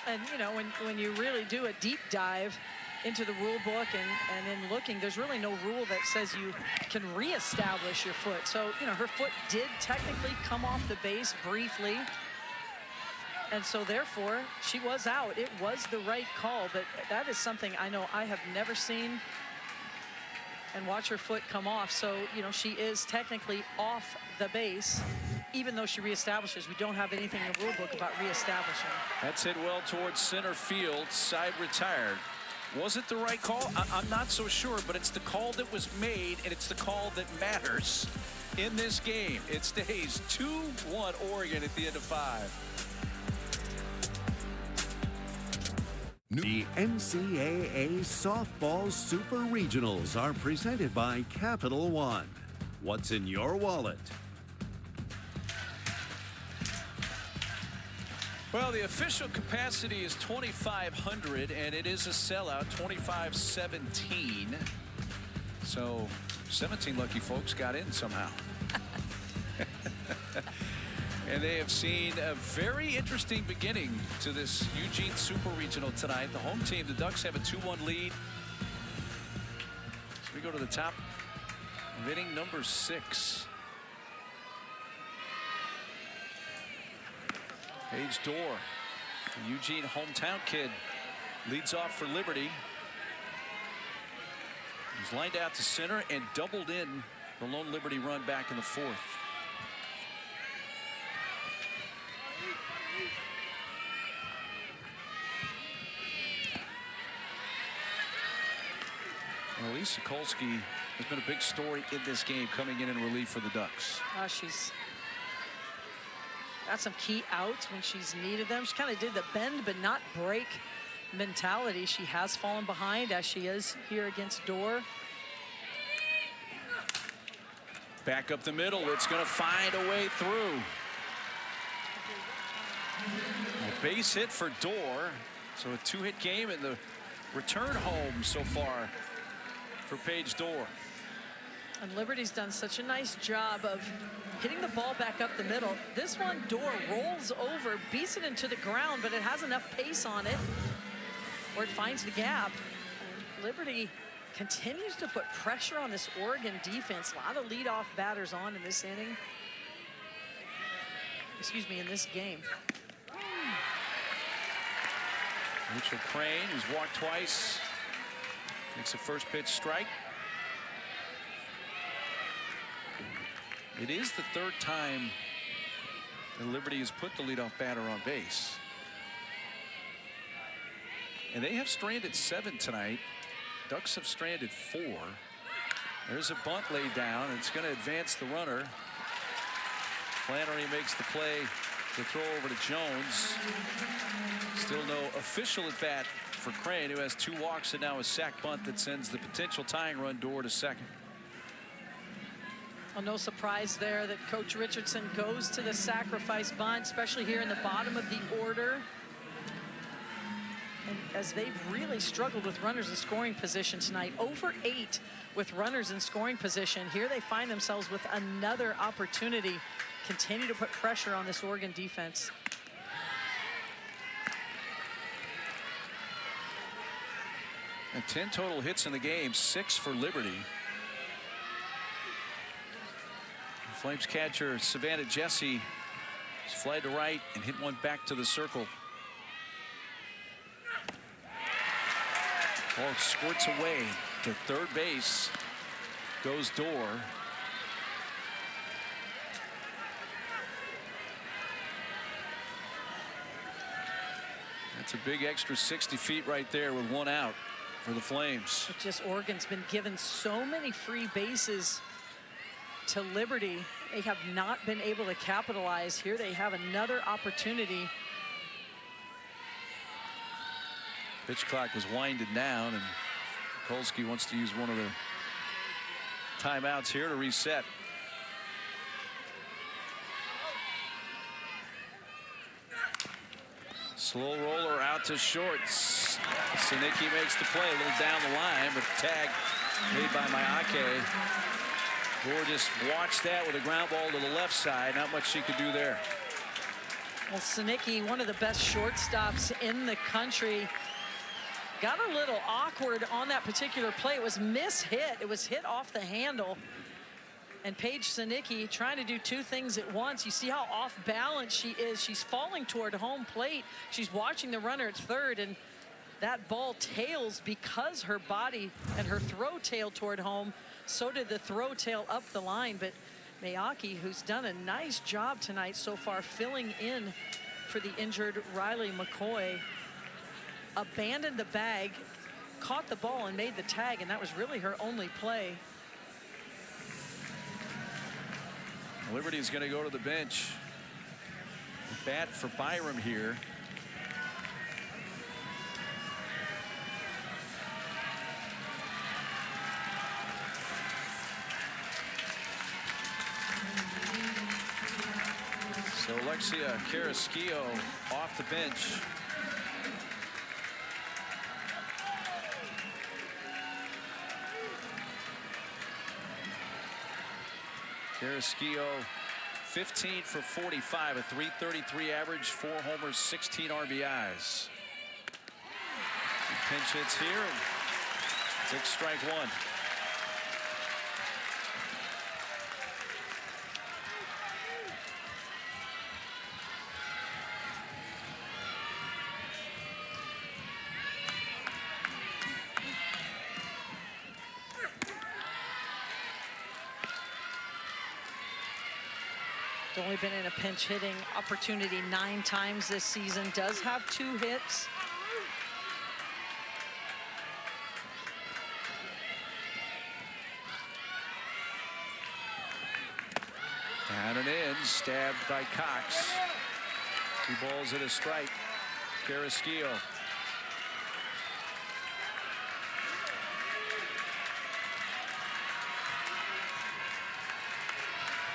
And you know, when you really do a deep dive into the rule book and in looking, there's really no rule that says you can reestablish your foot. So, you know, her foot did technically come off the base briefly. And so therefore she was out. It was the right call, but that is something I know I have never seen. And watch her foot come off. So, you know, she is technically off the base, even though she reestablishes. We don't have anything in the rule book about reestablishing. That's hit well towards center field. Side retired. Was it the right call? I'm not so sure, but it's the call that was made, and it's the call that matters in this game. It stays 2-1 Oregon at the end of 5. The NCAA Softball Super Regionals are presented by Capital One. What's in your wallet? Well, the official capacity is 2,500, and it is a sellout, 25-17. So 17 lucky folks got in somehow. And they have seen a very interesting beginning to this Eugene Super Regional tonight. The home team, the Ducks, have a 2-1 lead. So we go to the top of inning number 6. Paige Dorr, the Eugene hometown kid, leads off for Liberty. He's lined out to center and doubled in the lone Liberty run back in the 4th. Sokolsky has been a big story in this game, coming in relief for the Ducks. She's got some key outs when she's needed them. She kind of did the bend but not break mentality. She has fallen behind, as she is here against Dorr. Back up the middle. It's going to find a way through. A base hit for Dorr. So a two-hit game in the return home so far for Paige Dorr. And Liberty's done such a nice job of hitting the ball back up the middle. This one, Dorr rolls over, beats it into the ground, but it has enough pace on it where it finds the gap. And Liberty continues to put pressure on this Oregon defense. A lot of leadoff batters on in this inning. Excuse me, in this game. Rachel Crane, who's walked twice, makes a first pitch strike. It is the third time that Liberty has put the leadoff batter on base. And they have stranded 7 tonight. Ducks have stranded 4. There's a bunt laid down. It's going to advance the runner. Flannery makes the play to throw over to Jones. Still no official at bat for Crane, who has 2 walks and now a sac bunt that sends the potential tying run Dorr to second. Well, no surprise there that Coach Richardson goes to the sacrifice bunt, especially here in the bottom of the order. And as they've really struggled with runners in scoring position tonight, over 8 with runners in scoring position. Here they find themselves with another opportunity. Continue to put pressure on this Oregon defense. And 10 total hits in the game, 6 for Liberty. Flames catcher Savannah Jesse flied to right and hit one back to the circle. Ball squirts away to third base. Goes Dorr. That's a big extra 60 feet right there with 1 out for the Flames. It's just Oregon's been given so many free bases to Liberty. They have not been able to capitalize. Here they have another opportunity. Pitch clock was winded down, and Kolsky wants to use one of the timeouts here to reset. Slow roller out to shorts. Sinicki makes the play a little down the line, but tag made by Mayake. Dorr just watched that with a ground ball to the left side. Not much she could do there. Well, Sinicki, one of the best shortstops in the country, got a little awkward on that particular play. It was mishit. It was hit off the handle. And Paige Sinicki trying to do 2 things at once. You see how off balance she is. She's falling toward home plate. She's watching the runner at third, and that ball tails because her body and her throw tailed toward home. So did the throw tail up the line. But Mayake, who's done a nice job tonight so far, filling in for the injured Riley McCoy, abandoned the bag, caught the ball and made the tag, and that was really her only play. Liberty's going to go to the bench. Bat for Byram here. So Alexia Carrasquillo off the bench. Carrasquillo, 15 for 45, a .333 average, 4 homers, 16 RBIs. Pinch hits here, and takes strike 1. Only been in a pinch hitting opportunity 9 times this season. Does have 2 hits. Down and in, stabbed by Cox. 2 balls and a strike. Carrasquillo.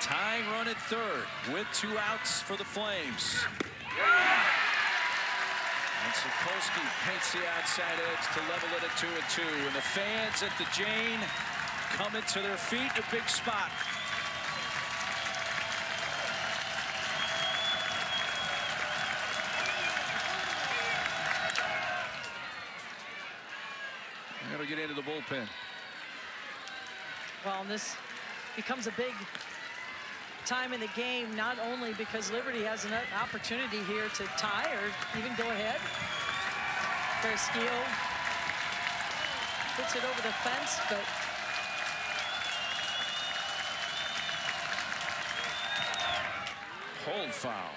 Tying run at third with 2 outs for the Flames. And Sokolsky paints the outside edge to level it at 2-2. And the fans at the Jane coming to their feet. A big spot. That'll get into the bullpen. Well, and this becomes a big time in the game, not only because Liberty has an opportunity here to tie or even go ahead. Carrasquillo puts it over the fence, but hold foul.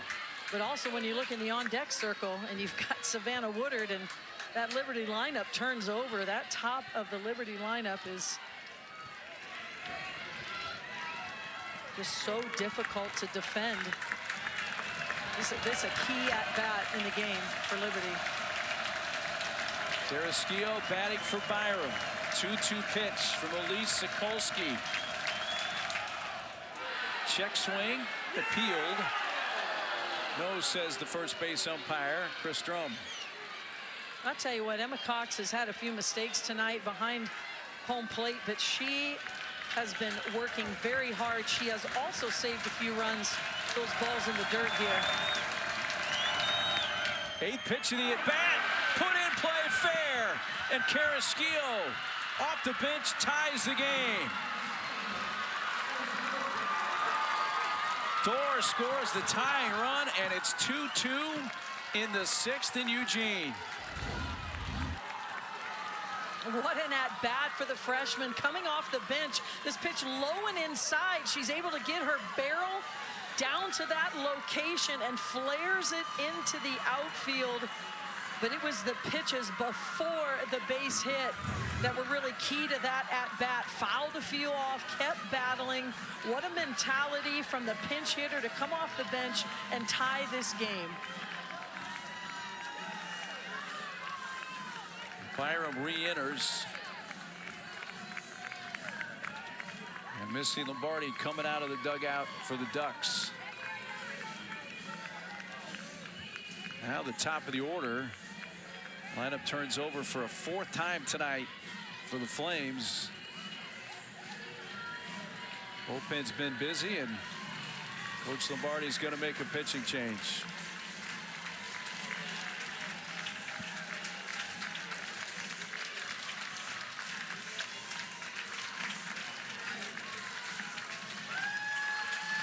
But also when you look in the on-deck circle and you've got Savannah Woodard and that Liberty lineup turns over, that top of the Liberty lineup is just so difficult to defend. This is a key at bat in the game for Liberty. Carrasquillo batting for Byram. 2-2 pitch from Elise Sokolsky. Check swing, appealed. No, says the first base umpire, Chris Drum. I'll tell you what, Emma Cox has had a few mistakes tonight behind home plate, but she has been working very hard. She has also saved a few runs, those balls in the dirt here. 8th pitch of the at-bat, put in play fair, and Carrasquillo off the bench ties the game. Thor scores the tying run, and it's 2-2 in the 6th in Eugene. What an at-bat for the freshman coming off the bench. This pitch low and inside. She's able to get her barrel down to that location and flares it into the outfield. But it was the pitches before the base hit that were really key to that at-bat. Fouled the field off, kept battling. What a mentality from the pinch hitter to come off the bench and tie this game. Byram re-enters. And Missy Lombardi coming out of the dugout for the Ducks. Now the top of the order. Lineup turns over for a 4th time tonight for the Flames. Bullpen's been busy, and Coach Lombardi's going to make a pitching change.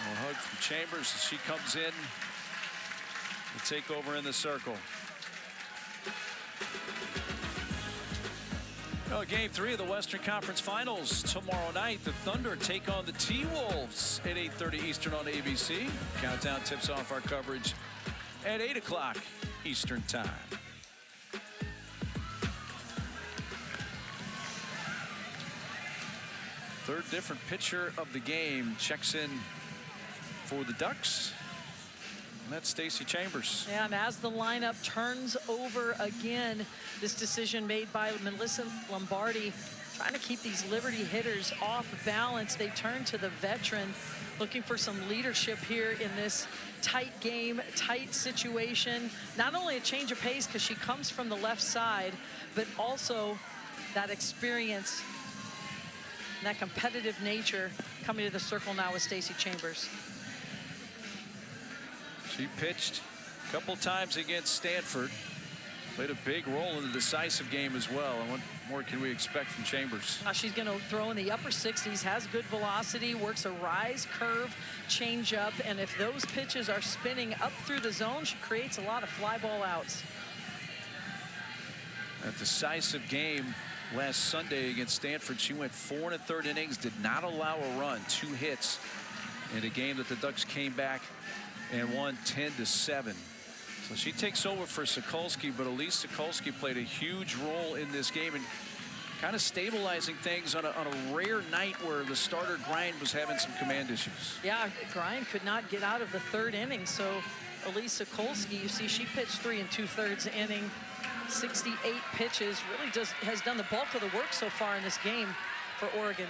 A hug from Chambers as she comes in to take over in the circle. Well, Game 3 of the Western Conference Finals tomorrow night. The Thunder take on the T-Wolves at 8:30 Eastern on ABC. Countdown tips off our coverage at 8 o'clock Eastern Time. Third different pitcher of the game checks in for the Ducks. And that's Stacey Chambers. Yeah, and as the lineup turns over again, this decision made by Melissa Lombardi, trying to keep these Liberty hitters off balance. They turn to the veteran, looking for some leadership here in this tight game, tight situation. Not only a change of pace because she comes from the left side, but also that experience and that competitive nature coming to the circle now with Stacey Chambers. She pitched a couple times against Stanford. Played a big role in the decisive game as well. And what more can we expect from Chambers? Now she's going to throw in the upper 60s, has good velocity, works a rise curve, change up, and if those pitches are spinning up through the zone, she creates a lot of fly ball outs. A decisive game last Sunday against Stanford. She went 4 1/3 innings, did not allow a run, 2 hits in a game that the Ducks came back and won 10-7. So she takes over for Sokolsky, but Elise Sokolsky played a huge role in this game. And kind of stabilizing things on a rare night where the starter Grind was having some command issues. Yeah, Grind could not get out of the third inning. So Elise Sokolsky, you see, she pitched 3 2/3 inning, 68 pitches. Really has done the bulk of the work so far in this game for Oregon.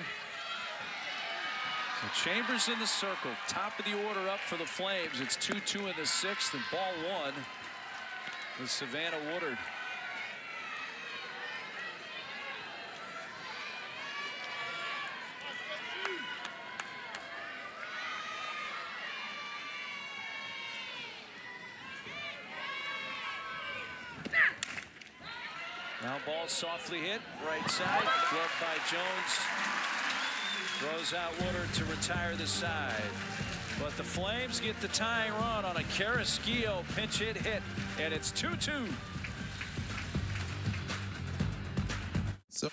So Chambers in the circle, top of the order up for the Flames. It's 2-2 in the 6th, and ball 1 with Savannah Woodard. Now ball softly hit, right side, gloved by Jones. Throws out Woodard to retire the side. But the Flames get the tying run on a Carrasquillo pinch hit, and it's 2-2. So,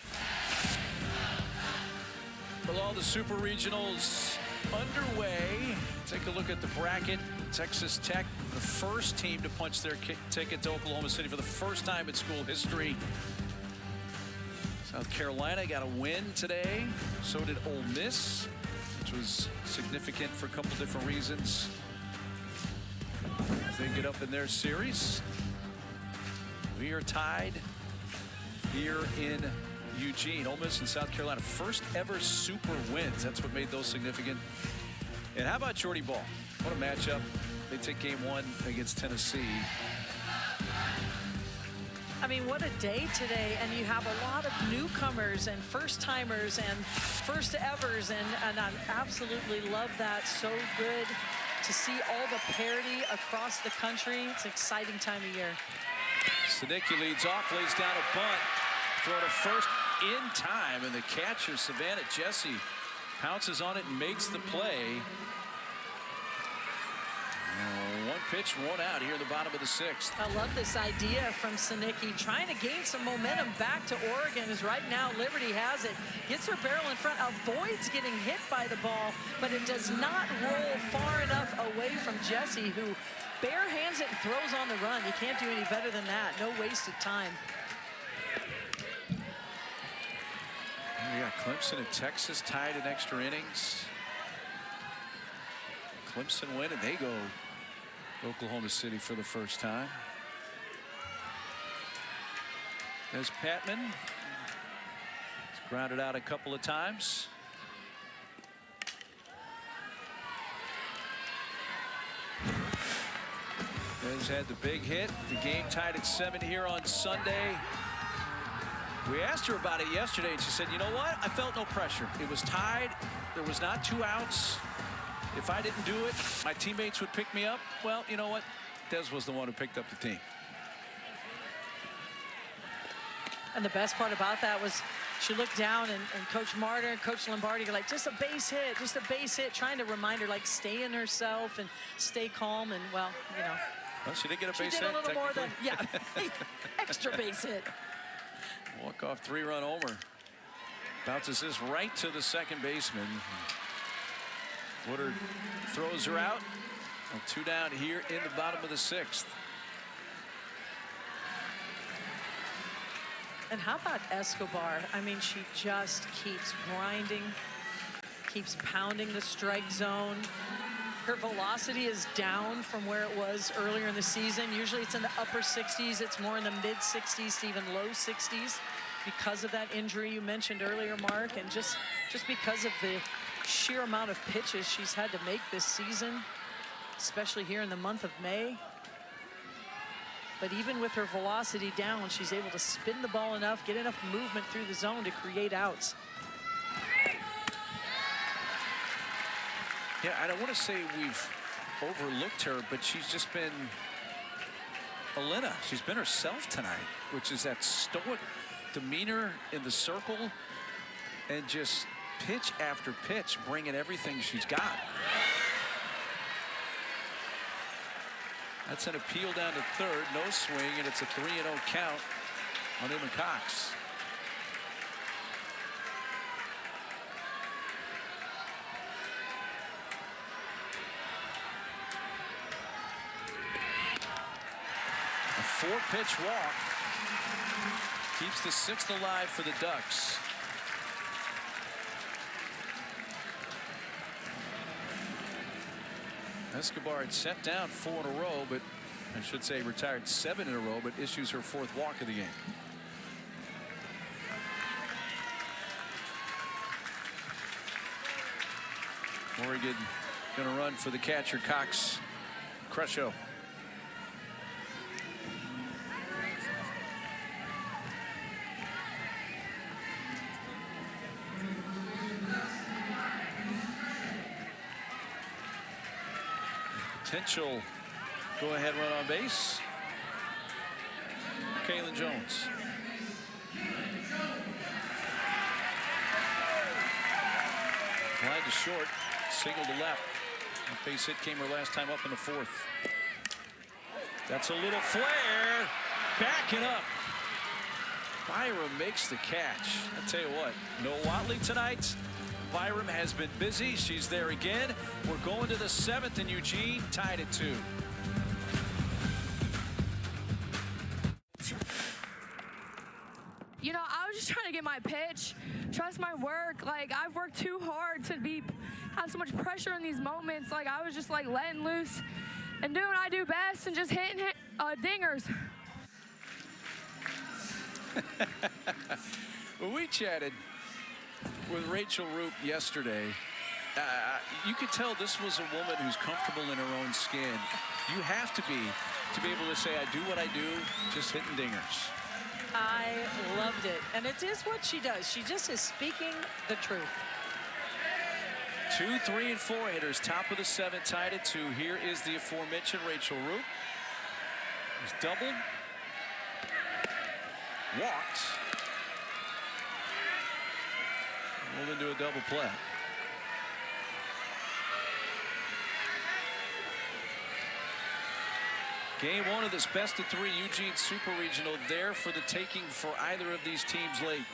with all the Super Regionals underway, take a look at the bracket. Texas Tech, the first team to punch their ticket to Oklahoma City for the first time in school history. South Carolina got a win today. So did Ole Miss, which was significant for a couple different reasons. They get up in their series. We are tied here in Eugene. Ole Miss and South Carolina, first ever super wins. That's what made those significant. And how about Jordy Ball? What a matchup. They take game 1 against Tennessee. I mean, what a day today, and you have a lot of newcomers and first-timers and first-evers, and I absolutely love that. So good to see all the parity across the country. It's an exciting time of year. Sadicki leads off, lays down a bunt, throw to first in time, and the catcher, Savannah Jesse, pounces on it and makes the play. One pitch, one out here in the bottom of the 6th. I love this idea from Sadicki, trying to gain some momentum back to Oregon, as right now Liberty has it. Gets her barrel in front, avoids getting hit by the ball, but it does not roll far enough away from Jesse, who bare hands it and throws on the run. You can't do any better than that. No wasted time. We got Clemson and Texas tied in extra innings. Clemson win, and they go to Oklahoma City for the first time. There's Patman. He's grounded out a couple of times. Has had the big hit. The game tied at 7 here on Sunday. We asked her about it yesterday, and she said, you know what? I felt no pressure. It was tied. There was not 2 outs. If I didn't do it, my teammates would pick me up. Well, you know what? Des was the one who picked up the team. And the best part about that was she looked down, and Coach Martin and Coach Lombardi are like, just a base hit, trying to remind her, like, stay in herself and stay calm. And, well, you know. Well, she did get a base hit. She did a little more than, yeah, extra base hit. Walk-off 3-run homer. Bounces this right to the second baseman. Woodard throws her out. And 2 down here in the bottom of the 6th. And how about Escobar? I mean, she just keeps grinding, keeps pounding the strike zone. Her velocity is down from where it was earlier in the season. Usually it's in the upper 60s. It's more in the mid 60s to even low 60s because of that injury you mentioned earlier, Mark, and just because of the sheer amount of pitches she's had to make this season, especially here in the month of May. But even with her velocity down, she's able to spin the ball enough, get enough movement through the zone to create outs. Yeah, I don't want to say we've overlooked her, but she's just been Elena. She's been herself tonight, which is that stoic demeanor in the circle and just pitch after pitch, bringing everything she's got. That's an appeal down to third, no swing, and it's a 3-0 count on Emma Cox. A 4-pitch walk. Keeps the 6th alive for the Ducks. Escobar had set down 4 in a row, but I should say retired 7 in a row, but issues her 4th walk of the game. Oregon going to run for the catcher, Cox. Crusho. Potential go-ahead run on base. Kalen Jones. Line to short. Single to left. The base hit came her last time up in the 4th. That's a little flare. Backing up. Byram makes the catch. I tell you what, no Watley tonight. Byram has been busy. She's there again. We're going to the 7th in Eugene, tied at 2. You know, I was just trying to get my pitch, trust my work. Like, I've worked too hard to have so much pressure in these moments. Like, I was just like letting loose and doing what I do best and just hitting dingers. Well, we chatted with Rachel Roop yesterday. You could tell this was a woman who's comfortable in her own skin. You have to be able to say, I do what I do, just hitting dingers. I loved it. And it is what she does. She just is speaking the truth. 2, 3, and 4 hitters, top of the 7th, tied at 2. Here is the aforementioned Rachel Roop. He's doubled. Walked. Rolled into a double play. Game 1 of this best of 3 Eugene Super Regional, there for the taking for either of these teams late.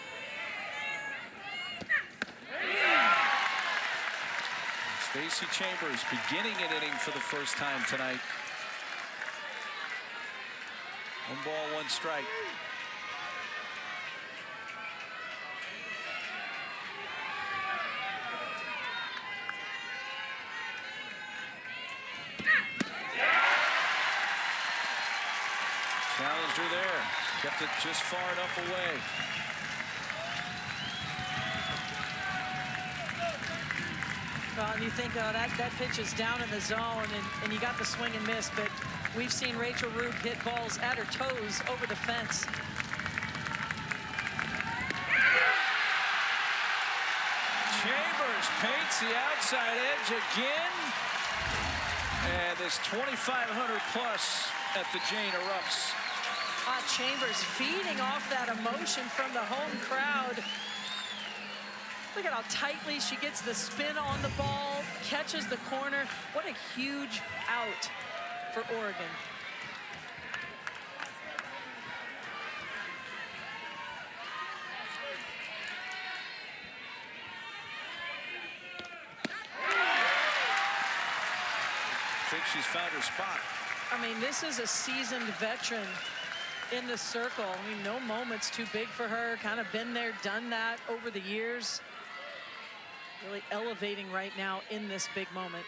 Stacey Chambers beginning an inning for the first time tonight. 1 ball, 1 strike. Challenged her there. Kept it just far enough away. Well, and you think that pitch is down in the zone, and you got the swing and miss, but we've seen Rachel Roop hit balls at her toes over the fence. Chambers paints the outside edge again. And this 2,500 plus at the Jane erupts. Chambers feeding off that emotion from the home crowd. Look at how tightly she gets the spin on the ball, catches the corner. What a huge out for Oregon. I think she's found her spot. I mean, this is a seasoned veteran in the circle. I mean, no moment's too big for her. Kind of been there, done that over the years. Really elevating right now in this big moment.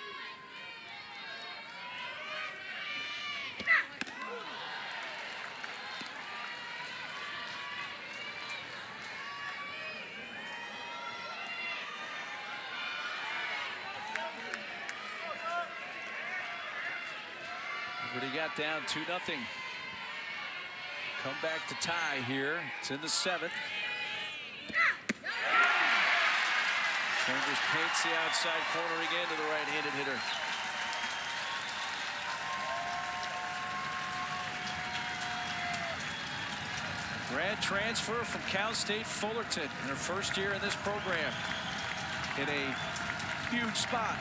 Liberty got down 2-0. Come back to tie here. It's in the 7th. Chambers paints the outside corner again to the right-handed hitter. Grad transfer from Cal State Fullerton in her first year in this program. In a huge spot.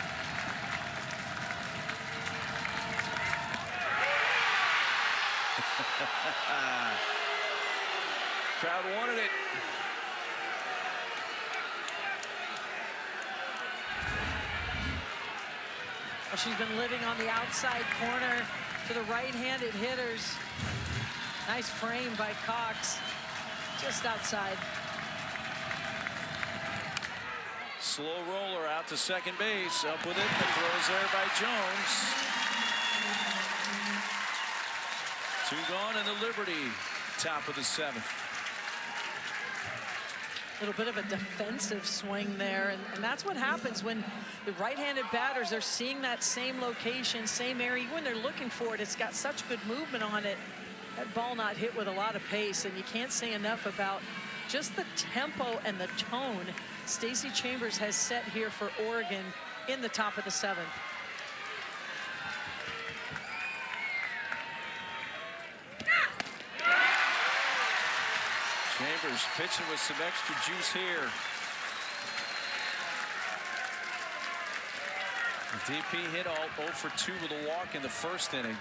Crowd wanted it. Well, she's been living on the outside corner to the right-handed hitters. Nice frame by Cox. Just outside. Slow roller out to second base. Up with it. The throws there by Jones. 2 gone in the Liberty. Top of the 7th. A little bit of a defensive swing there, and that's what happens when the right-handed batters are seeing that same location, same area. When they're looking for it, it's got such good movement on it. That ball not hit with a lot of pace, and you can't say enough about just the tempo and the tone Stacey Chambers has set here for Oregon in the top of the 7th. Chambers pitching with some extra juice here. The DP hit all 0 for 2 with a walk in the first inning.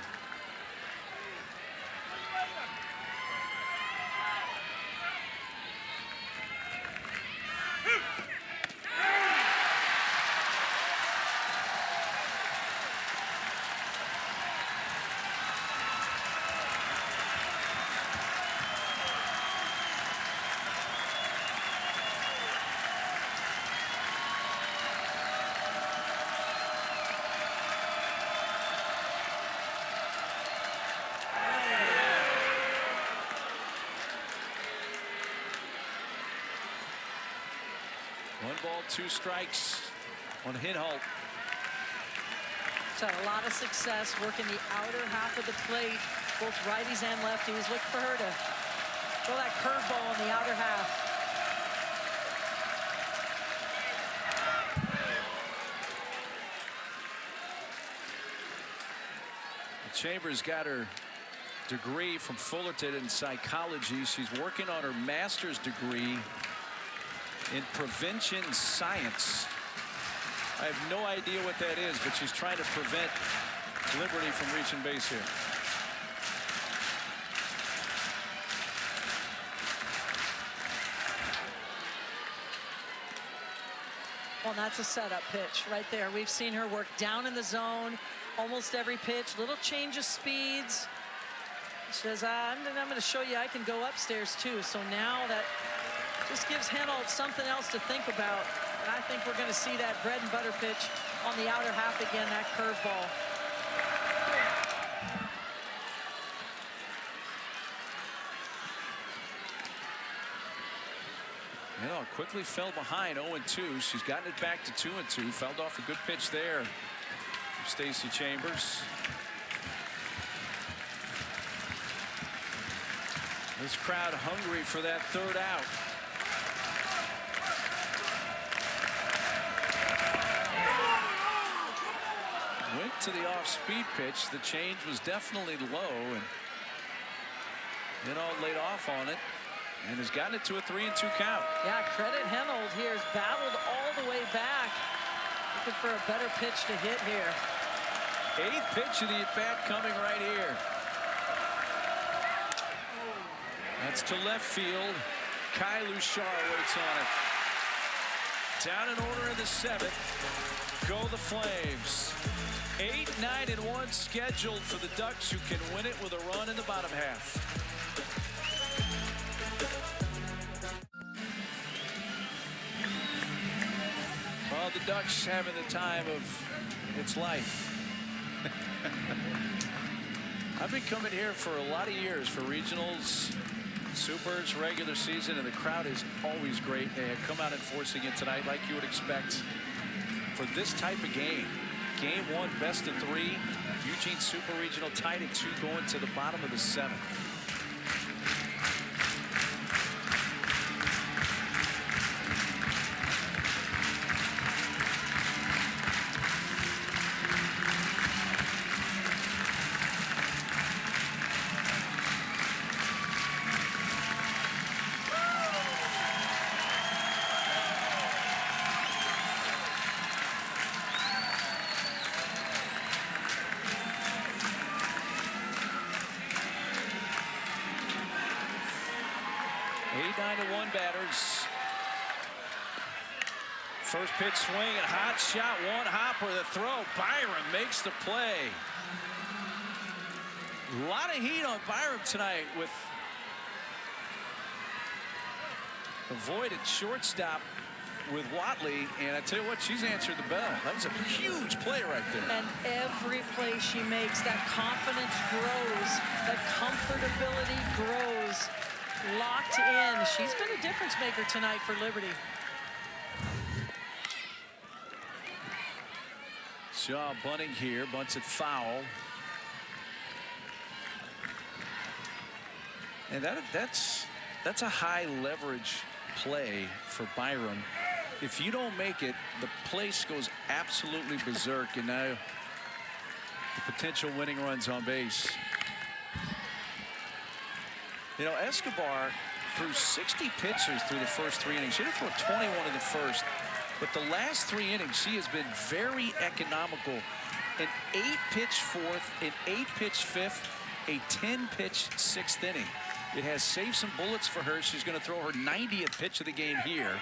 One ball, 2 strikes on Hinholt. He's had a lot of success working the outer half of the plate, both righties and lefties. Look for her to throw that curveball in the outer half. Chambers got her degree from Fullerton in psychology. She's working on her master's degree in prevention science. I have no idea what that is, but she's trying to prevent Liberty from reaching base here. Well, that's a setup pitch right there. We've seen her work down in the zone almost every pitch, little change of speeds. She says, I'm going to show you I can go upstairs too. So now that just gives Hinholt something else to think about. And I think we're going to see that bread and butter pitch on the outer half again, that curveball. You know, quickly fell behind 0-2. She's gotten it back to 2-2. Fouled off a good pitch there from Stacey Chambers. This crowd hungry for that 3rd out. Went to the off-speed pitch. The change was definitely low, and Hinholt laid off on it and has gotten it to a 3-2 count. Yeah, credit Hinholt here. Has battled all the way back, looking for a better pitch to hit here. 8th pitch of the at-bat coming right here. That's to left field. Kai Luchar waits on it. Down in order in the 7th. Go the Flames. 8, 9, and 1 scheduled for the Ducks, who can win it with a run in the bottom half. Well, the Ducks having the time of its life. I've been coming here for a lot of years for regionals, supers, regular season, and the crowd is always great. They have come out enforcing it tonight like you would expect for this type of game. Game 1, best of 3. Eugene Super Regional tied at 2 going to the bottom of the 7th. Batters. First pitch swing and hot shot, one hopper, the throw. Byram makes the play. A lot of heat on Byram tonight with avoided shortstop with Watley, and I tell you what, she's answered the bell. That was a huge play right there. And every play she makes, that confidence grows, that comfortability grows. Locked in. She's been a difference maker tonight for Liberty. Shaw bunting here, bunts it foul. And that's a high leverage play for Byram. If you don't make it, the place goes absolutely berserk, and now the potential winning runs on base. You know, Escobar threw 60 pitches through the first 3 innings. She did throw 21 in the first, but the last 3 innings, she has been very economical. An 8-pitch fourth, an 8-pitch fifth, a 10-pitch 6th inning. It has saved some bullets for her. She's going to throw her 90th pitch of the game here.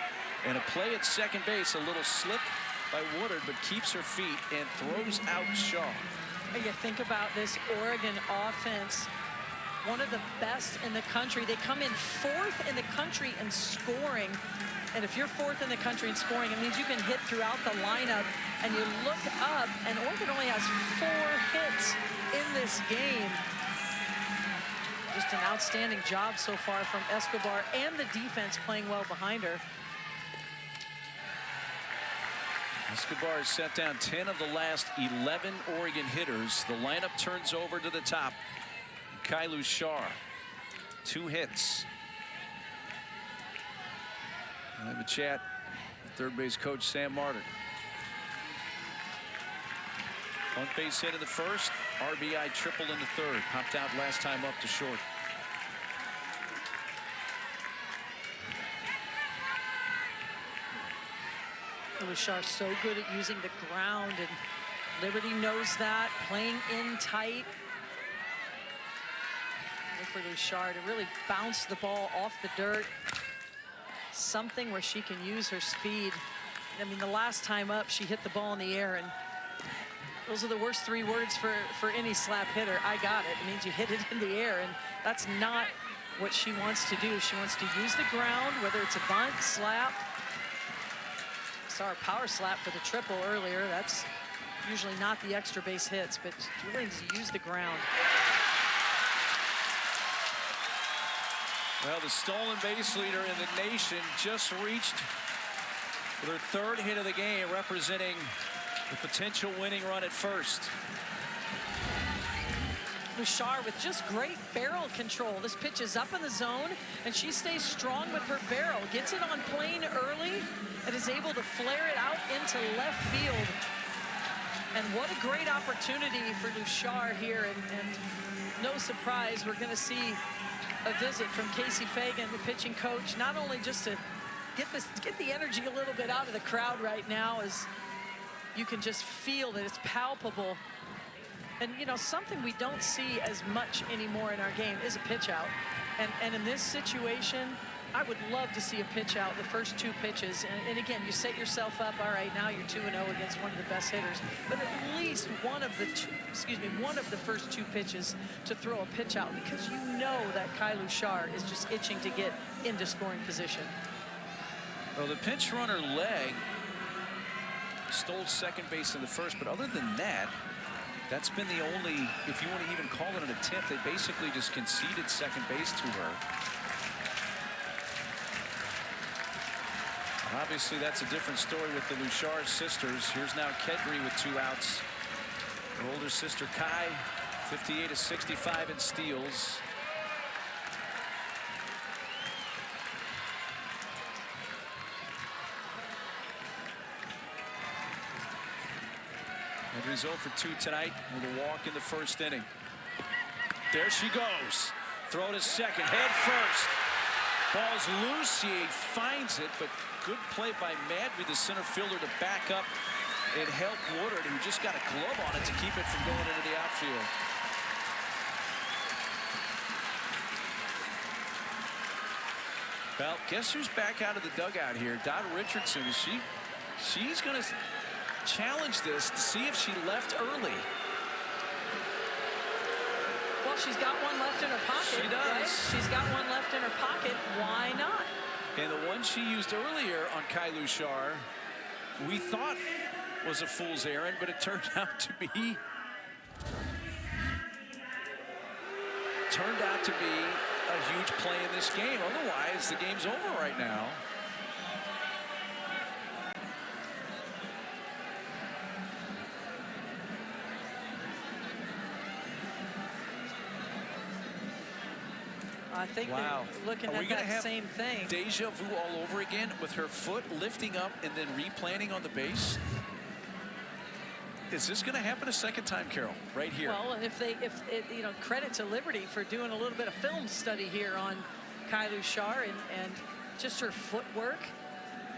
And a play at second base, a little slip by Woodard, but keeps her feet and throws out Shaw. You think about this Oregon offense, one of the best in the country. They come in 4th in the country in scoring. And if you're 4th in the country in scoring, it means you can hit throughout the lineup. And you look up, and Oregon only has 4 hits in this game. Just an outstanding job so far from Escobar and the defense playing well behind her. Escobar has set down 10 of the last 11 Oregon hitters. The lineup turns over to the top. Kylu Shar, 2 hits. I have a chat with third base coach Sam Martin. Bunt base hit in the first, RBI triple in the third. Popped out last time up to short. Luchar so good at using the ground, and Liberty knows that, playing in tight. Look for Luchar to really bounce the ball off the dirt. Something where she can use her speed. I mean, the last time up, she hit the ball in the air, and those are the worst 3 words for any slap hitter. I got it. It means you hit it in the air, and that's not what she wants to do. She wants to use the ground, whether it's a bunt, slap. Saw a power slap for the triple earlier. That's usually not the extra base hits, but she really needs to use the ground. Well, the stolen base leader in the nation just reached their 3rd hit of the game, representing the potential winning run at first. Luchar with just great barrel control. This pitch is up in the zone, and she stays strong with her barrel. Gets it on plane early and is able to flare it out into left field. And what a great opportunity for Luchar here. And no surprise, we're going to see a visit from Casey Fagan, the pitching coach, not only just to get the energy a little bit out of the crowd right now, as you can just feel that it's palpable. And, you know, something we don't see as much anymore in our game is a pitch out. And in this situation, I would love to see a pitch out the first 2 pitches. And again, you set yourself up, all right, now you're 2-0 against one of the best hitters. But at least one of the first 2 pitches to throw a pitch out, because you know that Kylu Shar is just itching to get into scoring position. Well, the pinch runner leg stole second base in the first, but other than that, that's been the only, if you want to even call it an attempt, they basically just conceded second base to her. Obviously, that's a different story with the Luchar sisters. Here's now Kedry with 2 outs. Her older sister Kai, 58 of 65 in steals. Kedry's 0 for 2 tonight with a walk in the first inning. There she goes. Throw to second, head first. Ball's loose. He finds it, but good play by Madby, the center fielder, to back up and help Woodard, who just got a glove on it to keep it from going into the outfield. Well, guess who's back out of the dugout here? Dot Richardson. She's going to challenge this to see if she left early. Well, she's got one left in her pocket. She does. Right? She's got one left in her pocket. Why not? And the one she used earlier on Kailu Shar, we thought was a fool's errand, but it turned out to be a huge play in this game. Otherwise, the game's over right now. I think wow. they're looking Are we at gonna that have same thing. Deja vu all over again with her foot lifting up and then replanting on the base? Is this going to happen a second time, Carol, right here? Well, you know, credit to Liberty for doing a little bit of film study here on Kailu Shar and just her footwork.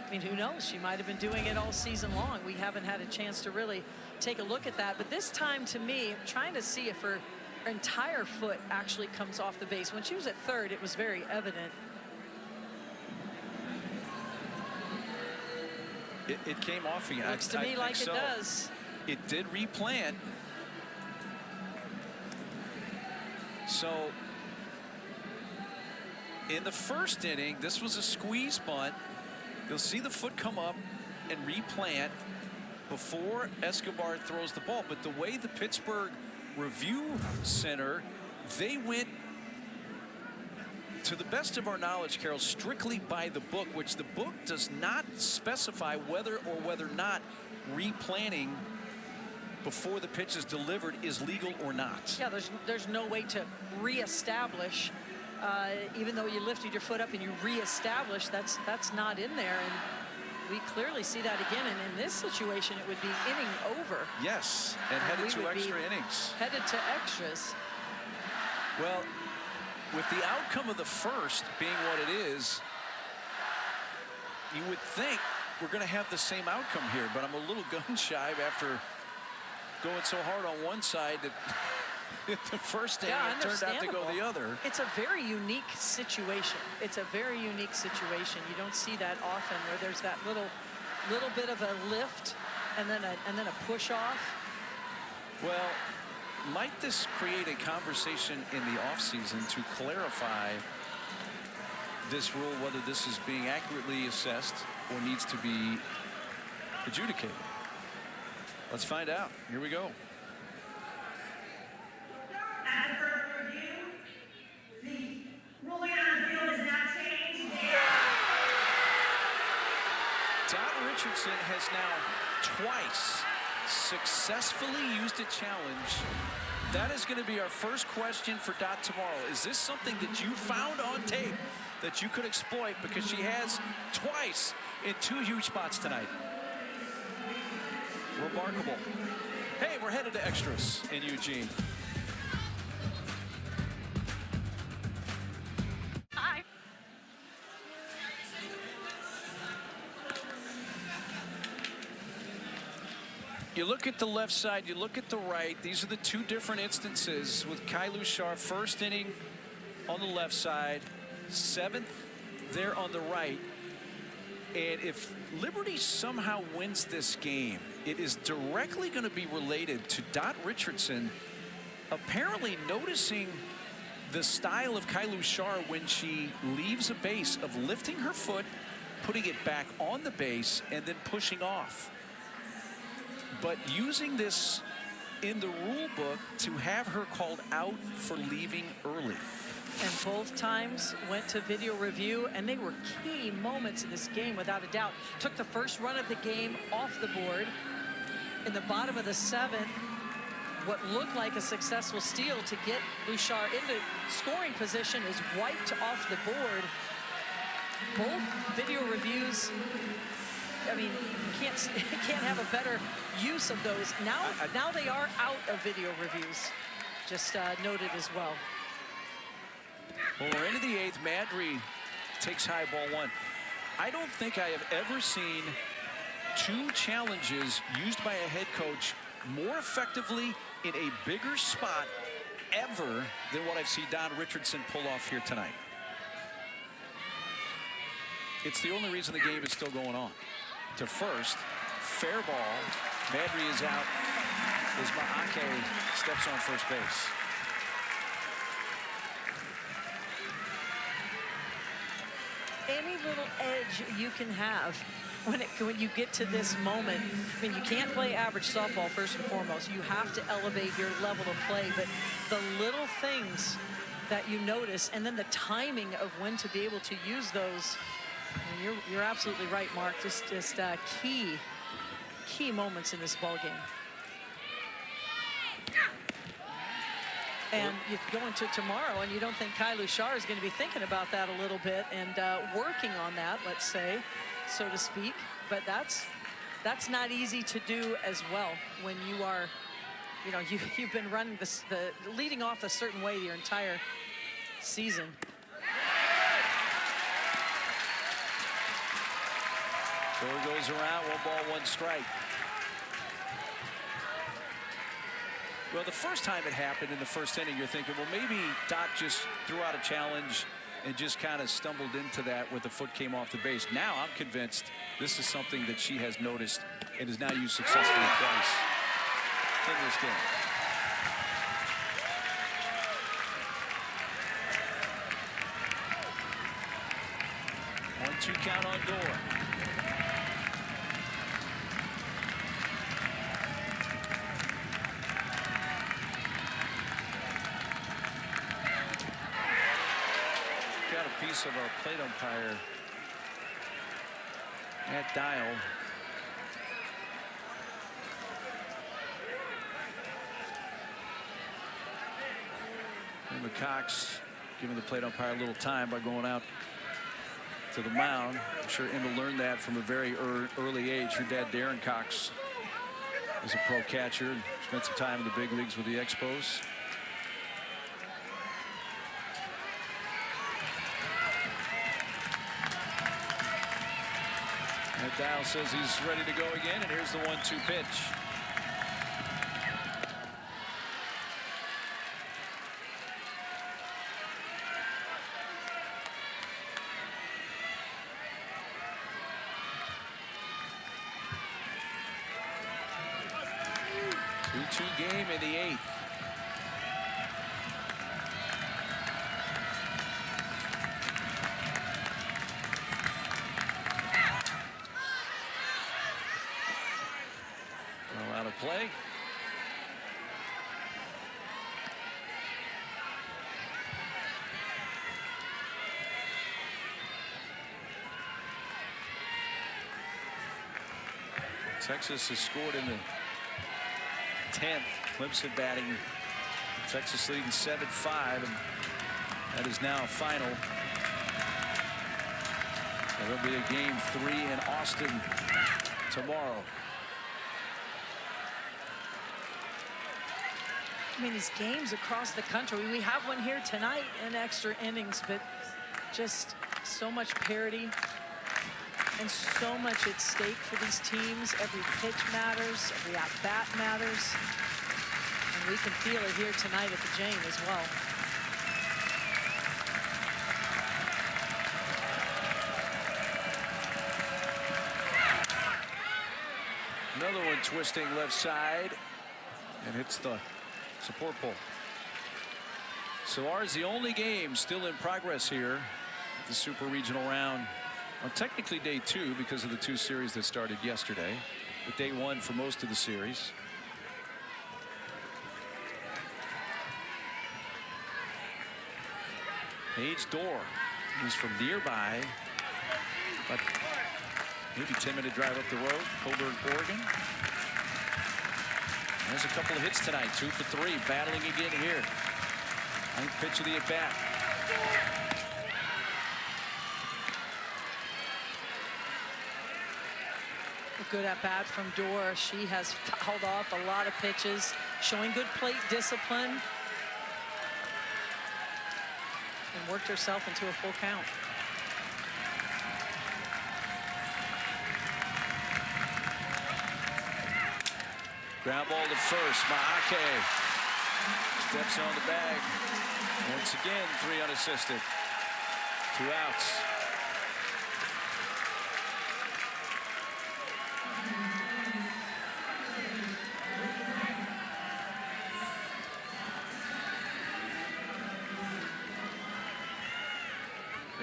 I mean, who knows? She might have been doing it all season long. We haven't had a chance to really take a look at that. But this time, to me, I'm trying to see if her entire foot actually comes off the base. When she was at third, it was very evident. It came off again. Looks to me like it does. It did replant. So in the first inning, this was a squeeze bunt. You'll see the foot come up and replant before Escobar throws the ball. But the way the Pittsburgh Review Center, they went, to the best of our knowledge, Carol, strictly by the book, which the book does not specify whether or whether not replanting before the pitch is delivered is legal or not. Yeah, there's no way to reestablish, even though you lifted your foot up and you reestablish, that's not in there. And we clearly see that again. And in this situation, it would be inning over. Yes, and headed to extra innings. Headed to extras. Well, with the outcome of the first being what it is, you would think we're going to have the same outcome here, but I'm a little gun shy after going so hard on one side that the first inning it turned out to go the other. It's a very unique situation. It's a very unique situation. You don't see that often, where there's that little bit of a lift and then a push off. Well, might this create a conversation in the offseason to clarify this rule, whether this is being accurately assessed or needs to be adjudicated? Let's find out. Here we go. At the first review, the ruling on the field is not changed. Dot Richardson has now twice successfully used a challenge. That is going to be our first question for Dot tomorrow. Is this something that you found on tape that you could exploit? Because she has twice in two huge spots tonight. Remarkable. Hey, we're headed to extras in Eugene. Hi. You look at the left side, you look at the right. These are the two different instances with Kailu Shar. First inning on the left side, seventh there on the right. And if Liberty somehow wins this game, it is directly going to be related to Dot Richardson apparently noticing the style of Kailu Shar when she leaves a base of lifting her foot, putting it back on the base, and then pushing off. But using this in the rule book to have her called out for leaving early. And both times went to video review, and they were key moments in this game, without a doubt. Took the first run of the game off the board. In the bottom of the seventh, what looked like a successful steal to get Bouchard into scoring position is wiped off the board. Both video reviews, I mean, can't have a better use of those. Now they are out of video reviews. Just noted as well. Well, we're into the eighth. Madry takes high ball one. I don't think I have ever seen two challenges used by a head coach more effectively in a bigger spot ever than what I've seen Don Richardson pull off here tonight. It's the only reason the game is still going on. To first, fair ball. Madry is out as Maake steps on first base. any little edge you can have when you get to this moment. I mean, you can't play average softball first and foremost. You have to elevate your level of play, but the little things that you notice, and then the timing of when to be able to use those. I mean, you're absolutely right, Mark. Just key moments in this ball game. And you go into tomorrow, and you don't think Kai Lushar is going to be thinking about that a little bit and working on that, let's say, so to speak. But that's not easy to do as well when you are, you know, you've been running the leading off a certain way your entire season. So it goes around, 1 ball, 1 strike. Well, the first time it happened in the first inning, you're thinking, well, maybe Doc just threw out a challenge and just kind of stumbled into that when the foot came off the base. Now I'm convinced this is something that she has noticed and has now used successfully twice in this game. One-two count on Dorr. Got a piece of our plate umpire at dial. And Cox giving the plate umpire a little time by going out to the mound. I'm sure Emma learned that from a very early age. Her dad, Darren Cox, is a pro catcher and spent some time in the big leagues with the Expos. And Dial says he's ready to go again, and here's the 1-2 pitch. Game in the 8th. Well, out of play. Texas has scored in the 10th. Clemson batting. Texas leading 7-5, and that is now final. There'll be a game 3 in Austin tomorrow. I mean, these games across the country. We have one here tonight in extra innings, but just so much parity and so much at stake for these teams. Every pitch matters, every at-bat matters. And we can feel it here tonight at the Jane as well. Another one twisting left side and hits the support pole. So ours the only game still in progress here at the Super Regional round. On technically day 2 because of the 2 series that started yesterday, but day 1 for most of the series. Paige Dorr, who's from nearby, but maybe 10-minute drive up the road, Coburg, Oregon. There's a couple of hits tonight, 2 for 3, battling again here. Ninth pitch of the at-bat. A good at-bat from Dorr. She has fouled off a lot of pitches, showing good plate discipline, and worked herself into a full count. Ground ball to first. Maake steps on the bag. Once again, 3 unassisted. 2 outs.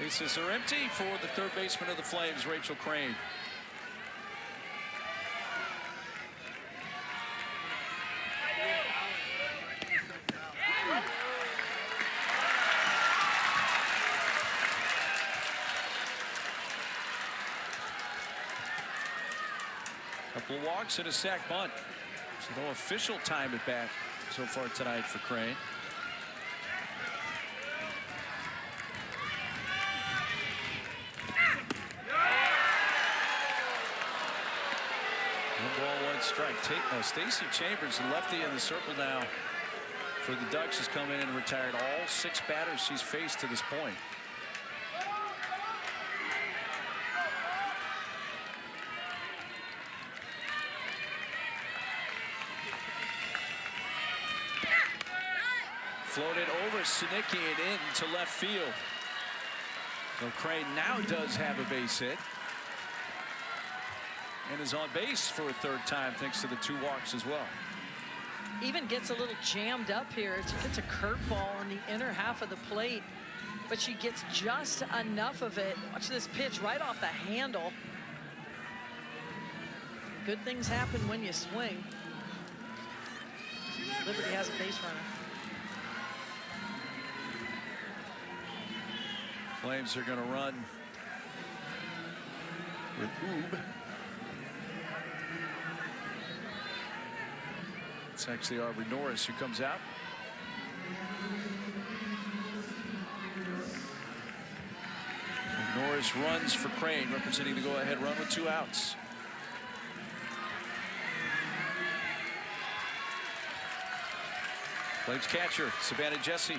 Bases are empty for the third baseman of the Flames, Rachel Crane. Couple of walks and a sac bunt. So no official time at bat so far tonight for Crane. One ball, one strike. Stacey Chambers, the lefty in the circle now for the Ducks, has come in and retired all 6 batters she's faced to this point. Floated over Sinicki and into left field. So Crane now does have a base hit. And is on base for a third time thanks to the 2 walks as well. Even gets a little jammed up here. She gets a curveball in the inner half of the plate, but she gets just enough of it. Watch this pitch right off the handle. Good things happen when you swing. Liberty has a base runner. Flames are going to run with Oob. It's actually Aubrey Norris who comes out. And Norris runs for Crane, representing the go-ahead run with 2 outs. Flames catcher, Savannah Jesse.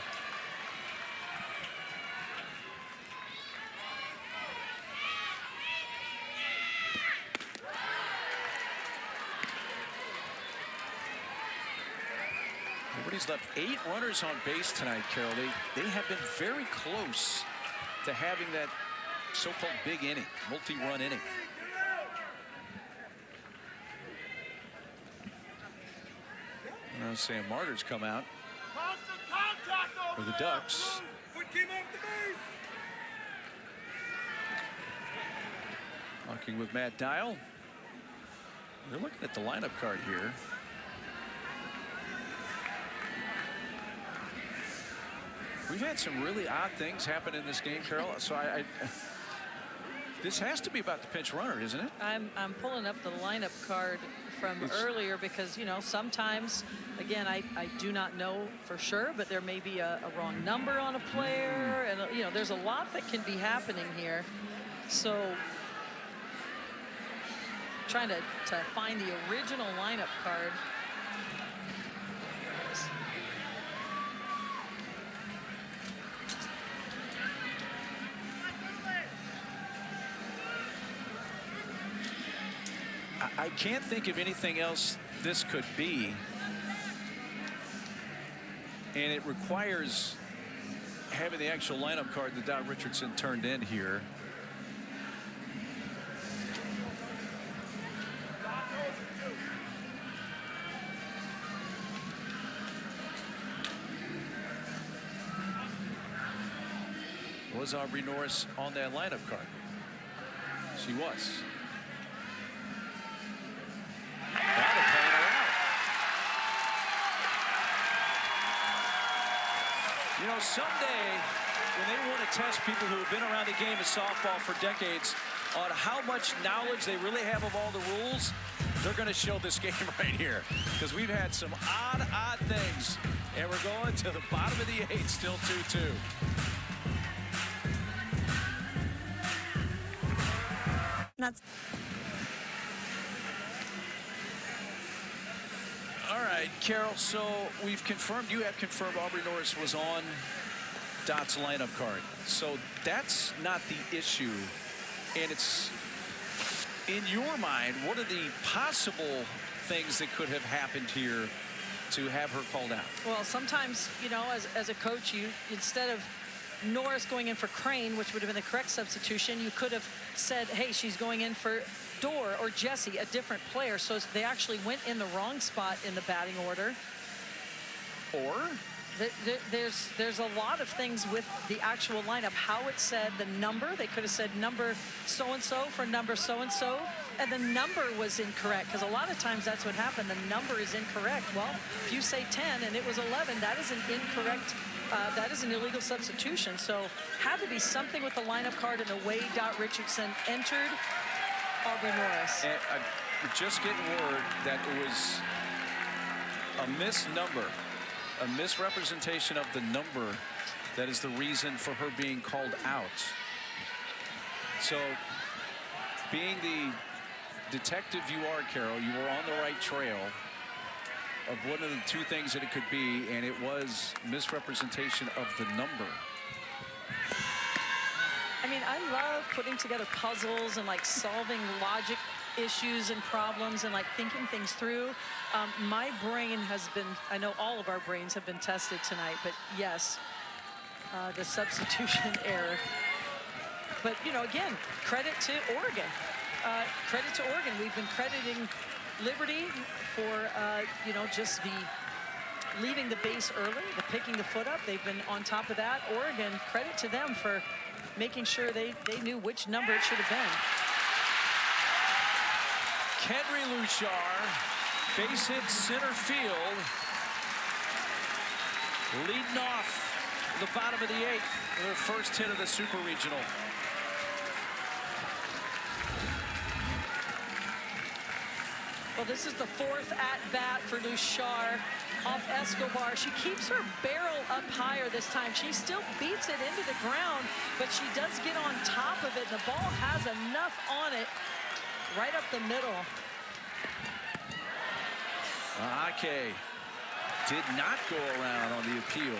Liberty's left 8 runners on base tonight, Carol. They have been very close to having that so-called big inning, multi-run inning. Now Sam Martyr's come out for the Ducks. Talking with Matt Dial. They're looking at the lineup card here. We've had some really odd things happen in this game, Carol. So this has to be about the pinch runner, isn't it? I'm pulling up the lineup card from earlier because, you know, sometimes, again, I do not know for sure, but there may be a wrong number on a player. And, you know, there's a lot that can be happening here. So trying to find the original lineup card. I can't think of anything else this could be. And it requires having the actual lineup card that Don Richardson turned in here. Was Aubrey Norris on that lineup card? She was. You know, someday when they want to test people who have been around the game of softball for decades on how much knowledge they really have of all the rules, they're going to show this game right here, because we've had some odd things, and we're going to the bottom of the 8th, still 2-2. That's all right, Carol, so we've confirmed, you have confirmed Aubrey Norris was on Dot's lineup card. So that's not the issue. And it's, in your mind, what are the possible things that could have happened here to have her called out? Well, sometimes, you know, as a coach, you, instead of Norris going in for Crane, which would have been the correct substitution, you could have said, hey, she's going in for Dorr or Jesse, a different player. So they actually went in the wrong spot in the batting order. Or There's a lot of things with the actual lineup. How it said the number, they could have said number so-and-so for number so-and-so, and the number was incorrect, because a lot of times that's what happened. The number is incorrect. Well, if you say 10 and it was 11, that is an incorrect, that is an illegal substitution. So had to be something with the lineup card and the way Dot Richardson entered Aubrey Norris. And I'm just getting word that it was a misnumber. A misrepresentation of the number that is the reason for her being called out. So, being the detective you are, Carol, you were on the right trail of one of the two things that it could be, and it was misrepresentation of the number. I mean, I love putting together puzzles and like solving logic issues and problems and like thinking things through. My brain has been, I know all of our brains have been tested tonight, but yes, the substitution error. But, you know, again, credit to Oregon. Credit to Oregon. We've been crediting Liberty for, you know, just the leaving the base early, the picking the foot up. They've been on top of that. Oregon, credit to them for making sure they knew which number it should have been. Kendry Luchar, base hit center field, leading off the bottom of the 8th, their first hit of the Super Regional. Well, this is the 4th at-bat for Luchar off Escobar. She keeps her barrel up higher this time. She still beats it into the ground, but she does get on top of it. The ball has enough on it right up the middle. Ake did not go around on the appeal.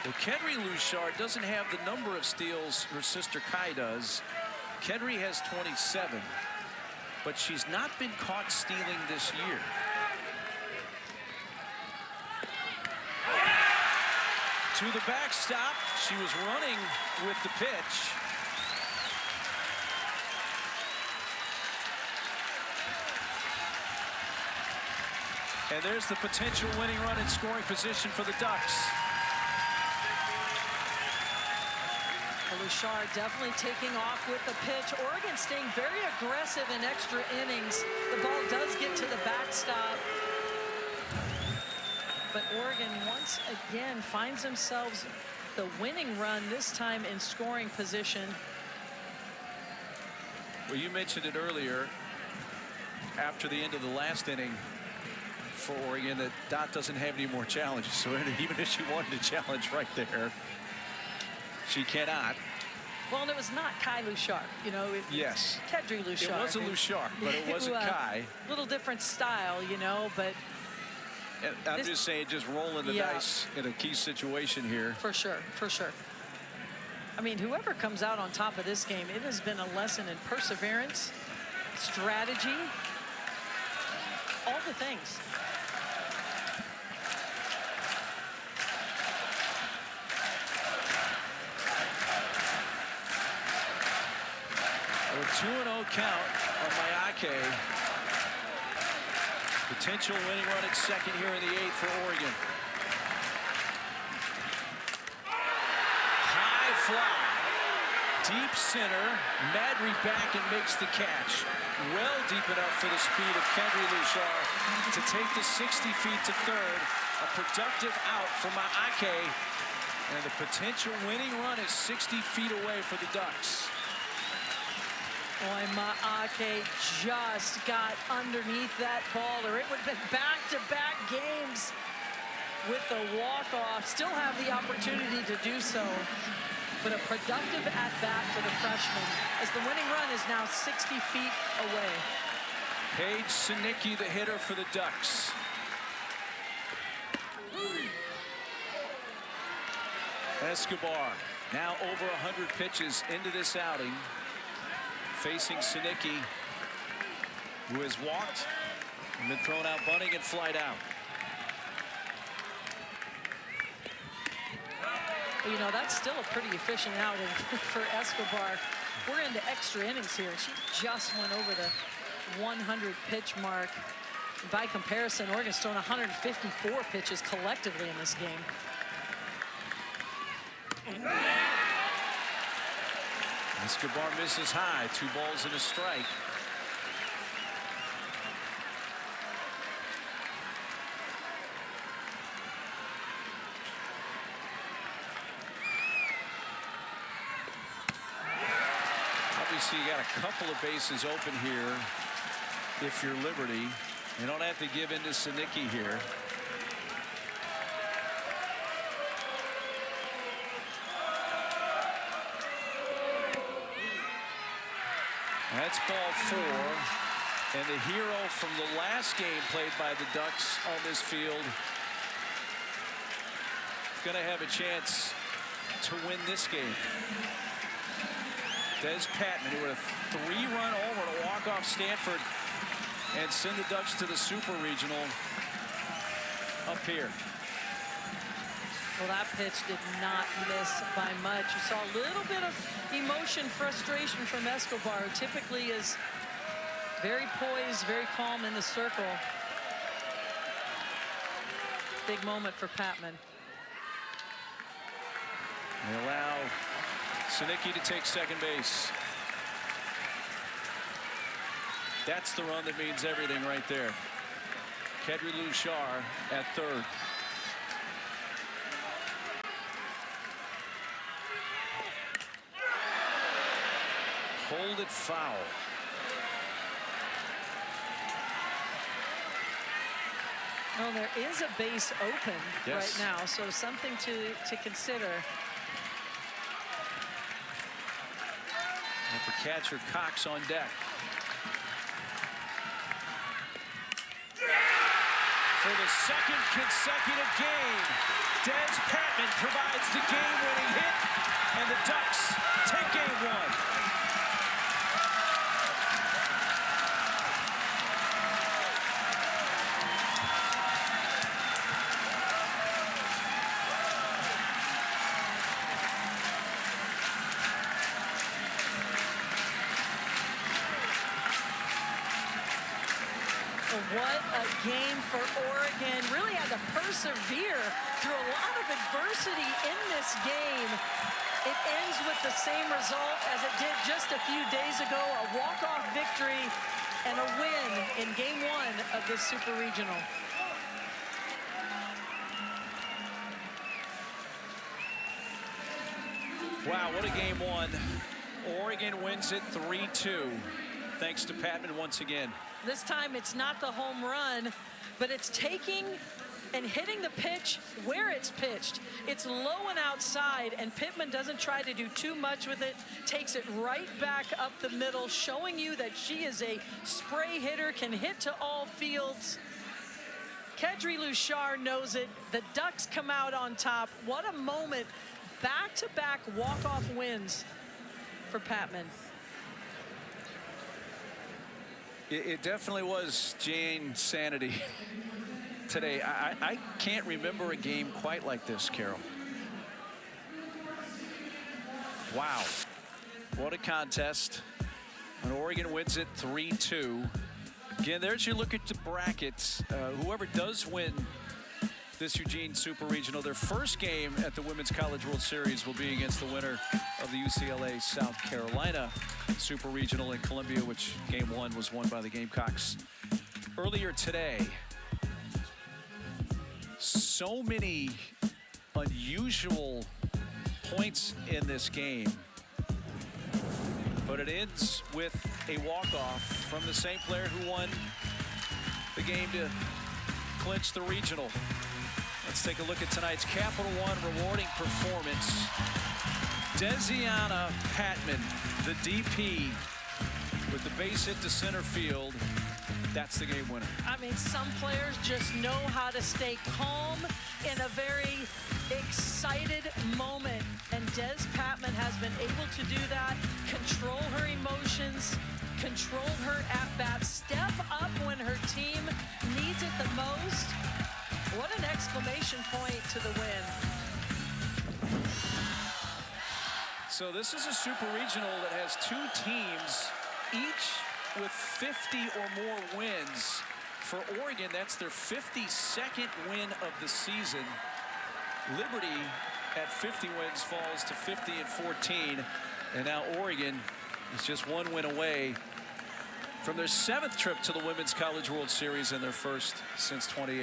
Well, Kendry Luchar doesn't have the number of steals her sister Kai does. Kendry has 27, but she's not been caught stealing this year. To the backstop, she was running with the pitch. And there's the potential winning run in scoring position for the Ducks. Luchar definitely taking off with the pitch. Oregon staying very aggressive in extra innings. The ball does get to the backstop. But Oregon once again finds themselves the winning run, this time in scoring position. Well, you mentioned it earlier after the end of the last inning for Oregon that Dot doesn't have any more challenges. So even if she wanted to challenge right there, she cannot. Well, and it was not Kai Luchar, you know. Yes. Kendry Luchar. It was a Luchar, but it wasn't Kai. Little different style, you know, but. And I'm just saying, just rolling the dice in a key situation here. For sure, for sure. I mean, whoever comes out on top of this game, it has been a lesson in perseverance, strategy, all the things. A 2-0 count on Mayake. Potential winning run at second here in the 8th for Oregon. High fly. Deep center. Madry back and makes the catch. Well deep enough for the speed of Kendry Luchar to take the 60 feet to third. A productive out for Mayake. And the potential winning run is 60 feet away for the Ducks. Boy, Mayake just got underneath that ball, or it would have been back-to-back games with the walk-off. Still have the opportunity to do so, but a productive at-bat for the freshman as the winning run is now 60 feet away. Paige Sinicki, the hitter for the Ducks. Escobar now over 100 pitches into this outing, facing Sinicki, who has walked and been thrown out bunting and flied out. Well, you know, that's still a pretty efficient outing for Escobar. We're into extra innings here. She just went over the 100 pitch mark. By comparison, Oregon's thrown 154 pitches collectively in this game. Escobar misses high. 2 balls and a strike. Obviously, you got a couple of bases open here. If you're Liberty, you don't have to give in to Sinicki here. That's ball 4. And the hero from the last game played by the Ducks on this field going to have a chance to win this game. Des Patman, who had a 3-run homer to walk off Stanford and send the Ducks to the Super Regional up here. Well, that pitch did not miss by much. You saw a little bit of emotion, frustration from Escobar, who typically is very poised, very calm in the circle. Big moment for Patman. They allow Sinicki to take second base. That's the run that means everything right there. Kedry Lushar at third. Hold it foul. Well, there is a base open right now, so something to consider. And for catcher Cox on deck. For the second consecutive game, Des Patman provides the game-winning hit, and the Ducks take game 1. What a game for Oregon. Really had to persevere through a lot of adversity in this game. It ends with the same result as it did just a few days ago, a walk-off victory and a win in game 1 of this Super Regional. Wow, what a game 1. Oregon wins it 3-2. Thanks to Patman once again. This time it's not the home run, but it's taking and hitting the pitch where it's pitched. It's low and outside, and Pittman doesn't try to do too much with it. Takes it right back up the middle, showing you that she is a spray hitter, can hit to all fields. Kedry Lushar knows it. The Ducks come out on top. What a moment. Back-to-back walk-off wins for Patman. It definitely was Jane Sanity today. I can't remember a game quite like this, Carol. Wow. What a contest. And Oregon wins it 3-2. Again, there's your look at the brackets. Whoever does win this Eugene Super Regional, their first game at the Women's College World Series will be against the winner of the UCLA South Carolina Super Regional in Columbia, which game 1 was won by the Gamecocks earlier today. So many unusual points in this game, but it ends with a walk-off from the same player who won the game to clinch the regional. Let's take a look at tonight's Capital One rewarding performance. Desiana Patman, the DP, with the base hit to center field. That's the game winner. I mean, some players just know how to stay calm in a very excited moment. And Des Patman has been able to do that, control her emotions, control her at-bat, step up when her team needs it the most. What an exclamation point to the win. So this is a Super Regional that has 2 teams, each with 50 or more wins. For Oregon, that's their 52nd win of the season. Liberty at 50 wins falls to 50-14. And now Oregon is just one win away from their 7th trip to the Women's College World Series and their first since 2018.